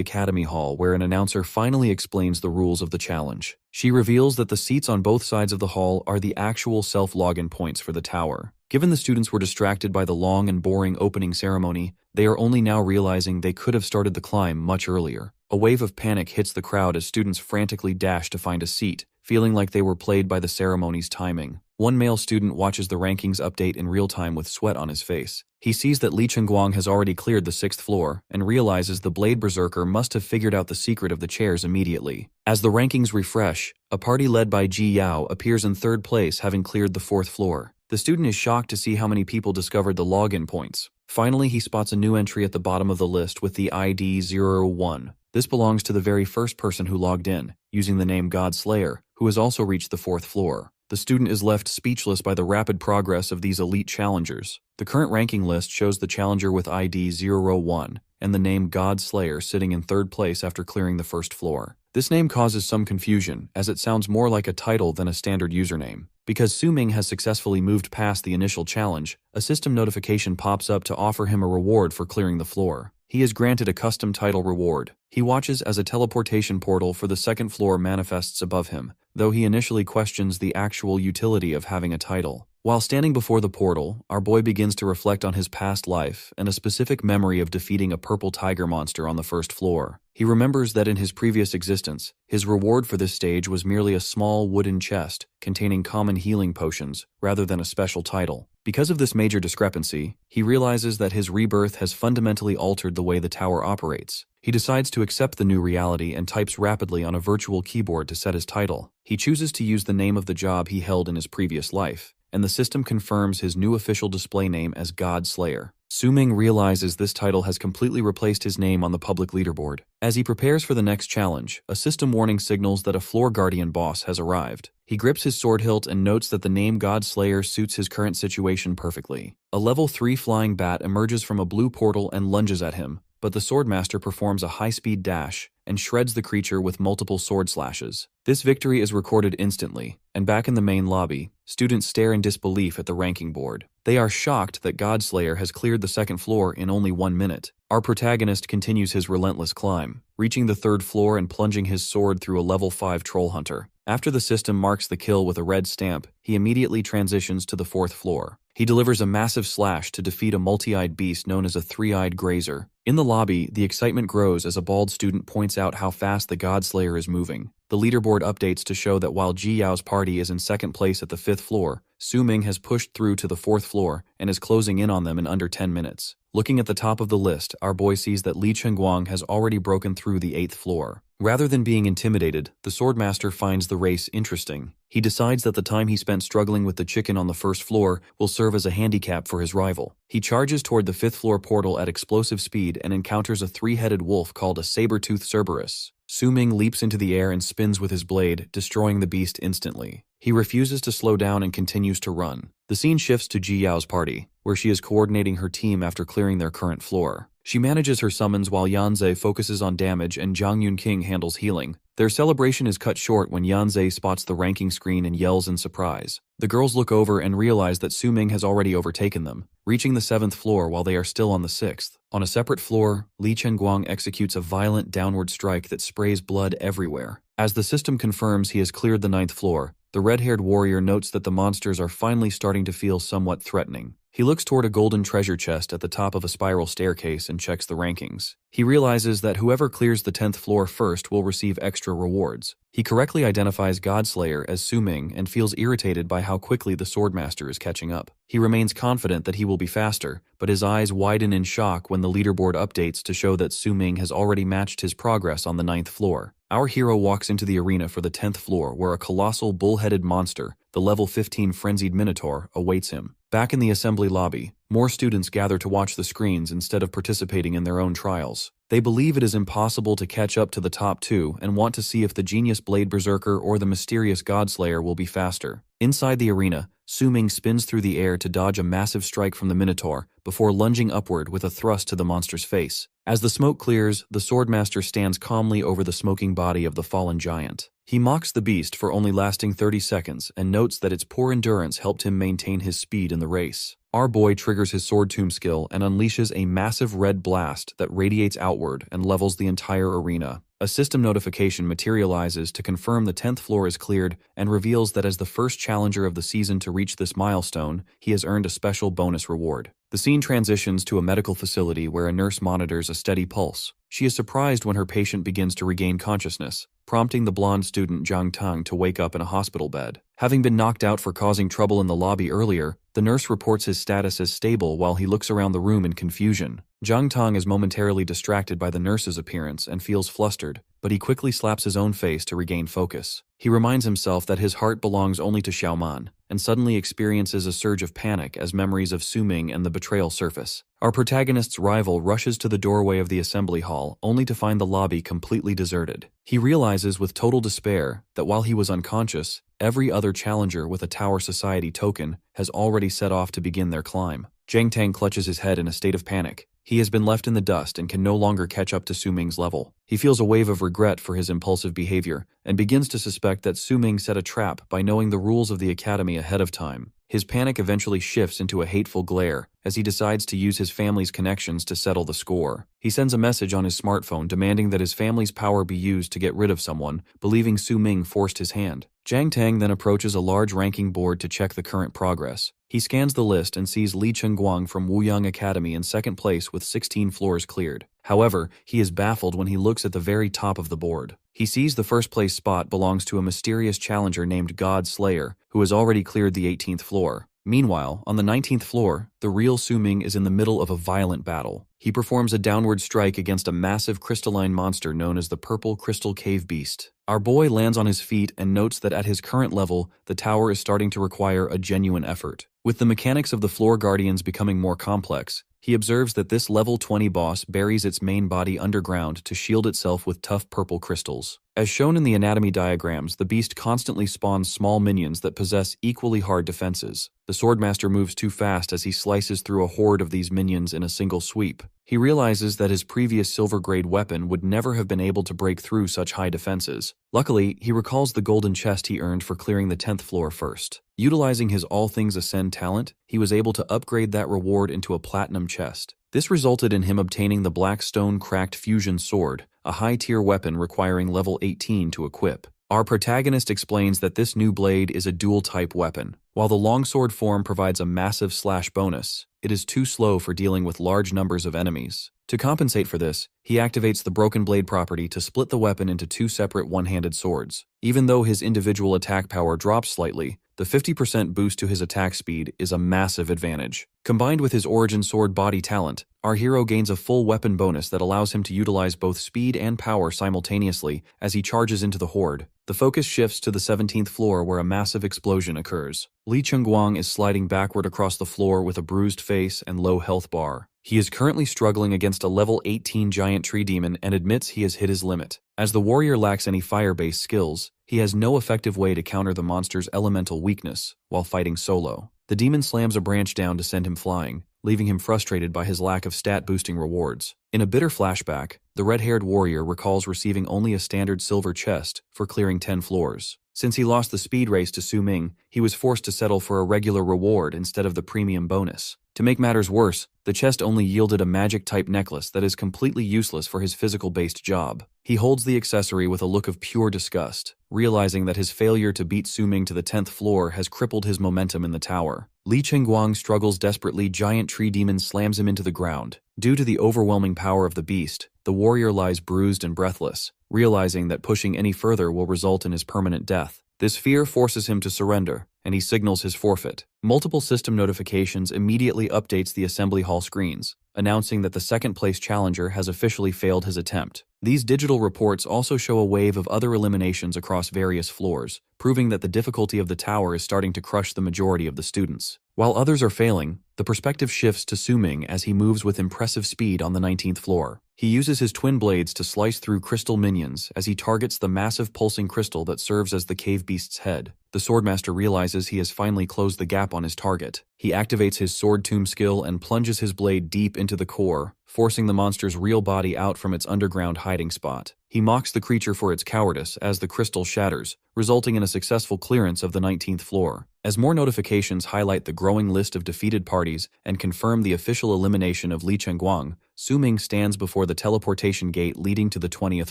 Academy Hall where an announcer finally explains the rules of the challenge. She reveals that the seats on both sides of the hall are the actual self-login points for the tower. Given the students were distracted by the long and boring opening ceremony, they are only now realizing they could have started the climb much earlier. A wave of panic hits the crowd as students frantically dash to find a seat, feeling like they were played by the ceremony's timing. One male student watches the rankings update in real time with sweat on his face. He sees that Li Chengguang has already cleared the 6th floor and realizes the Blade Berserker must have figured out the secret of the chairs immediately. As the rankings refresh, a party led by Ji Yao appears in 3rd place, having cleared the 4th floor. The student is shocked to see how many people discovered the login points. Finally, he spots a new entry at the bottom of the list with the ID 01. This belongs to the very first person who logged in, using the name God Slayer, who has also reached the 4th floor. The student is left speechless by the rapid progress of these elite challengers. The current ranking list shows the challenger with ID 01 and the name God Slayer sitting in 3rd place after clearing the 1st floor. This name causes some confusion, as it sounds more like a title than a standard username. Because Su Ming has successfully moved past the initial challenge, a system notification pops up to offer him a reward for clearing the floor. He is granted a custom title reward. He watches as a teleportation portal for the 2nd floor manifests above him, though he initially questions the actual utility of having a title. While standing before the portal, our boy begins to reflect on his past life and a specific memory of defeating a purple tiger monster on the 1st floor. He remembers that in his previous existence, his reward for this stage was merely a small wooden chest containing common healing potions rather than a special title. Because of this major discrepancy, he realizes that his rebirth has fundamentally altered the way the tower operates. He decides to accept the new reality and types rapidly on a virtual keyboard to set his title. He chooses to use the name of the job he held in his previous life, and the system confirms his new official display name as God Slayer. Su-ming realizes this title has completely replaced his name on the public leaderboard. As he prepares for the next challenge, a system warning signals that a floor guardian boss has arrived. He grips his sword hilt and notes that the name God Slayer suits his current situation perfectly. A level 3 flying bat emerges from a blue portal and lunges at him, but the Swordmaster performs a high-speed dash and shreds the creature with multiple sword slashes. This victory is recorded instantly, and back in the main lobby, students stare in disbelief at the ranking board. They are shocked that Godslayer has cleared the second floor in only 1 minute. Our protagonist continues his relentless climb, reaching the third floor and plunging his sword through a level 5 troll hunter. After the system marks the kill with a red stamp, he immediately transitions to the fourth floor. He delivers a massive slash to defeat a multi-eyed beast known as a three-eyed grazer. In the lobby, the excitement grows as a bald student points out how fast the Godslayer is moving. The leaderboard updates to show that while Ji Yao's party is in second place at the 5th floor, Su-ming has pushed through to the 4th floor and is closing in on them in under 10 minutes. Looking at the top of the list, our boy sees that Li Chengguang has already broken through the 8th floor. Rather than being intimidated, the Swordmaster finds the race interesting. He decides that the time he spent struggling with the chicken on the 1st floor will serve as a handicap for his rival. He charges toward the 5th floor portal at explosive speed and encounters a 3-headed wolf called a saber-toothed Cerberus. Su-ming leaps into the air and spins with his blade, destroying the beast instantly. He refuses to slow down and continues to run. The scene shifts to Ji Yao's party, where she is coordinating her team after clearing their current floor. She manages her summons while Yanzei focuses on damage and Zhang Yunqing handles healing. Their celebration is cut short when Yanzei spots the ranking screen and yells in surprise. The girls look over and realize that Su-ming has already overtaken them, reaching the 7th floor while they are still on the 6th. On a separate floor, Li Chengguang executes a violent downward strike that sprays blood everywhere. As the system confirms he has cleared the 9th floor, the red-haired warrior notes that the monsters are finally starting to feel somewhat threatening. He looks toward a golden treasure chest at the top of a spiral staircase and checks the rankings. He realizes that whoever clears the 10th floor first will receive extra rewards. He correctly identifies Godslayer as Su-ming and feels irritated by how quickly the Swordmaster is catching up. He remains confident that he will be faster, but his eyes widen in shock when the leaderboard updates to show that Su-ming has already matched his progress on the 9th floor. Our hero walks into the arena for the 10th floor where a colossal bull-headed monster, the level 15 frenzied minotaur, awaits him. Back in the assembly lobby, more students gather to watch the screens instead of participating in their own trials. They believe it is impossible to catch up to the top two and want to see if the genius Blade Berserker or the mysterious Godslayer will be faster. Inside the arena, Su-ming spins through the air to dodge a massive strike from the Minotaur before lunging upward with a thrust to the monster's face. As the smoke clears, the Swordmaster stands calmly over the smoking body of the fallen giant. He mocks the beast for only lasting 30 seconds and notes that its poor endurance helped him maintain his speed in the race. Our boy triggers his Sword Tomb skill and unleashes a massive red blast that radiates outward and levels the entire arena. A system notification materializes to confirm the 10th floor is cleared and reveals that as the first challenger of the season to reach this milestone, he has earned a special bonus reward. The scene transitions to a medical facility where a nurse monitors a steady pulse. She is surprised when her patient begins to regain consciousness, prompting the blonde student Zhang Tang to wake up in a hospital bed. Having been knocked out for causing trouble in the lobby earlier, the nurse reports his status as stable while he looks around the room in confusion. Zhang Tang is momentarily distracted by the nurse's appearance and feels flustered, but he quickly slaps his own face to regain focus. He reminds himself that his heart belongs only to Xiaoman, and suddenly experiences a surge of panic as memories of Su-ming and the betrayal surface. Our protagonist's rival rushes to the doorway of the assembly hall, only to find the lobby completely deserted. He realizes with total despair that while he was unconscious, every other challenger with a Tower Society token has already set off to begin their climb. Zhang Tang clutches his head in a state of panic. He has been left in the dust and can no longer catch up to Su-ming's level. He feels a wave of regret for his impulsive behavior and begins to suspect that Su-ming set a trap by knowing the rules of the academy ahead of time. His panic eventually shifts into a hateful glare as he decides to use his family's connections to settle the score. He sends a message on his smartphone demanding that his family's power be used to get rid of someone, believing Su-ming forced his hand. Zhang Tang then approaches a large ranking board to check the current progress. He scans the list and sees Li Chengguang from Wuyang Academy in second place with 16 floors cleared. However, he is baffled when he looks at the very top of the board. He sees the first place spot belongs to a mysterious challenger named God Slayer, who has already cleared the 18th floor. Meanwhile, on the 19th floor, the real Su Ming is in the middle of a violent battle. He performs a downward strike against a massive crystalline monster known as the Purple Crystal Cave Beast. Our boy lands on his feet and notes that at his current level, the tower is starting to require a genuine effort. With the mechanics of the floor guardians becoming more complex, he observes that this level 20 boss buries its main body underground to shield itself with tough purple crystals. As shown in the anatomy diagrams, the beast constantly spawns small minions that possess equally hard defenses. The Swordmaster moves too fast as he slices through a horde of these minions in a single sweep. He realizes that his previous silver-grade weapon would never have been able to break through such high defenses. Luckily, he recalls the golden chest he earned for clearing the 10th floor first. Utilizing his All Things Ascend talent, he was able to upgrade that reward into a platinum chest. This resulted in him obtaining the Black Stone Cracked Fusion Sword, a high-tier weapon requiring level 18 to equip. Our protagonist explains that this new blade is a dual-type weapon. While the longsword form provides a massive slash bonus, it is too slow for dealing with large numbers of enemies. To compensate for this, he activates the Broken Blade property to split the weapon into two separate one-handed swords. Even though his individual attack power drops slightly, the 50% boost to his attack speed is a massive advantage. Combined with his Origin Sword body talent, our hero gains a full weapon bonus that allows him to utilize both speed and power simultaneously as he charges into the horde. The focus shifts to the 17th floor where a massive explosion occurs. Li Chengguang is sliding backward across the floor with a bruised face and low health bar. He is currently struggling against a level 18 giant tree demon and admits he has hit his limit. As the warrior lacks any fire-based skills, he has no effective way to counter the monster's elemental weakness while fighting solo. The demon slams a branch down to send him flying, leaving him frustrated by his lack of stat-boosting rewards. In a bitter flashback, the red-haired warrior recalls receiving only a standard silver chest for clearing 10 floors. Since he lost the speed race to Su Ming, he was forced to settle for a regular reward instead of the premium bonus. To make matters worse, the chest only yielded a magic-type necklace that is completely useless for his physical-based job. He holds the accessory with a look of pure disgust, realizing that his failure to beat Su Ming to the 10th floor has crippled his momentum in the tower. Li Chengguang struggles desperately. Giant tree demon slams him into the ground. Due to the overwhelming power of the beast, the warrior lies bruised and breathless, realizing that pushing any further will result in his permanent death. This fear forces him to surrender, and he signals his forfeit. Multiple system notifications immediately updates the assembly hall screens, announcing that the second-place challenger has officially failed his attempt. These digital reports also show a wave of other eliminations across various floors, proving that the difficulty of the tower is starting to crush the majority of the students. While others are failing, the perspective shifts to Su Ming as he moves with impressive speed on the 19th floor. He uses his twin blades to slice through crystal minions as he targets the massive pulsing crystal that serves as the cave beast's head. The Swordmaster realizes he has finally closed the gap on his target. He activates his Sword Tomb skill and plunges his blade deep into the core, forcing the monster's real body out from its underground hiding spot. He mocks the creature for its cowardice as the crystal shatters, resulting in a successful clearance of the 19th floor. As more notifications highlight the growing list of defeated parties and confirm the official elimination of Li Chengguang, Su Ming stands before the teleportation gate leading to the 20th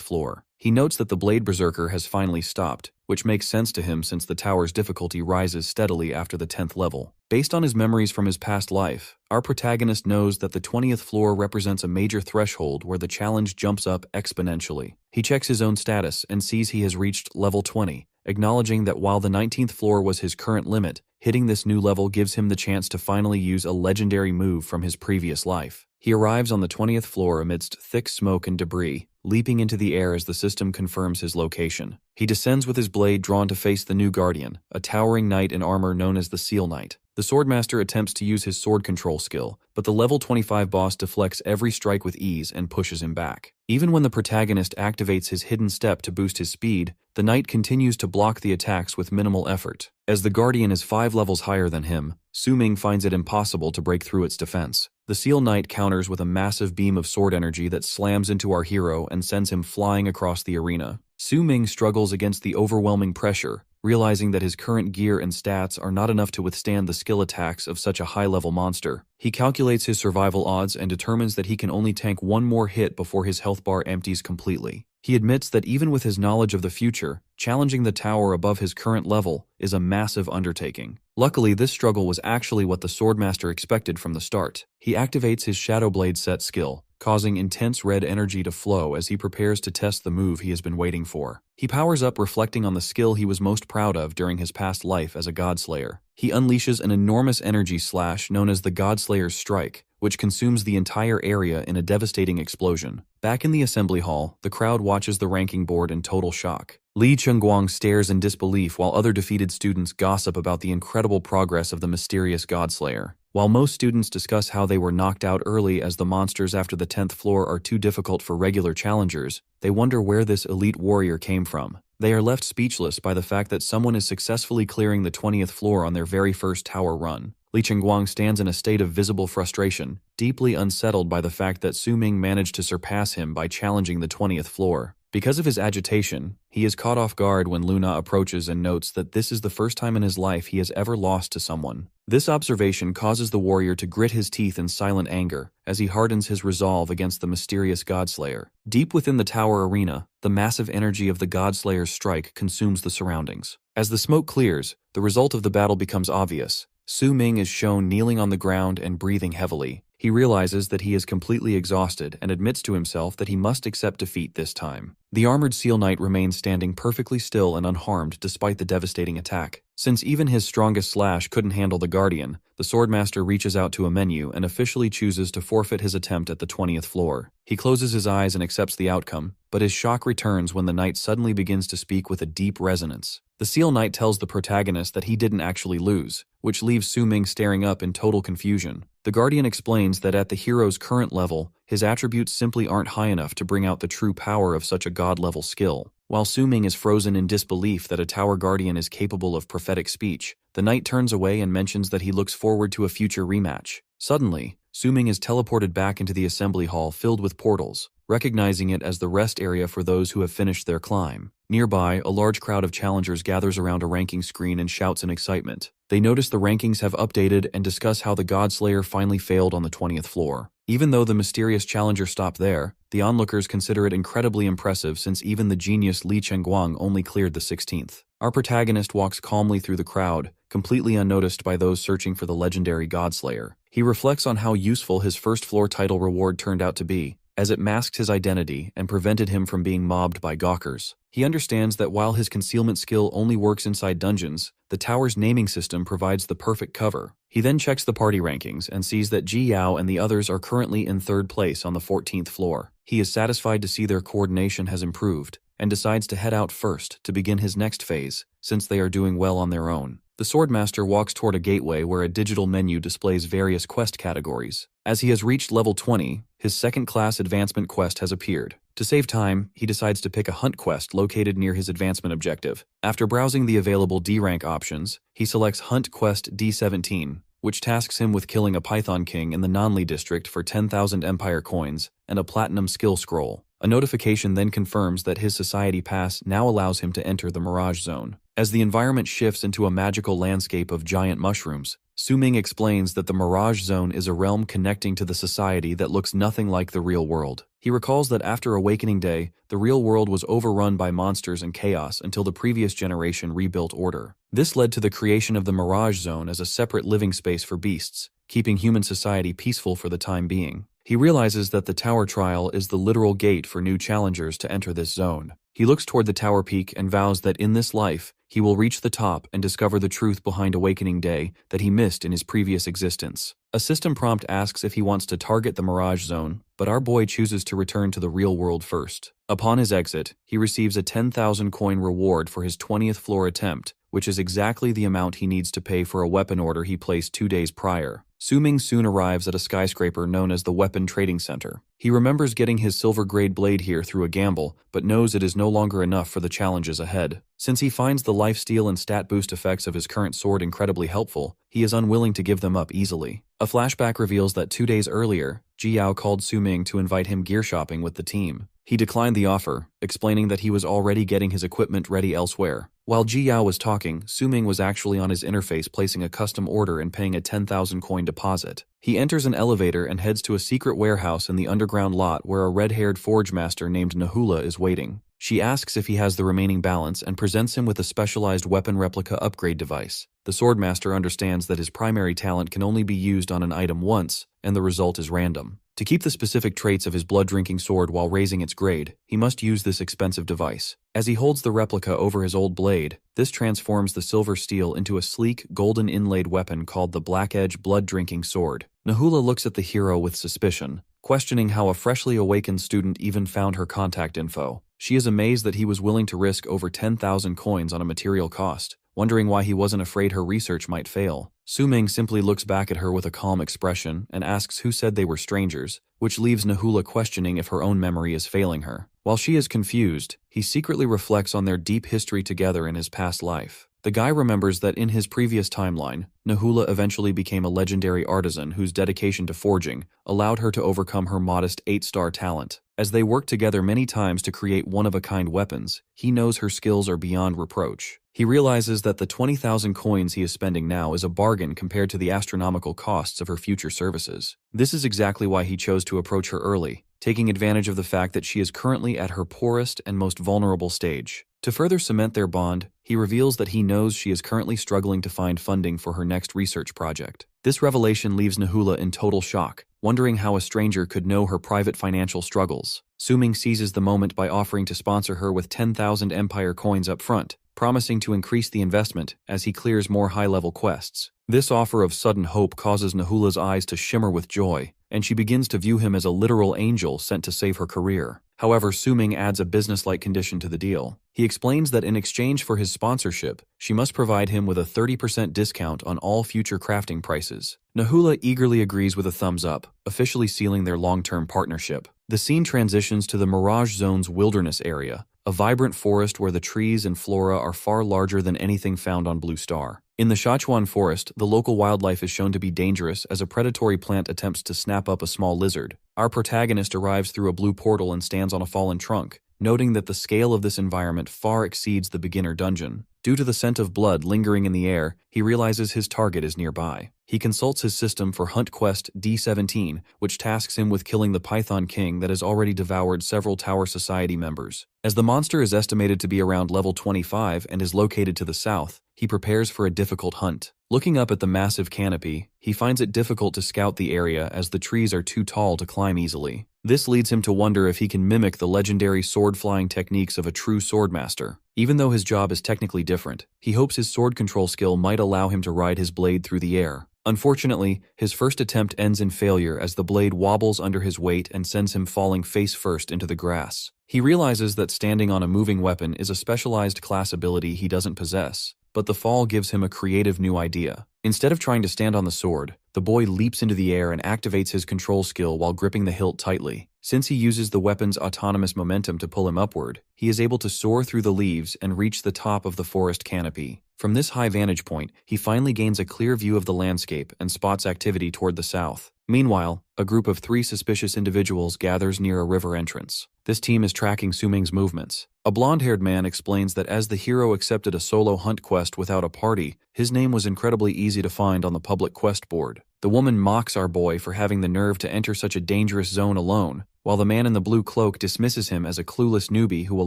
floor. He notes that the Blade Berserker has finally stopped, which makes sense to him since the tower's difficulty rises steadily after the 10th level. Based on his memories from his past life, our protagonist knows that the 20th floor represents a major threshold where the challenge jumps up exponentially. He checks his own status and sees he has reached level 20, acknowledging that while the 19th floor was his current limit, hitting this new level gives him the chance to finally use a legendary move from his previous life. He arrives on the 20th floor amidst thick smoke and debris, leaping into the air as the system confirms his location. He descends with his blade drawn to face the new guardian, a towering knight in armor known as the Seal Knight. The Swordmaster attempts to use his sword control skill, but the level 25 boss deflects every strike with ease and pushes him back. Even when the protagonist activates his hidden step to boost his speed, the knight continues to block the attacks with minimal effort. As the guardian is 5 levels higher than him, Su Ming finds it impossible to break through its defense. The Seal Knight counters with a massive beam of sword energy that slams into our hero and sends him flying across the arena. Su Ming struggles against the overwhelming pressure, realizing that his current gear and stats are not enough to withstand the skill attacks of such a high-level monster. He calculates his survival odds and determines that he can only tank one more hit before his health bar empties completely. He admits that even with his knowledge of the future, challenging the tower above his current level is a massive undertaking. Luckily, this struggle was actually what the Swordmaster expected from the start. He activates his Shadow Blade set skill, causing intense red energy to flow as he prepares to test the move he has been waiting for. He powers up, reflecting on the skill he was most proud of during his past life as a Godslayer. He unleashes an enormous energy slash known as the Godslayer's Strike, which consumes the entire area in a devastating explosion. Back in the assembly hall, the crowd watches the ranking board in total shock. Li Chengguang stares in disbelief while other defeated students gossip about the incredible progress of the mysterious Godslayer. While most students discuss how they were knocked out early as the monsters after the 10th floor are too difficult for regular challengers, they wonder where this elite warrior came from. They are left speechless by the fact that someone is successfully clearing the 20th floor on their very first tower run. Li Chengguang stands in a state of visible frustration, deeply unsettled by the fact that Su Ming managed to surpass him by challenging the 20th floor. Because of his agitation, he is caught off guard when Luna approaches and notes that this is the first time in his life he has ever lost to someone. This observation causes the warrior to grit his teeth in silent anger as he hardens his resolve against the mysterious Godslayer. Deep within the tower arena, the massive energy of the Godslayer's strike consumes the surroundings. As the smoke clears, the result of the battle becomes obvious. Su Ming is shown kneeling on the ground and breathing heavily. He realizes that he is completely exhausted and admits to himself that he must accept defeat this time. The armored Seal Knight remains standing perfectly still and unharmed despite the devastating attack. Since even his strongest slash couldn't handle the Guardian, the Swordmaster reaches out to a menu and officially chooses to forfeit his attempt at the 20th floor. He closes his eyes and accepts the outcome, but his shock returns when the knight suddenly begins to speak with a deep resonance. The Seal Knight tells the protagonist that he didn't actually lose, which leaves Su Ming staring up in total confusion. The Guardian explains that at the hero's current level, his attributes simply aren't high enough to bring out the true power of such a god-level skill. While Su Ming is frozen in disbelief that a Tower Guardian is capable of prophetic speech, the knight turns away and mentions that he looks forward to a future rematch. Suddenly, Su Ming is teleported back into the assembly hall filled with portals, recognizing it as the rest area for those who have finished their climb. Nearby, a large crowd of challengers gathers around a ranking screen and shouts in excitement. They notice the rankings have updated and discuss how the Godslayer finally failed on the 20th floor. Even though the mysterious challenger stopped there, the onlookers consider it incredibly impressive since even the genius Li Chengguang only cleared the 16th. Our protagonist walks calmly through the crowd, completely unnoticed by those searching for the legendary Godslayer. He reflects on how useful his first floor title reward turned out to be, as it masked his identity and prevented him from being mobbed by gawkers. He understands that while his concealment skill only works inside dungeons, the tower's naming system provides the perfect cover. He then checks the party rankings and sees that Ji Yao and the others are currently in 3rd place on the 14th floor. He is satisfied to see their coordination has improved, and decides to head out first to begin his next phase, since they are doing well on their own. The Swordmaster walks toward a gateway where a digital menu displays various quest categories. As he has reached level 20, his second-class advancement quest has appeared. To save time, he decides to pick a hunt quest located near his advancement objective. After browsing the available D-rank options, he selects Hunt Quest D17, which tasks him with killing a Python King in the Nanli district for 10,000 Empire coins and a Platinum Skill Scroll. A notification then confirms that his Society Pass now allows him to enter the Mirage Zone. As the environment shifts into a magical landscape of giant mushrooms, Su Ming explains that the Mirage Zone is a realm connecting to the society that looks nothing like the real world. He recalls that after Awakening Day, the real world was overrun by monsters and chaos until the previous generation rebuilt order. This led to the creation of the Mirage Zone as a separate living space for beasts, keeping human society peaceful for the time being. He realizes that the Tower Trial is the literal gate for new challengers to enter this zone. He looks toward the Tower Peak and vows that in this life, he will reach the top and discover the truth behind Awakening Day that he missed in his previous existence. A system prompt asks if he wants to target the Mirage Zone, but our boy chooses to return to the real world first. Upon his exit, he receives a 10,000 coin reward for his 20th floor attempt, which is exactly the amount he needs to pay for a weapon order he placed 2 days prior. Su Ming soon arrives at a skyscraper known as the Weapon Trading Center. He remembers getting his silver-grade blade here through a gamble, but knows it is no longer enough for the challenges ahead. Since he finds the lifesteal and stat boost effects of his current sword incredibly helpful, he is unwilling to give them up easily. A flashback reveals that 2 days earlier, Ji Yao called Su Ming to invite him gear shopping with the team. He declined the offer, explaining that he was already getting his equipment ready elsewhere. While Ji Yao was talking, Su-ming was actually on his interface placing a custom order and paying a 10,000 coin deposit. He enters an elevator and heads to a secret warehouse in the underground lot where a red-haired forge master named Nahula is waiting. She asks if he has the remaining balance and presents him with a specialized weapon replica upgrade device. The swordmaster understands that his primary talent can only be used on an item once, and the result is random. To keep the specific traits of his blood-drinking sword while raising its grade, he must use this expensive device. As he holds the replica over his old blade, this transforms the silver steel into a sleek, golden inlaid weapon called the Black Edge blood-drinking sword. Nahula looks at the hero with suspicion, questioning how a freshly awakened student even found her contact info. She is amazed that he was willing to risk over 10,000 coins on a material cost, wondering why he wasn't afraid her research might fail. Su-ming simply looks back at her with a calm expression and asks who said they were strangers, which leaves Nahula questioning if her own memory is failing her. While she is confused, he secretly reflects on their deep history together in his past life. The guy remembers that in his previous timeline, Nahula eventually became a legendary artisan whose dedication to forging allowed her to overcome her modest 8-star talent. As they work together many times to create one-of-a-kind weapons, he knows her skills are beyond reproach. He realizes that the 20,000 coins he is spending now is a bargain compared to the astronomical costs of her future services. This is exactly why he chose to approach her early, taking advantage of the fact that she is currently at her poorest and most vulnerable stage. To further cement their bond, he reveals that he knows she is currently struggling to find funding for her next research project. This revelation leaves Nahula in total shock, wondering how a stranger could know her private financial struggles. Su-ming seizes the moment by offering to sponsor her with 10,000 Empire coins up front, promising to increase the investment as he clears more high-level quests. This offer of sudden hope causes Nahula's eyes to shimmer with joy, and she begins to view him as a literal angel sent to save her career. However, Su-ming adds a business-like condition to the deal. He explains that in exchange for his sponsorship, she must provide him with a 30% discount on all future crafting prices. Nahula eagerly agrees with a thumbs up, officially sealing their long-term partnership. The scene transitions to the Mirage Zone's wilderness area, a vibrant forest where the trees and flora are far larger than anything found on Blue Star. In the Sichuan forest, the local wildlife is shown to be dangerous as a predatory plant attempts to snap up a small lizard. Our protagonist arrives through a blue portal and stands on a fallen trunk, noting that the scale of this environment far exceeds the beginner dungeon. Due to the scent of blood lingering in the air, he realizes his target is nearby. He consults his system for Hunt Quest D17, which tasks him with killing the Python King that has already devoured several Tower Society members. As the monster is estimated to be around level 25 and is located to the south, he prepares for a difficult hunt. Looking up at the massive canopy, he finds it difficult to scout the area as the trees are too tall to climb easily. This leads him to wonder if he can mimic the legendary sword-flying techniques of a true swordmaster. Even though his job is technically different, he hopes his sword control skill might allow him to ride his blade through the air. Unfortunately, his first attempt ends in failure as the blade wobbles under his weight and sends him falling face first into the grass. He realizes that standing on a moving weapon is a specialized class ability he doesn't possess, but the fall gives him a creative new idea. Instead of trying to stand on the sword, the boy leaps into the air and activates his control skill while gripping the hilt tightly. Since he uses the weapon's autonomous momentum to pull him upward, he is able to soar through the leaves and reach the top of the forest canopy. From this high vantage point, he finally gains a clear view of the landscape and spots activity toward the south. Meanwhile, a group of 3 suspicious individuals gathers near a river entrance. This team is tracking Su-ming's movements. A blonde-haired man explains that as the hero accepted a solo hunt quest without a party, his name was incredibly easy to find on the public quest board. The woman mocks our boy for having the nerve to enter such a dangerous zone alone, while the man in the blue cloak dismisses him as a clueless newbie who will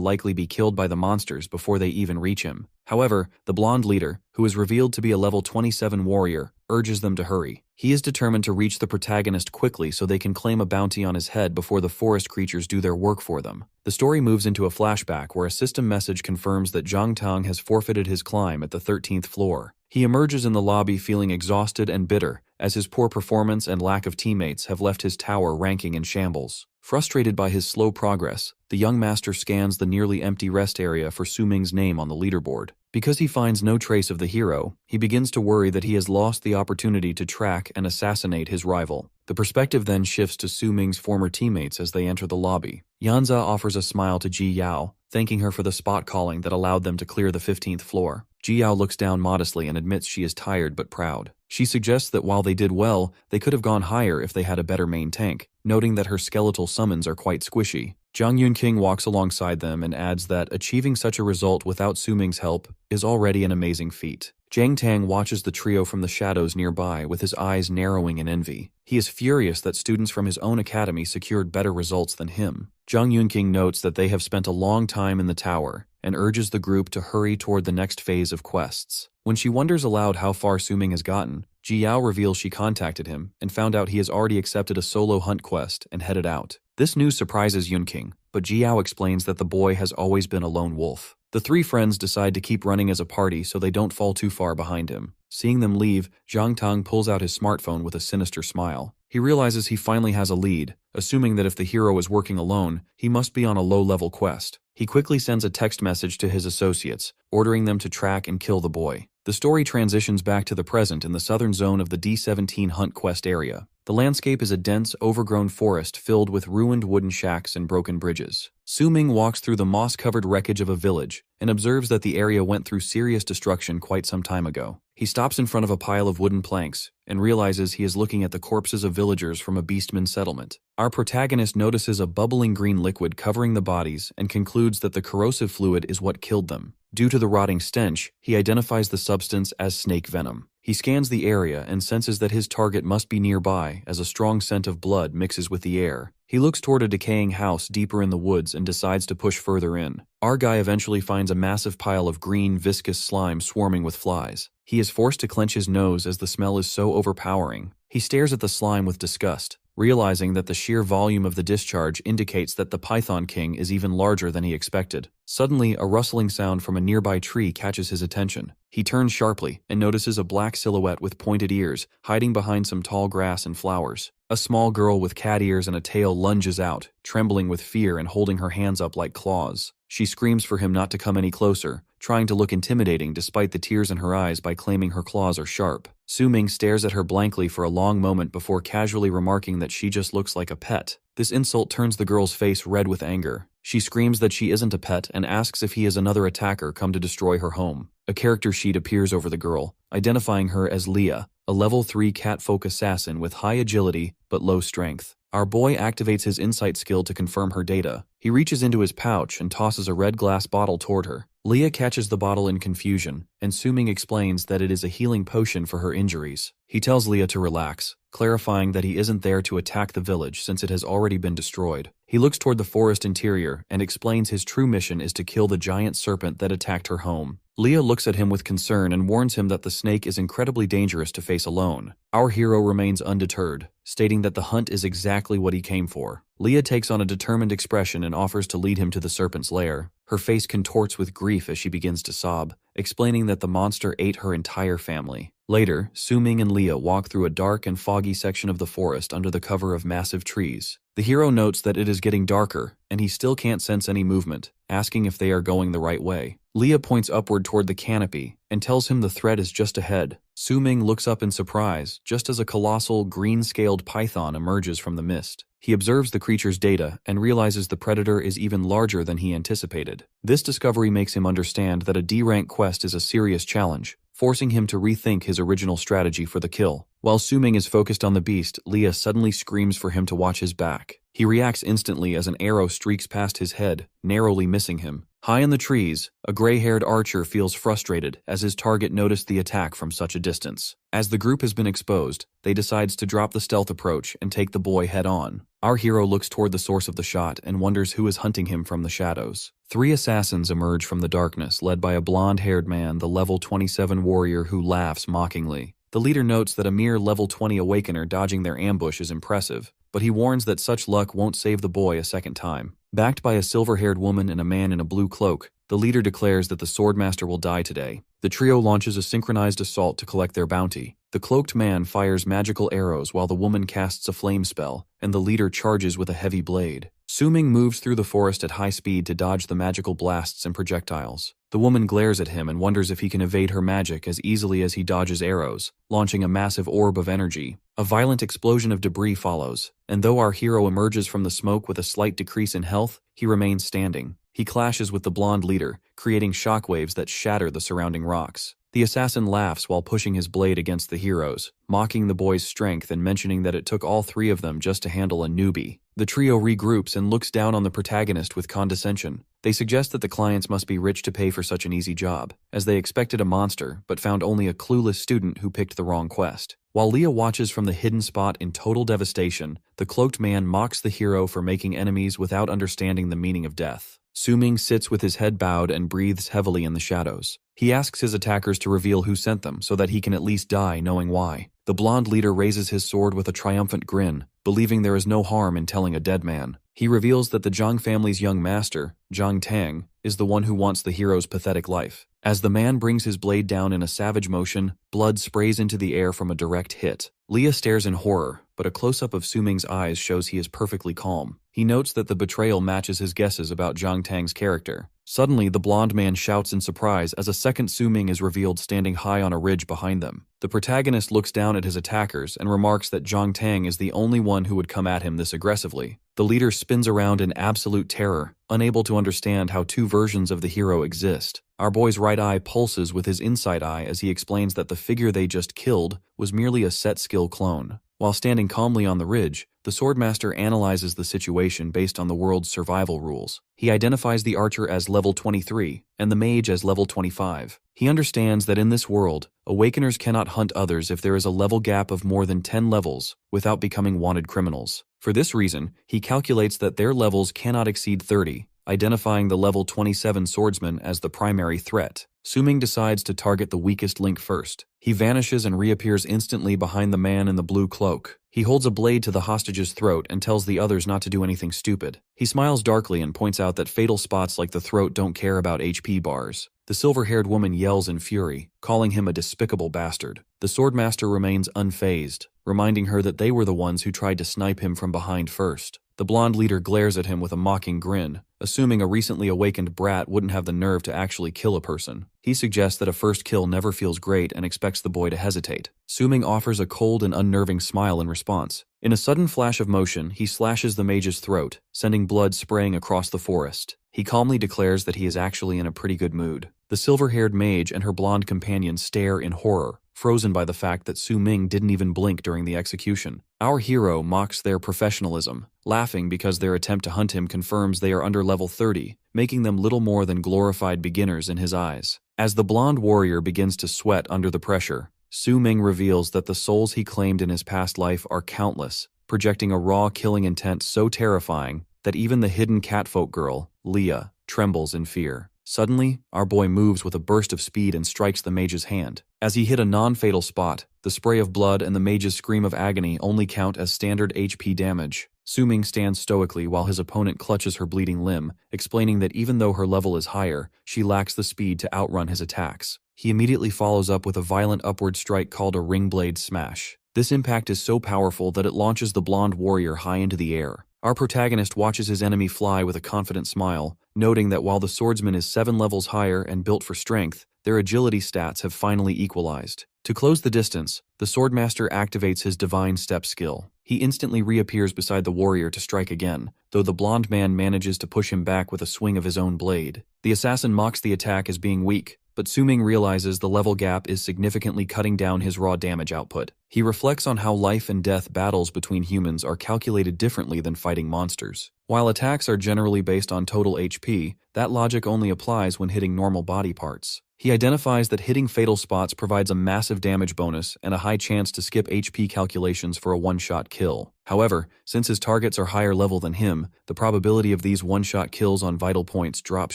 likely be killed by the monsters before they even reach him. However, the blonde leader, who is revealed to be a level 27 warrior, urges them to hurry. He is determined to reach the protagonist quickly so they can claim a bounty on his head before the forest creatures do their work for them. The story moves into a flashback where a system message confirms that Zhang Tang has forfeited his climb at the 13th floor. He emerges in the lobby feeling exhausted and bitter, as his poor performance and lack of teammates have left his tower ranking in shambles. Frustrated by his slow progress, the young master scans the nearly empty rest area for Su-ming's name on the leaderboard. Because he finds no trace of the hero, he begins to worry that he has lost the opportunity to track and assassinate his rival. The perspective then shifts to Su-ming's former teammates as they enter the lobby. Yanza offers a smile to Ji Yao, thanking her for the spot calling that allowed them to clear the 15th floor. Ji Yao looks down modestly and admits she is tired but proud. She suggests that while they did well, they could have gone higher if they had a better main tank, noting that her skeletal summons are quite squishy. Jang Yun-king walks alongside them and adds that achieving such a result without Su-ming's help is already an amazing feat. Jang Tang watches the trio from the shadows nearby with his eyes narrowing in envy. He is furious that students from his own academy secured better results than him. Jang Yun-king notes that they have spent a long time in the tower and urges the group to hurry toward the next phase of quests. When she wonders aloud how far Su-ming has gotten, Ji Yao reveals she contacted him and found out he has already accepted a solo hunt quest and headed out. This news surprises Yun-king, but Ji Yao explains that the boy has always been a lone wolf. The three friends decide to keep running as a party so they don't fall too far behind him. Seeing them leave, Zhang Tang pulls out his smartphone with a sinister smile. He realizes he finally has a lead, assuming that if the hero is working alone, he must be on a low-level quest. He quickly sends a text message to his associates, ordering them to track and kill the boy. The story transitions back to the present in the southern zone of the D-17 Hunt Quest area. The landscape is a dense, overgrown forest filled with ruined wooden shacks and broken bridges. Su-ming walks through the moss-covered wreckage of a village and observes that the area went through serious destruction quite some time ago. He stops in front of a pile of wooden planks and realizes he is looking at the corpses of villagers from a beastman settlement. Our protagonist notices a bubbling green liquid covering the bodies and concludes that the corrosive fluid is what killed them. Due to the rotting stench, he identifies the substance as snake venom. He scans the area and senses that his target must be nearby as a strong scent of blood mixes with the air. He looks toward a decaying house deeper in the woods and decides to push further in. Our guy eventually finds a massive pile of green, viscous slime swarming with flies. He is forced to clench his nose as the smell is so overpowering. He stares at the slime with disgust, realizing that the sheer volume of the discharge indicates that the Python King is even larger than he expected. Suddenly, a rustling sound from a nearby tree catches his attention. He turns sharply and notices a black silhouette with pointed ears hiding behind some tall grass and flowers. A small girl with cat ears and a tail lunges out, trembling with fear and holding her hands up like claws. She screams for him not to come any closer, trying to look intimidating despite the tears in her eyes by claiming her claws are sharp. Su-ming stares at her blankly for a long moment before casually remarking that she just looks like a pet. This insult turns the girl's face red with anger. She screams that she isn't a pet and asks if he is another attacker come to destroy her home. A character sheet appears over the girl, identifying her as Leah, a level 3 catfolk assassin with high agility but low strength. Our boy activates his insight skill to confirm her data. He reaches into his pouch and tosses a red glass bottle toward her. Leah catches the bottle in confusion, and Su-ming explains that it is a healing potion for her injuries. He tells Leah to relax, clarifying that he isn't there to attack the village since it has already been destroyed. He looks toward the forest interior and explains his true mission is to kill the giant serpent that attacked her home. Leah looks at him with concern and warns him that the snake is incredibly dangerous to face alone. Our hero remains undeterred, stating that the hunt is exactly what he came for. Leah takes on a determined expression and offers to lead him to the serpent's lair. Her face contorts with grief as she begins to sob, explaining that the monster ate her entire family. Later, Su-ming and Leah walk through a dark and foggy section of the forest under the cover of massive trees. The hero notes that it is getting darker, and he still can't sense any movement, asking if they are going the right way. Leah points upward toward the canopy and tells him the threat is just ahead. Su-ming looks up in surprise, just as a colossal, green-scaled python emerges from the mist. He observes the creature's data and realizes the predator is even larger than he anticipated. This discovery makes him understand that a D-rank quest is a serious challenge, forcing him to rethink his original strategy for the kill. While Su-ming is focused on the beast, Leah suddenly screams for him to watch his back. He reacts instantly as an arrow streaks past his head, narrowly missing him. High in the trees, a gray-haired archer feels frustrated as his target noticed the attack from such a distance. As the group has been exposed, they decides to drop the stealth approach and take the boy head-on. Our hero looks toward the source of the shot and wonders who is hunting him from the shadows. 3 assassins emerge from the darkness, led by a blonde-haired man, the level 27 warrior who laughs mockingly. The leader notes that a mere level 20 awakener dodging their ambush is impressive, but he warns that such luck won't save the boy a second time. Backed by a silver-haired woman and a man in a blue cloak, the leader declares that the swordmaster will die today. The trio launches a synchronized assault to collect their bounty. The cloaked man fires magical arrows while the woman casts a flame spell, and the leader charges with a heavy blade. Su-ming moves through the forest at high speed to dodge the magical blasts and projectiles. The woman glares at him and wonders if he can evade her magic as easily as he dodges arrows, launching a massive orb of energy. A violent explosion of debris follows, and though our hero emerges from the smoke with a slight decrease in health, he remains standing. He clashes with the blonde leader, creating shockwaves that shatter the surrounding rocks. The assassin laughs while pushing his blade against the heroes, mocking the boy's strength and mentioning that it took all three of them just to handle a newbie. The trio regroups and looks down on the protagonist with condescension. They suggest that the clients must be rich to pay for such an easy job, as they expected a monster but found only a clueless student who picked the wrong quest. While Leah watches from the hidden spot in total devastation, the cloaked man mocks the hero for making enemies without understanding the meaning of death. Su-ming sits with his head bowed and breathes heavily in the shadows. He asks his attackers to reveal who sent them so that he can at least die knowing why. The blonde leader raises his sword with a triumphant grin, believing there is no harm in telling a dead man. He reveals that the Zhang family's young master, Zhang Tang, is the one who wants the hero's pathetic life. As the man brings his blade down in a savage motion, blood sprays into the air from a direct hit. Leah stares in horror, but a close-up of Su-ming's eyes shows he is perfectly calm. He notes that the betrayal matches his guesses about Zhang Tang's character. Suddenly, the blonde man shouts in surprise as a second Su-ming is revealed standing high on a ridge behind them. The protagonist looks down at his attackers and remarks that Zhang Tang is the only one who would come at him this aggressively. The leader spins around in absolute terror, unable to understand how two versions of the hero exist. Our boy's right eye pulses with his inside eye as he explains that the figure they just killed was merely a set skill clone. While standing calmly on the ridge, the swordmaster analyzes the situation based on the world's survival rules. He identifies the archer as level 23 and the mage as level 25. He understands that in this world, awakeners cannot hunt others if there is a level gap of more than 10 levels without becoming wanted criminals. For this reason, he calculates that their levels cannot exceed 30, identifying the level 27 swordsman as the primary threat. Su-ming decides to target the weakest link first. He vanishes and reappears instantly behind the man in the blue cloak. He holds a blade to the hostage's throat and tells the others not to do anything stupid. He smiles darkly and points out that fatal spots like the throat don't care about HP bars. The silver-haired woman yells in fury, calling him a despicable bastard. The swordmaster remains unfazed, reminding her that they were the ones who tried to snipe him from behind first. The blonde leader glares at him with a mocking grin, assuming a recently awakened brat wouldn't have the nerve to actually kill a person. He suggests that a first kill never feels great and expects the boy to hesitate. Su-ming offers a cold and unnerving smile in response. In a sudden flash of motion, he slashes the mage's throat, sending blood spraying across the forest. He calmly declares that he is actually in a pretty good mood. The silver-haired mage and her blonde companion stare in horror, frozen by the fact that Su-ming didn't even blink during the execution. Our hero mocks their professionalism, laughing because their attempt to hunt him confirms they are under level 30, making them little more than glorified beginners in his eyes. As the blonde warrior begins to sweat under the pressure, Su-ming reveals that the souls he claimed in his past life are countless, projecting a raw killing intent so terrifying that even the hidden catfolk girl, Leah, trembles in fear. Suddenly, our boy moves with a burst of speed and strikes the mage's hand. As he hit a non-fatal spot, the spray of blood and the mage's scream of agony only count as standard HP damage. Su-ming stands stoically while his opponent clutches her bleeding limb, explaining that even though her level is higher, she lacks the speed to outrun his attacks. He immediately follows up with a violent upward strike called a ring blade smash. This impact is so powerful that it launches the blonde warrior high into the air. Our protagonist watches his enemy fly with a confident smile, noting that while the swordsman is 7 levels higher and built for strength, their agility stats have finally equalized. To close the distance, the swordmaster activates his divine step skill. He instantly reappears beside the warrior to strike again, though the blonde man manages to push him back with a swing of his own blade. The assassin mocks the attack as being weak, but Su-ming realizes the level gap is significantly cutting down his raw damage output. He reflects on how life and death battles between humans are calculated differently than fighting monsters. While attacks are generally based on total HP, that logic only applies when hitting normal body parts. He identifies that hitting fatal spots provides a massive damage bonus and a high chance to skip HP calculations for a one-shot kill. However, since his targets are higher level than him, the probability of these one-shot kills on vital points drops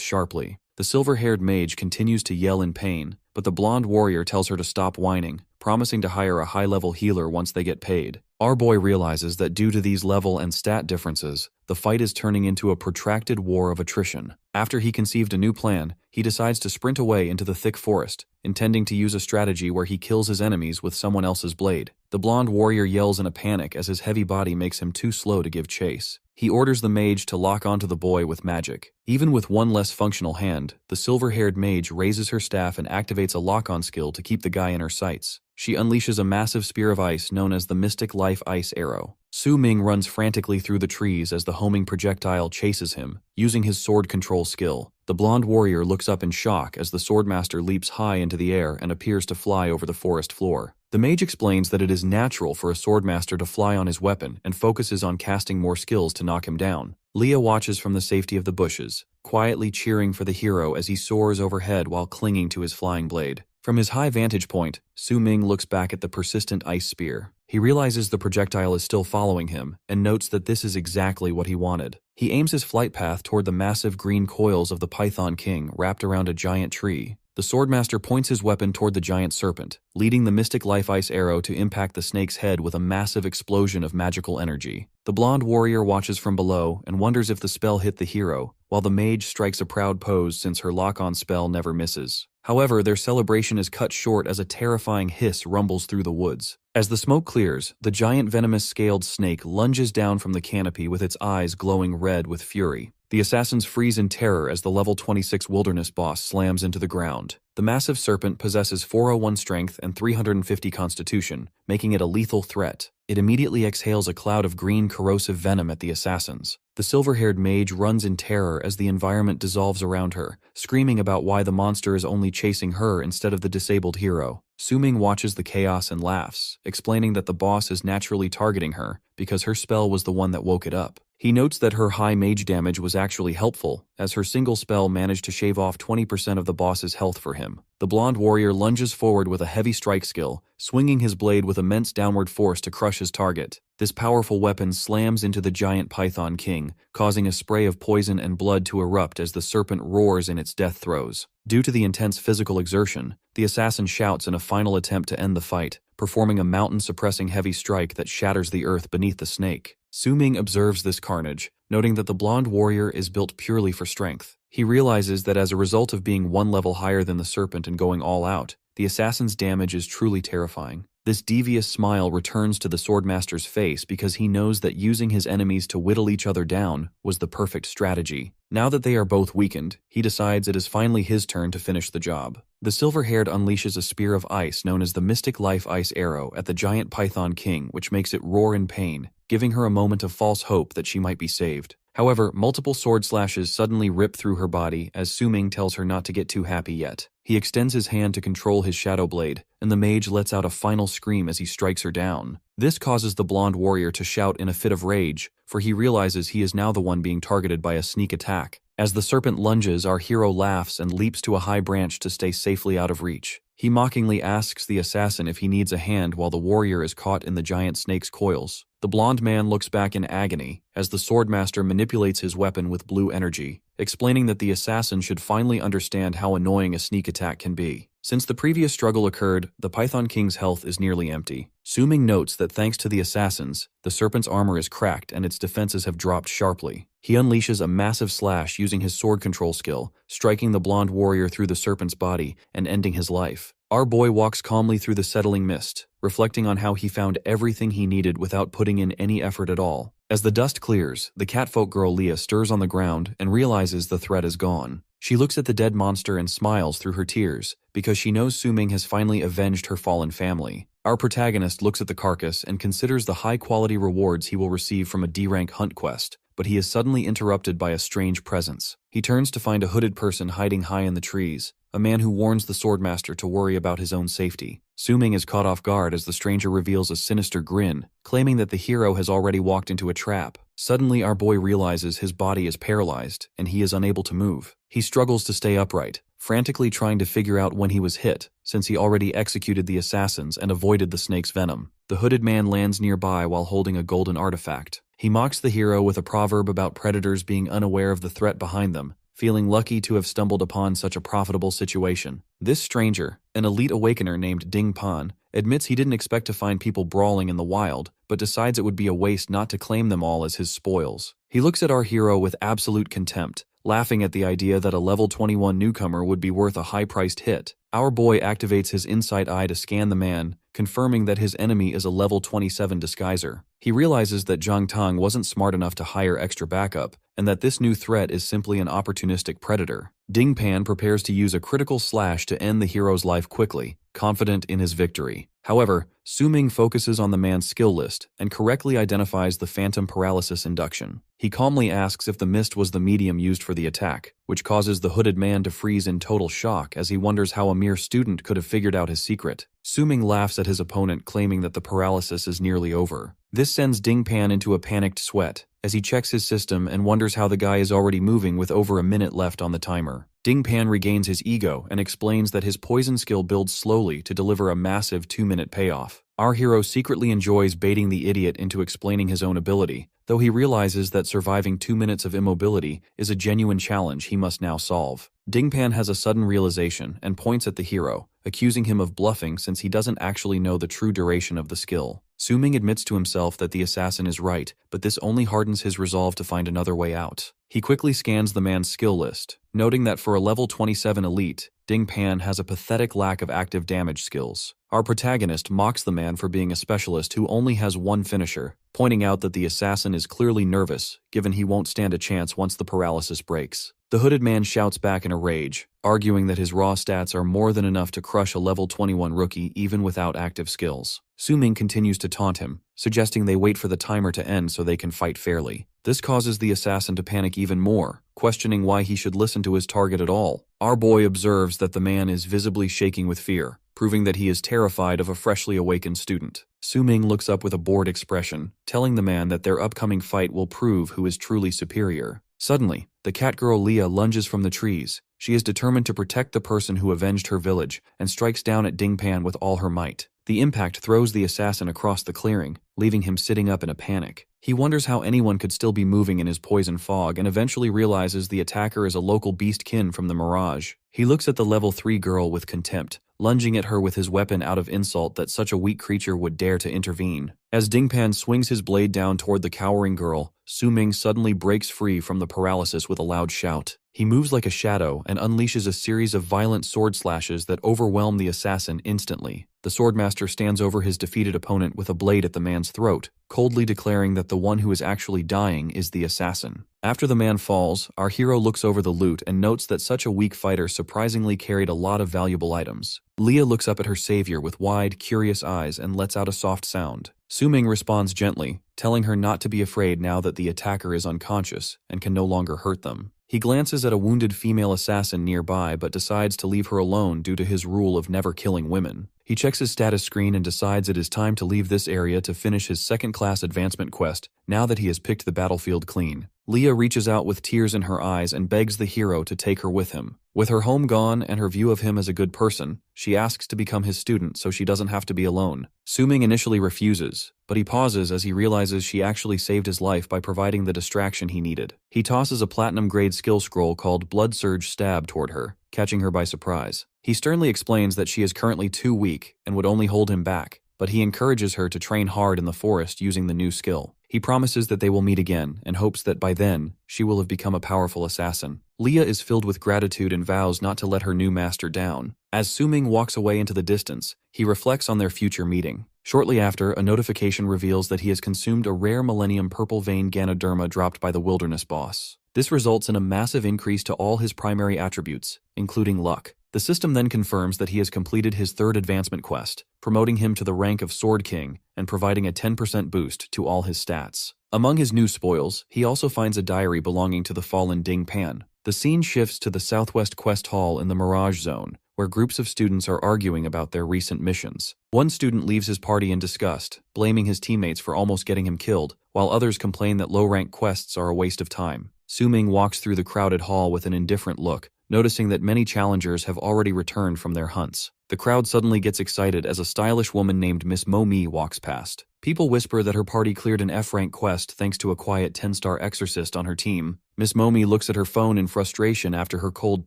sharply. The silver-haired mage continues to yell in pain, but the blonde warrior tells her to stop whining, promising to hire a high-level healer once they get paid. Our boy realizes that due to these level and stat differences, the fight is turning into a protracted war of attrition. After he conceived a new plan, he decides to sprint away into the thick forest, intending to use a strategy where he kills his enemies with someone else's blade. The blonde warrior yells in a panic as his heavy body makes him too slow to give chase. He orders the mage to lock onto the boy with magic. Even with one less functional hand, the silver-haired mage raises her staff and activates a lock-on skill to keep the guy in her sights. She unleashes a massive spear of ice known as the Mystic Life Ice Arrow. Su Ming runs frantically through the trees as the homing projectile chases him, using his sword control skill. The blonde warrior looks up in shock as the swordmaster leaps high into the air and appears to fly over the forest floor. The mage explains that it is natural for a swordmaster to fly on his weapon and focuses on casting more skills to knock him down. Leah watches from the safety of the bushes, quietly cheering for the hero as he soars overhead while clinging to his flying blade. From his high vantage point, Su Ming looks back at the persistent ice spear. He realizes the projectile is still following him and notes that this is exactly what he wanted. He aims his flight path toward the massive green coils of the Python King wrapped around a giant tree. The swordmaster points his weapon toward the giant serpent, leading the mystic life ice arrow to impact the snake's head with a massive explosion of magical energy. The blonde warrior watches from below and wonders if the spell hit the hero, while the mage strikes a proud pose since her lock-on spell never misses. However, their celebration is cut short as a terrifying hiss rumbles through the woods. As the smoke clears, the giant venomous scaled snake lunges down from the canopy with its eyes glowing red with fury. The assassins freeze in terror as the level 26 wilderness boss slams into the ground. The massive serpent possesses 401 strength and 350 constitution, making it a lethal threat. It immediately exhales a cloud of green corrosive venom at the assassins. The silver-haired mage runs in terror as the environment dissolves around her, screaming about why the monster is only chasing her instead of the disabled hero. Su Ming watches the chaos and laughs, explaining that the boss is naturally targeting her because her spell was the one that woke it up. He notes that her high mage damage was actually helpful, as her single spell managed to shave off 20% of the boss's health for him. The blonde warrior lunges forward with a heavy strike skill, swinging his blade with immense downward force to crush his target. This powerful weapon slams into the giant Python King, causing a spray of poison and blood to erupt as the serpent roars in its death throes. Due to the intense physical exertion, the assassin shouts in a final attempt to end the fight, performing a mountain-suppressing heavy strike that shatters the earth beneath the snake. Su Ming observes this carnage, noting that the blonde warrior is built purely for strength. He realizes that as a result of being one level higher than the serpent and going all out, the assassin's damage is truly terrifying. This devious smile returns to the swordmaster's face because he knows that using his enemies to whittle each other down was the perfect strategy. Now that they are both weakened, he decides it is finally his turn to finish the job. The silver-haired unleashes a spear of ice known as the Mystic Life Ice Arrow at the giant Python King, which makes it roar in pain, giving her a moment of false hope that she might be saved. However, multiple sword slashes suddenly rip through her body as Su Ming tells her not to get too happy yet. He extends his hand to control his shadow blade, and the mage lets out a final scream as he strikes her down. This causes the blonde warrior to shout in a fit of rage, for he realizes he is now the one being targeted by a sneak attack. As the serpent lunges, our hero laughs and leaps to a high branch to stay safely out of reach. He mockingly asks the assassin if he needs a hand while the warrior is caught in the giant snake's coils. The blonde man looks back in agony as the swordmaster manipulates his weapon with blue energy, explaining that the assassin should finally understand how annoying a sneak attack can be. Since the previous struggle occurred, the Python King's health is nearly empty. Su Ming notes that thanks to the assassins, the serpent's armor is cracked and its defenses have dropped sharply. He unleashes a massive slash using his sword control skill, striking the blonde warrior through the serpent's body and ending his life. Our boy walks calmly through the settling mist, reflecting on how he found everything he needed without putting in any effort at all. As the dust clears, the catfolk girl Leah stirs on the ground and realizes the threat is gone. She looks at the dead monster and smiles through her tears, because she knows Su Ming has finally avenged her fallen family. Our protagonist looks at the carcass and considers the high-quality rewards he will receive from a D-rank hunt quest, but he is suddenly interrupted by a strange presence. He turns to find a hooded person hiding high in the trees, a man who warns the swordmaster to worry about his own safety. Su Ming is caught off guard as the stranger reveals a sinister grin, claiming that the hero has already walked into a trap. Suddenly, our boy realizes his body is paralyzed, and he is unable to move. He struggles to stay upright, frantically trying to figure out when he was hit, since he already executed the assassins and avoided the snake's venom. The hooded man lands nearby while holding a golden artifact. He mocks the hero with a proverb about predators being unaware of the threat behind them, feeling lucky to have stumbled upon such a profitable situation. This stranger, an elite awakener named Ding Pan, admits he didn't expect to find people brawling in the wild, but decides it would be a waste not to claim them all as his spoils. He looks at our hero with absolute contempt, laughing at the idea that a level 21 newcomer would be worth a high-priced hit. Our boy activates his insight eye to scan the man, confirming that his enemy is a level 27 disguiser. He realizes that Zhang Tang wasn't smart enough to hire extra backup, and that this new threat is simply an opportunistic predator. Ding Pan prepares to use a critical slash to end the hero's life quickly, confident in his victory. However, Su-ming focuses on the man's skill list and correctly identifies the phantom paralysis induction. He calmly asks if the mist was the medium used for the attack, which causes the hooded man to freeze in total shock as he wonders how a mere student could have figured out his secret. Su-ming laughs at his opponent, claiming that the paralysis is nearly over. This sends Ding Pan into a panicked sweat as he checks his system and wonders how the guy is already moving with over a minute left on the timer. Ding Pan regains his ego and explains that his poison skill builds slowly to deliver a massive 2-minute payoff. Our hero secretly enjoys baiting the idiot into explaining his own ability, though he realizes that surviving 2 minutes of immobility is a genuine challenge he must now solve. Ding Pan has a sudden realization and points at the hero, accusing him of bluffing since he doesn't actually know the true duration of the skill. Su-ming admits to himself that the assassin is right, but this only hardens his resolve to find another way out. He quickly scans the man's skill list, noting that for a level 27 elite, Ding Pan has a pathetic lack of active damage skills. Our protagonist mocks the man for being a specialist who only has one finisher, pointing out that the assassin is clearly nervous, given he won't stand a chance once the paralysis breaks. The hooded man shouts back in a rage, arguing that his raw stats are more than enough to crush a level 21 rookie even without active skills. Su-ming continues to taunt him, suggesting they wait for the timer to end so they can fight fairly. This causes the assassin to panic even more, questioning why he should listen to his target at all. Our boy observes that the man is visibly shaking with fear, proving that he is terrified of a freshly awakened student. Su-ming looks up with a bored expression, telling the man that their upcoming fight will prove who is truly superior. Suddenly, the catgirl Leah lunges from the trees. She is determined to protect the person who avenged her village and strikes down at Ding Pan with all her might. The impact throws the assassin across the clearing, leaving him sitting up in a panic. He wonders how anyone could still be moving in his poison fog and eventually realizes the attacker is a local beast-kin from the Mirage. He looks at the level 3 girl with contempt, lunging at her with his weapon out of insult that such a weak creature would dare to intervene. As Ding Pan swings his blade down toward the cowering girl, Su-ming suddenly breaks free from the paralysis with a loud shout. He moves like a shadow and unleashes a series of violent sword slashes that overwhelm the assassin instantly. The swordmaster stands over his defeated opponent with a blade at the man's throat, coldly declaring that the one who is actually dying is the assassin. After the man falls, our hero looks over the loot and notes that such a weak fighter surprisingly carried a lot of valuable items. Leah looks up at her savior with wide, curious eyes and lets out a soft sound. Su-ming responds gently, telling her not to be afraid now that the attacker is unconscious and can no longer hurt them. He glances at a wounded female assassin nearby but decides to leave her alone due to his rule of never killing women. He checks his status screen and decides it is time to leave this area to finish his second-class advancement quest now that he has picked the battlefield clean. Leah reaches out with tears in her eyes and begs the hero to take her with him. With her home gone and her view of him as a good person, she asks to become his student so she doesn't have to be alone. Su-ming initially refuses, but he pauses as he realizes she actually saved his life by providing the distraction he needed. He tosses a platinum-grade skill scroll called Blood Surge Stab toward her, catching her by surprise. He sternly explains that she is currently too weak and would only hold him back, but he encourages her to train hard in the forest using the new skill. He promises that they will meet again and hopes that by then, she will have become a powerful assassin. Leah is filled with gratitude and vows not to let her new master down. As Su-ming walks away into the distance, he reflects on their future meeting. Shortly after, a notification reveals that he has consumed a rare Millennium Purple Vein Ganoderma dropped by the Wilderness boss. This results in a massive increase to all his primary attributes, including luck. The system then confirms that he has completed his third advancement quest, promoting him to the rank of Sword King and providing a 10% boost to all his stats. Among his new spoils, he also finds a diary belonging to the fallen Ding Pan. The scene shifts to the Southwest Quest Hall in the Mirage Zone, where groups of students are arguing about their recent missions. One student leaves his party in disgust, blaming his teammates for almost getting him killed, while others complain that low-rank quests are a waste of time. Su-ming walks through the crowded hall with an indifferent look, noticing that many challengers have already returned from their hunts. The crowd suddenly gets excited as a stylish woman named Miss Mo-mi walks past. People whisper that her party cleared an F-rank quest thanks to a quiet 10-star exorcist on her team. Miss Mo-mi looks at her phone in frustration after her cold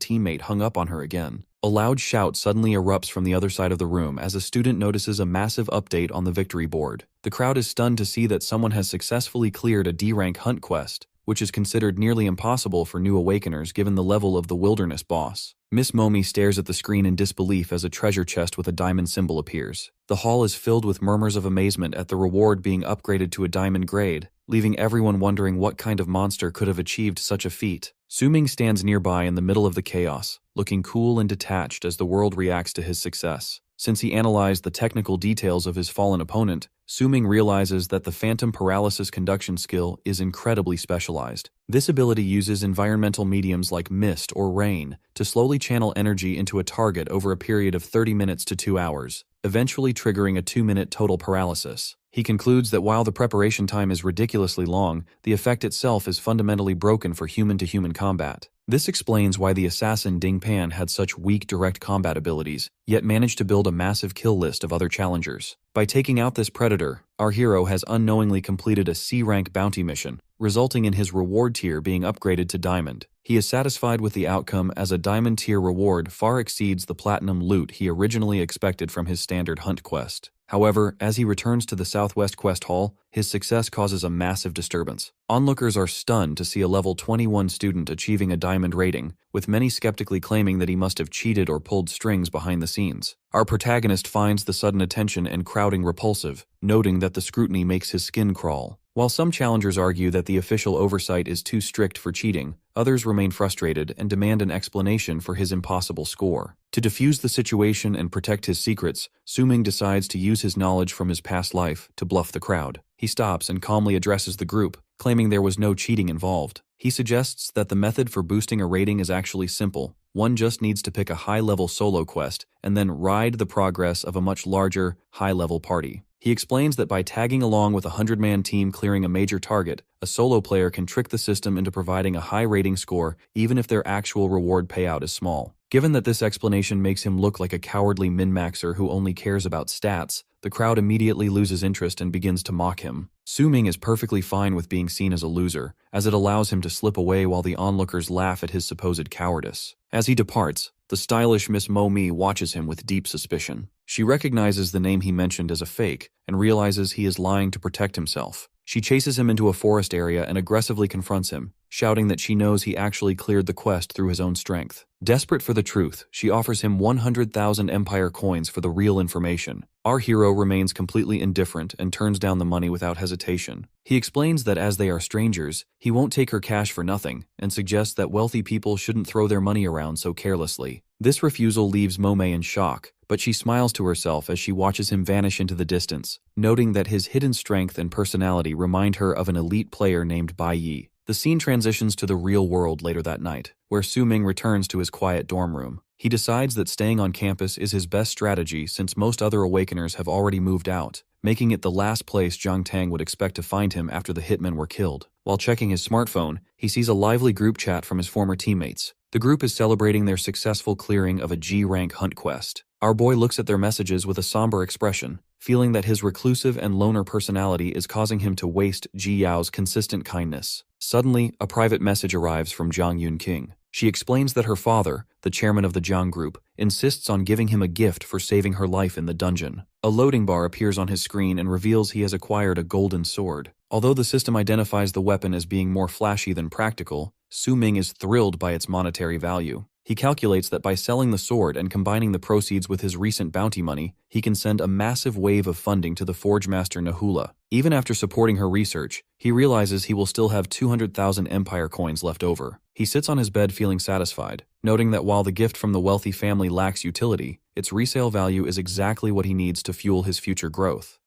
teammate hung up on her again. A loud shout suddenly erupts from the other side of the room as a student notices a massive update on the victory board. The crowd is stunned to see that someone has successfully cleared a D-rank hunt quest, which is considered nearly impossible for new awakeners given the level of the Wilderness boss. Miss Mo-mi stares at the screen in disbelief as a treasure chest with a diamond symbol appears. The hall is filled with murmurs of amazement at the reward being upgraded to a diamond grade, leaving everyone wondering what kind of monster could have achieved such a feat. Su-ming stands nearby in the middle of the chaos, looking cool and detached as the world reacts to his success. Since he analyzed the technical details of his fallen opponent, Su-ming realizes that the phantom paralysis conduction skill is incredibly specialized. This ability uses environmental mediums like mist or rain to slowly channel energy into a target over a period of 30 minutes to 2 hours, eventually triggering a 2-minute total paralysis. He concludes that while the preparation time is ridiculously long, the effect itself is fundamentally broken for human-to-human combat. This explains why the assassin Ding Pan had such weak direct combat abilities, yet managed to build a massive kill list of other challengers. By taking out this predator, our hero has unknowingly completed a C-rank bounty mission, resulting in his reward tier being upgraded to Diamond. He is satisfied with the outcome as a Diamond tier reward far exceeds the Platinum loot he originally expected from his standard hunt quest. However, as he returns to the Southwest Quest Hall, his success causes a massive disturbance. Onlookers are stunned to see a level 21 student achieving a Diamond rating, with many skeptically claiming that he must have cheated or pulled strings behind the scenes. Our protagonist finds the sudden attention and crowding repulsive, noting that the scrutiny makes his skin crawl. While some challengers argue that the official oversight is too strict for cheating, others remain frustrated and demand an explanation for his impossible score. To defuse the situation and protect his secrets, Su-ming decides to use his knowledge from his past life to bluff the crowd. He stops and calmly addresses the group, claiming there was no cheating involved. He suggests that the method for boosting a rating is actually simple. One just needs to pick a high-level solo quest and then ride the progress of a much larger, high-level party. He explains that by tagging along with a 100-man team clearing a major target, a solo player can trick the system into providing a high rating score even if their actual reward payout is small. Given that this explanation makes him look like a cowardly min-maxer who only cares about stats, the crowd immediately loses interest and begins to mock him. Su-ming is perfectly fine with being seen as a loser, as it allows him to slip away while the onlookers laugh at his supposed cowardice. As he departs, the stylish Miss Mo-mi watches him with deep suspicion. She recognizes the name he mentioned as a fake and realizes he is lying to protect himself. She chases him into a forest area and aggressively confronts him, shouting that she knows he actually cleared the quest through his own strength. Desperate for the truth, she offers him 100,000 Empire coins for the real information. Our hero remains completely indifferent and turns down the money without hesitation. He explains that as they are strangers, he won't take her cash for nothing, and suggests that wealthy people shouldn't throw their money around so carelessly. This refusal leaves Mome in shock, but she smiles to herself as she watches him vanish into the distance, noting that his hidden strength and personality remind her of an elite player named Bai Yi. The scene transitions to the real world later that night, where Su-ming returns to his quiet dorm room. He decides that staying on campus is his best strategy since most other Awakeners have already moved out, making it the last place Jiang Tang would expect to find him after the hitmen were killed. While checking his smartphone, he sees a lively group chat from his former teammates. The group is celebrating their successful clearing of a G-rank hunt quest. Our boy looks at their messages with a somber expression, feeling that his reclusive and loner personality is causing him to waste Ji Yao's consistent kindness. Suddenly, a private message arrives from Jiang Yunqing. She explains that her father, the chairman of the Jiang group, insists on giving him a gift for saving her life in the dungeon. A loading bar appears on his screen and reveals he has acquired a golden sword. Although the system identifies the weapon as being more flashy than practical, Su-ming is thrilled by its monetary value. He calculates that by selling the sword and combining the proceeds with his recent bounty money, he can send a massive wave of funding to the Forge Master Nahula. Even after supporting her research, he realizes he will still have 200,000 Empire coins left over. He sits on his bed feeling satisfied, noting that while the gift from the wealthy family lacks utility, its resale value is exactly what he needs to fuel his future growth.